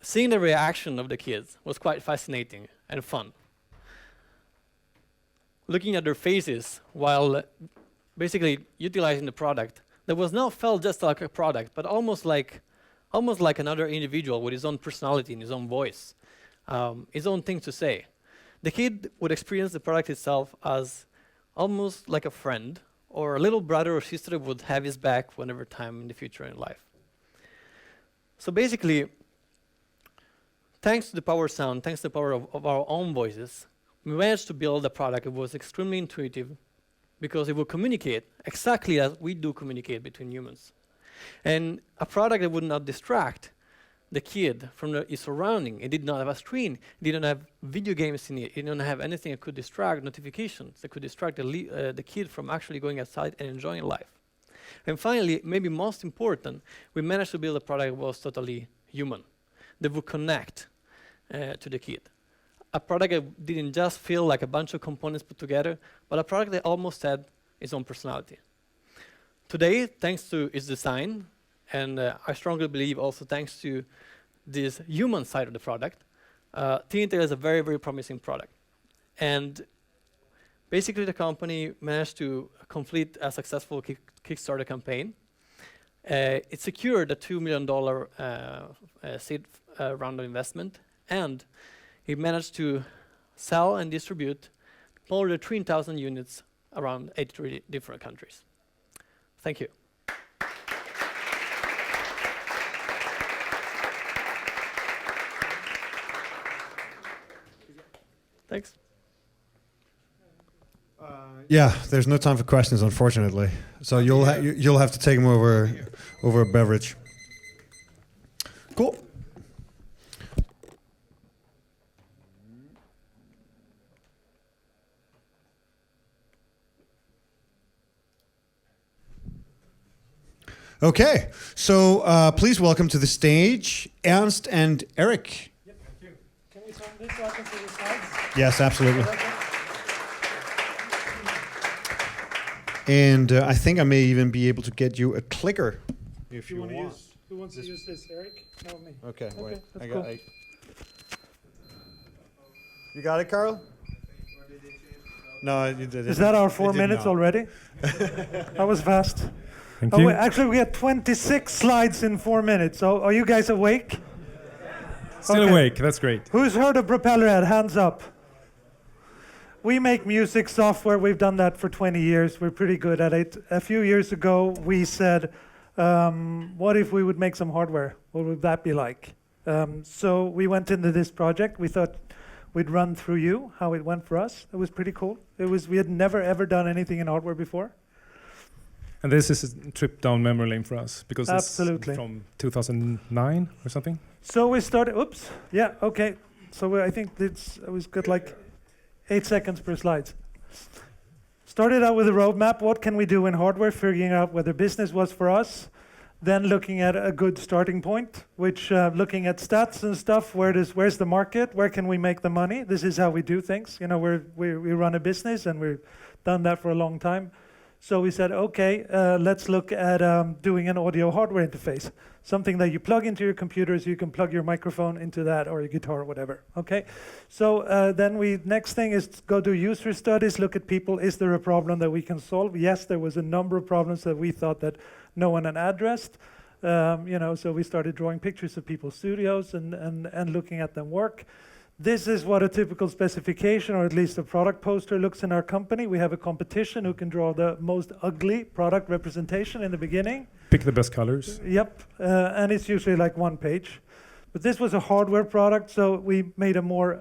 seeing the reaction of the kids was quite fascinating and fun. Looking at their faces while basically utilizing the product that was not felt just like a product, but almost like another individual with his own personality and his own voice, his own thing to say. The kid would experience the product itself as almost like a friend, or a little brother or sister would have his back whenever time in the future in life. So basically, thanks to the power sound, thanks to the power of our own voices, we managed to build a product that was extremely intuitive because it would communicate exactly as we do communicate between humans. And a product that would not distract the kid from his surrounding. It did not have a screen. It didn't have video games in it. It didn't have anything that could distract, notifications that could distract the kid from actually going outside and enjoying life. And finally, maybe most important, we managed to build a product that was totally human, that would connect to the kid. A product that didn't just feel like a bunch of components put together, but a product that almost had its own personality. Today, thanks to its design, and I strongly believe also thanks to this human side of the product, TNT is a very, very promising product. And basically the company managed to complete a successful Kickstarter campaign. It secured a $2 million seed round of investment, and it managed to sell and distribute more than 3,000 units around 83 different countries. Thank you. Thanks. Yeah, there's no time for questions, unfortunately. So you'll have to take them over a beverage. Cool. Okay, so please welcome to the stage Ernst and Eric. Yep, thank you. Can we turn this so I can see the slides? Yes, absolutely. And I think I may even be able to get you a clicker if you want. Who wants to use this, Eric? No, me. Okay, wait. That's cool. You got it, Carl? No, you did. Is that our 4 minutes already? That was fast. Thank you. Actually, we had 26 slides in 4 minutes. So are you guys awake? Still awake. That's great. Who's heard of Propellerhead? Hands up. We make music software. We've done that for 20 years. We're pretty good at it. A few years ago, we said, what if we would make some hardware? What would that be like? So we went into this project. We thought we'd run through you how it went for us. It was pretty cool. We had never, ever done anything in hardware before. And this is a trip down memory lane for us because Absolutely. it's from 2009 or something. So we started, oops, yeah, okay. So I think we've got like 8 seconds per slide. Started out with a roadmap. What can we do in hardware? Figuring out what the business was for us. Then looking at a good starting point, which looking at stats and stuff. Where's the market? Where can we make the money? This is how we do things. You know, we run a business and we've done that for a long time. So we said, okay, let's look at doing an audio hardware interface, something that you plug into your computer so you can plug your microphone into that or your guitar or whatever, okay? So then next thing is to go do user studies, look at people, is there a problem that we can solve? Yes, there was a number of problems that we thought that no one had addressed, so we started drawing pictures of people's studios and looking at them work. This is what a typical specification, or at least a product poster, looks in our company. We have a competition who can draw the most ugly product representation in the beginning. Pick the best colors. Yep, and it's usually like 1 page. But this was a hardware product, so we made a more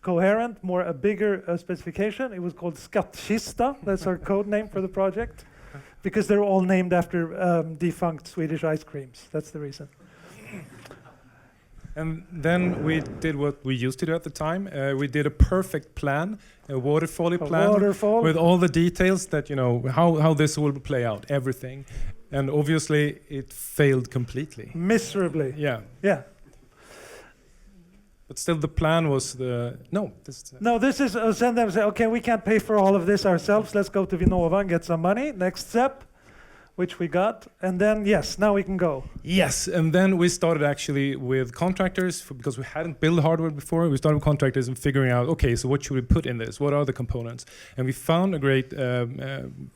coherent, a bigger specification. It was called Skattkista. That's our code name for the project, because they're all named after defunct Swedish ice creams. That's the reason. And then we did what we used to do at the time. We did a perfect plan, a waterfall plan with all the details that, how this will play out, everything. And obviously it failed completely. Miserably. Yeah. Yeah. But still, the plan was This is send them say, okay, we can't pay for all of this ourselves. Let's go to Vinnova and get some money. Next step, which we got, and then yes, now we can go. Yes, and then we started actually with contractors because we hadn't built hardware before. We started with contractors and figuring out, okay, so what should we put in this? What are the components? And we found a great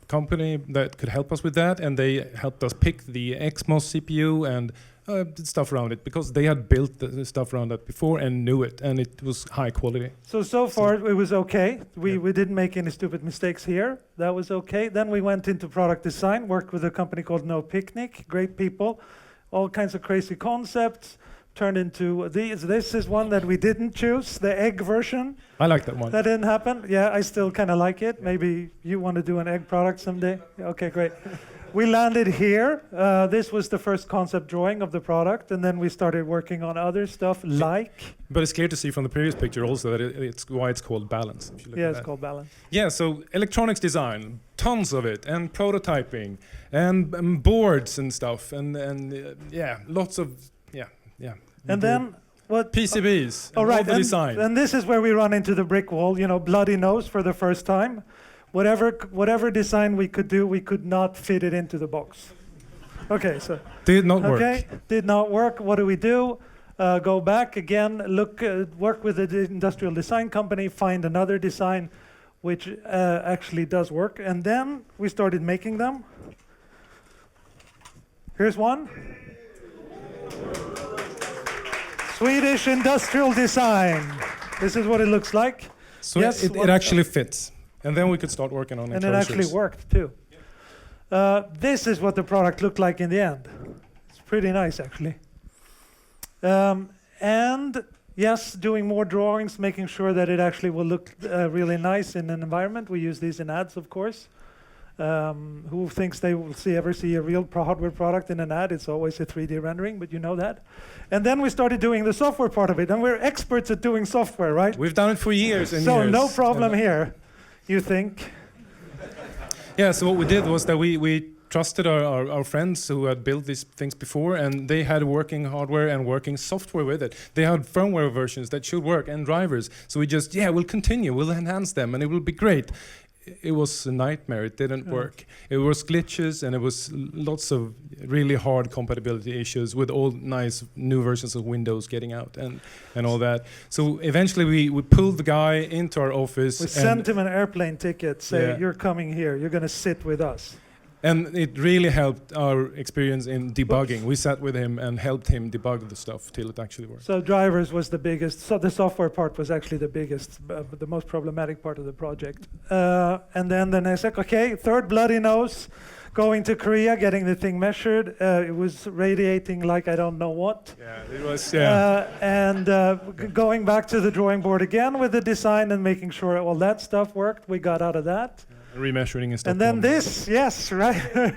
company that could help us with that, and they helped us pick the XMOS CPU and stuff around it because they had built the stuff around that before and knew it, and it was high quality. So far it was okay. We didn't make any stupid mistakes here. That was okay. Then we went into product design, worked with a company called No Picnic. Great people, all kinds of crazy concepts. Turned into these. This is one that we didn't choose, the egg version. I like that one. That didn't happen. Yeah, I still kind of like it. Maybe you want to do an egg product someday. Okay, great. We landed here. This was the first concept drawing of the product, and then we started working on other stuff like. But it's clear to see from the previous picture also that it's why it's called balance. If you look at it's that. called balance. Yeah, so electronics design, tons of it, and prototyping, and boards and stuff, and lots of And then what? PCBs. All right, all the design. and this is where we run into the brick wall. Bloody nose for the first time. Whatever design we could do, we could not fit it into the box. Okay, so did not work. Okay, did not work. What do? Go back again. Work with the industrial design company. Find another design, which actually does work. And then we started making them. Here's one. Swedish industrial design. This is what it looks like. So it actually fits. And then we could start working on it. And it actually worked too. This is what the product looked like in the end. It's pretty nice actually. And yes, doing more drawings, making sure that it actually will look really nice in an environment. We use these in ads, of course. Who thinks they will ever see a real hardware product in an ad? It's always a 3D rendering, but you know that. And then we started doing the software part of it, and we're experts at doing software, right? We've done it for years and so years. No problem here, you think? Yeah, so what we did was that we trusted our friends who had built these things before, and they had working hardware and working software with it. They had firmware versions that should work and drivers. So we just, we'll continue, we'll enhance them, and it will be great. It was a nightmare. It didn't work. It was glitches, and it was lots of really hard compatibility issues with all nice new versions of Windows getting out and all that. So eventually we pulled the guy into our office. We sent him an airplane ticket, say, you're coming here, you're going to sit with us. And it really helped our experience in debugging. We sat with him and helped him debug the stuff till it actually worked. So drivers was the biggest. So the software part was actually the biggest, the most problematic part of the project. And then the next, third bloody nose, going to Korea, getting the thing measured. It was radiating like I don't know what. Yeah, it was. Going back to the drawing board again with the design and making sure all that stuff worked. We got out of that. Remeasuring and stuff. And then this, yes, right.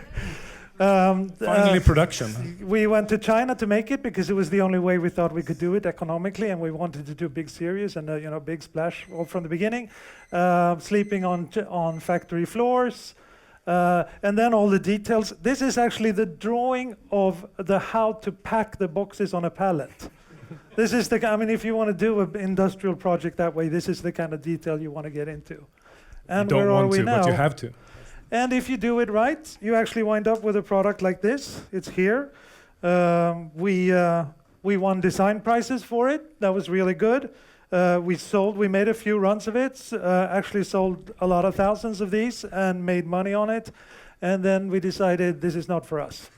Finally, production. We went to China to make it because it was the only way we thought we could do it economically, and we wanted to do big series and big splash all from the beginning. Sleeping on factory floors, and then all the details. This is actually the drawing of how to pack the boxes on a pallet. This is if you want to do an industrial project that way, this is the kind of detail you want to get into. And you don't where want are we to, now? but you have to. And if you do it right, you actually wind up with a product like this. It's here. We won design prizes for it. That was really good. We made a few runs of it, actually sold a lot of thousands of these and made money on it. And then we decided this is not for us.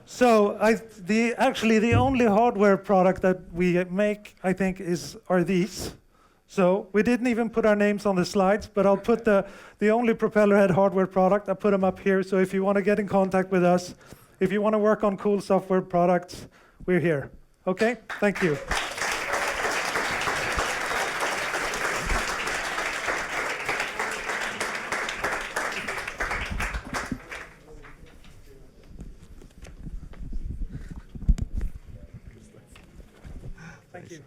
So the only hardware product that we make, I think, are these. So we didn't even put our names on the slides, but I'll put the only propeller head hardware product, I'll put them up here. So if you want to get in contact with us, if you want to work on cool software products, we're here. Okay, thank you. Thank you.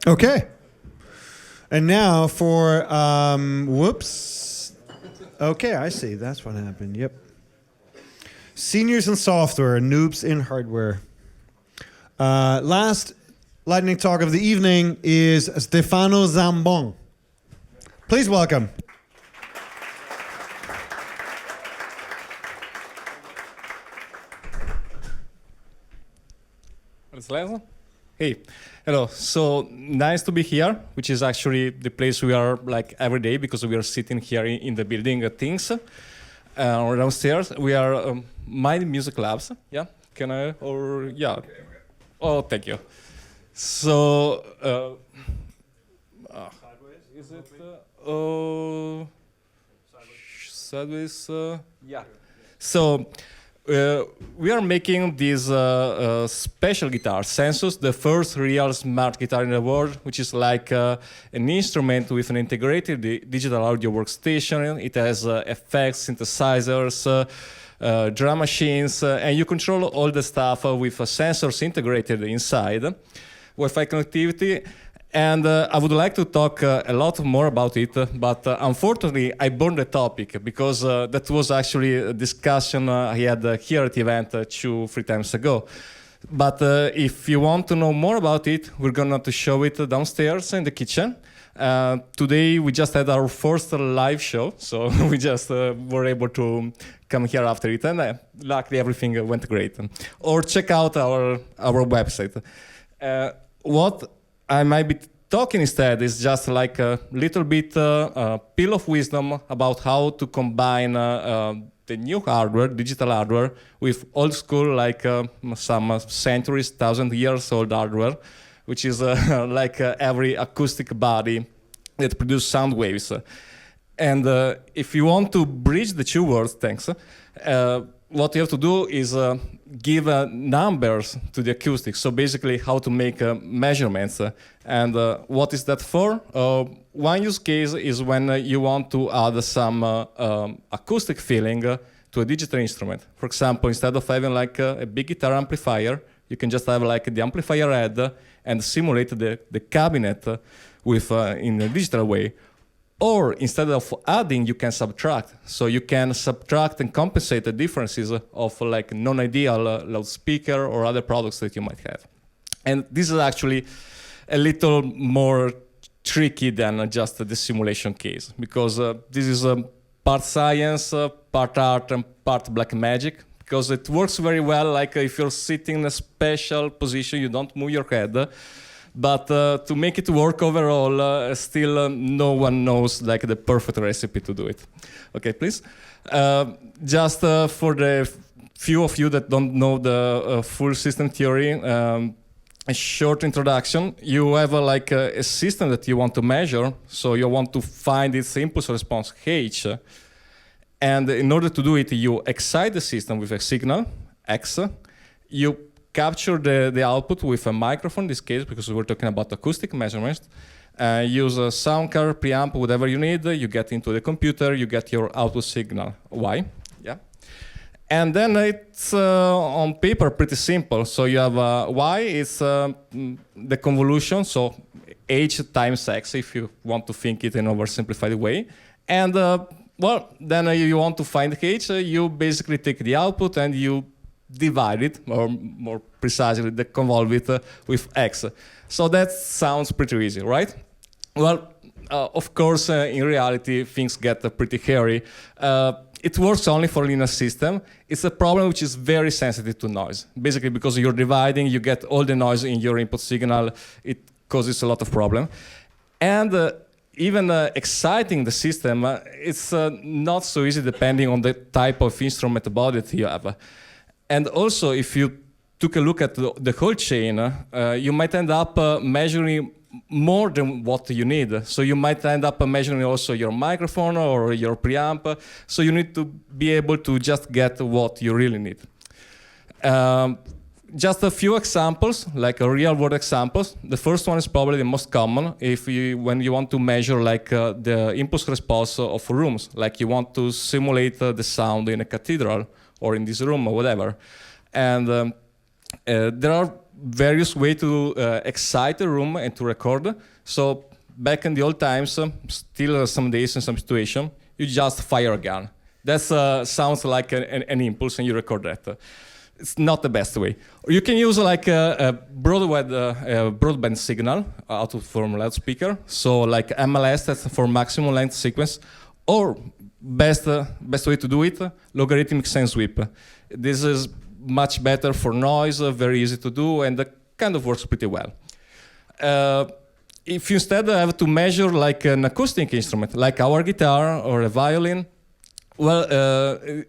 Okay. And now for, whoops. Okay, I see. That's what happened. Yep. Seniors in software, noobs in hardware. Last lightning talk of the evening is Stefano Zambon. Please welcome. Hey, hello. So nice to be here, which is actually the place we are like every day because we are sitting here in the building things. Downstairs we are Mind Music Labs. Yeah, can I? Or yeah. Oh, thank you. So is it? Sideways. Yeah. So. We are making these special guitar Sensus, the first real smart guitar in the world, which is like an instrument with an integrated digital audio workstation. It has effects, synthesizers, drum machines, and you control all the stuff with sensors integrated inside, Wi-Fi connectivity. And I would like to talk a lot more about it, but unfortunately I burned the topic because that was actually a discussion I had here at the event 2-3 times ago. But if you want to know more about it, we're going to show it downstairs in the kitchen. Today we just had our first live show, so we just were able to come here after it, and luckily everything went great. Or check out our website. What I might be talking instead is just like a little bit pill of wisdom about how to combine the new hardware, digital hardware, with old school, like some centuries, 1,000 years old hardware, which is like every acoustic body that produces sound waves. And if you want to bridge the two worlds, what you have to do is give numbers to the acoustics. So basically how to make measurements. And what is that for? One use case is when you want to add some acoustic feeling to a digital instrument. For example, instead of having like a big guitar amplifier, you can just have like the amplifier head and simulate the cabinet with in a digital way. Or instead of adding, you can subtract. So you can subtract and compensate the differences of like non-ideal loudspeaker or other products that you might have. And this is actually a little more tricky than just the simulation case, because this is part science, part art, and part black magic, because it works very well like if you're sitting in a special position, you don't move your head. But to make it work overall, still no one knows like the perfect recipe to do it. Okay, please. Just for the few of you that don't know the full system theory, a short introduction. You have like a system that you want to measure, so you want to find its impulse response H, and in order to do it, you excite the system with a signal X. You capture the output with a microphone, in this case, because we're talking about acoustic measurements. Use a sound card, preamp, whatever you need. You get into the computer, you get your output signal, Y. Yeah. And then it's on paper pretty simple. So you have Y is the convolution, so H times X, if you want to think it in an oversimplified way. And well, then you want to find H, you basically take the output and you divide it, or more precisely, convolve it with X. So that sounds pretty easy, right? Well, of course, in reality, things get pretty hairy. It works only for linear system. It's a problem which is very sensitive to noise. Basically, because you're dividing, you get all the noise in your input signal. It causes a lot of problem. And even exciting the system, it's not so easy depending on the type of instrument body that you have. And also, if you took a look at the whole chain, you might end up measuring more than what you need. So you might end up measuring also your microphone or your preamp. So you need to be able to just get what you really need. Just a few examples, like real-world examples. The first one is probably the most common. When you want to measure like the impulse response of rooms, like you want to simulate the sound in a cathedral or in this room or whatever. And there are various ways to excite a room and to record. So back in the old times, still some days in some situation, you just fire a gun. That sounds like an impulse, and you record that. It's not the best way. Or you can use like a broadband signal out from loudspeaker, so like MLS, that's for maximum length sequence, or best way to do it, logarithmic sense sweep. This is much better for noise, very easy to do, and kind of works pretty well. If you instead have to measure like an acoustic instrument, like our guitar or a violin, well,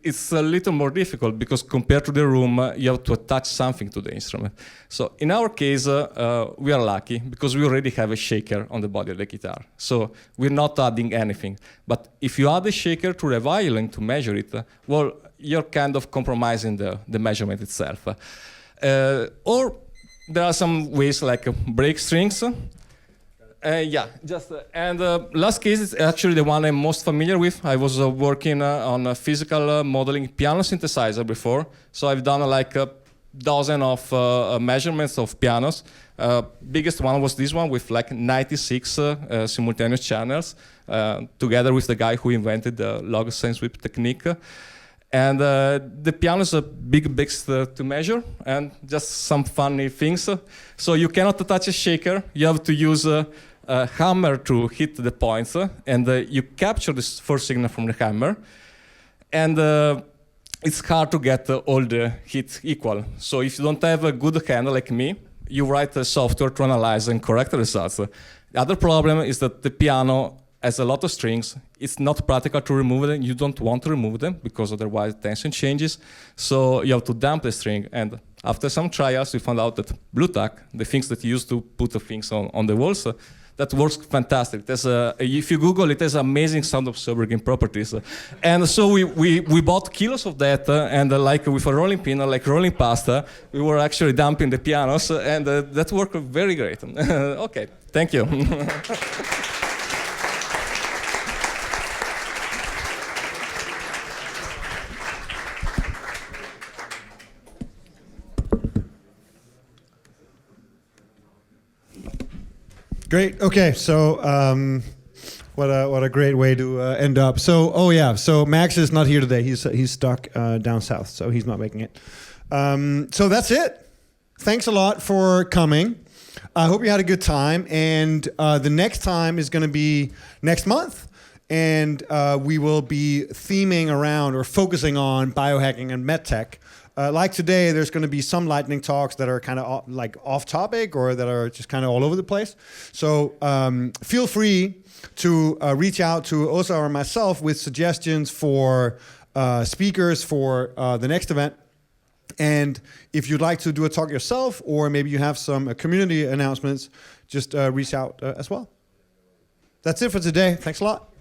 it's a little more difficult because compared to the room, you have to attach something to the instrument. So in our case, we are lucky because we already have a shaker on the body of the guitar. So we're not adding anything. But if you add a shaker to the violin to measure it, well, you're kind of compromising the measurement itself. Or there are some ways like break strings. Last case is actually the one I'm most familiar with. I was working on a physical modeling piano synthesizer before, so I've done like a dozen of measurements of pianos. Biggest one was this one with like 96 simultaneous channels, together with the guy who invented the log sense sweep technique. And the piano is a big beast to measure, and just some funny things. So you cannot attach a shaker. You have to use a hammer to hit the points, and you capture this first signal from the hammer. And it's hard to get all the hits equal. So if you don't have a good hand like me, you write a software to analyze and correct the results. The other problem is that the piano has a lot of strings. It's not practical to remove them. You don't want to remove them because otherwise tension changes. So you have to dump the string. And after some trials, we found out that blue tack, the things that you use to put the things on the walls, that works fantastic. If you Google it, has amazing sound absorbing properties. And so we bought kilos of that, and like with a rolling pin, like rolling pasta, we were actually dumping the pianos, and that worked very great. Okay, thank you. Great. Okay. So, what a great way to end up. So, So Max is not here today. He's stuck down south, so he's not making it. So that's it. Thanks a lot for coming. I hope you had a good time. And the next time is going to be next month, and we will be theming around or focusing on biohacking and medtech. Like today, there's going to be some lightning talks that are kind of like off topic or that are just kind of all over the place. So feel free to reach out to Osa or myself with suggestions for speakers for the next event. And if you'd like to do a talk yourself, or maybe you have some community announcements, just reach out as well. That's it for today. Thanks a lot.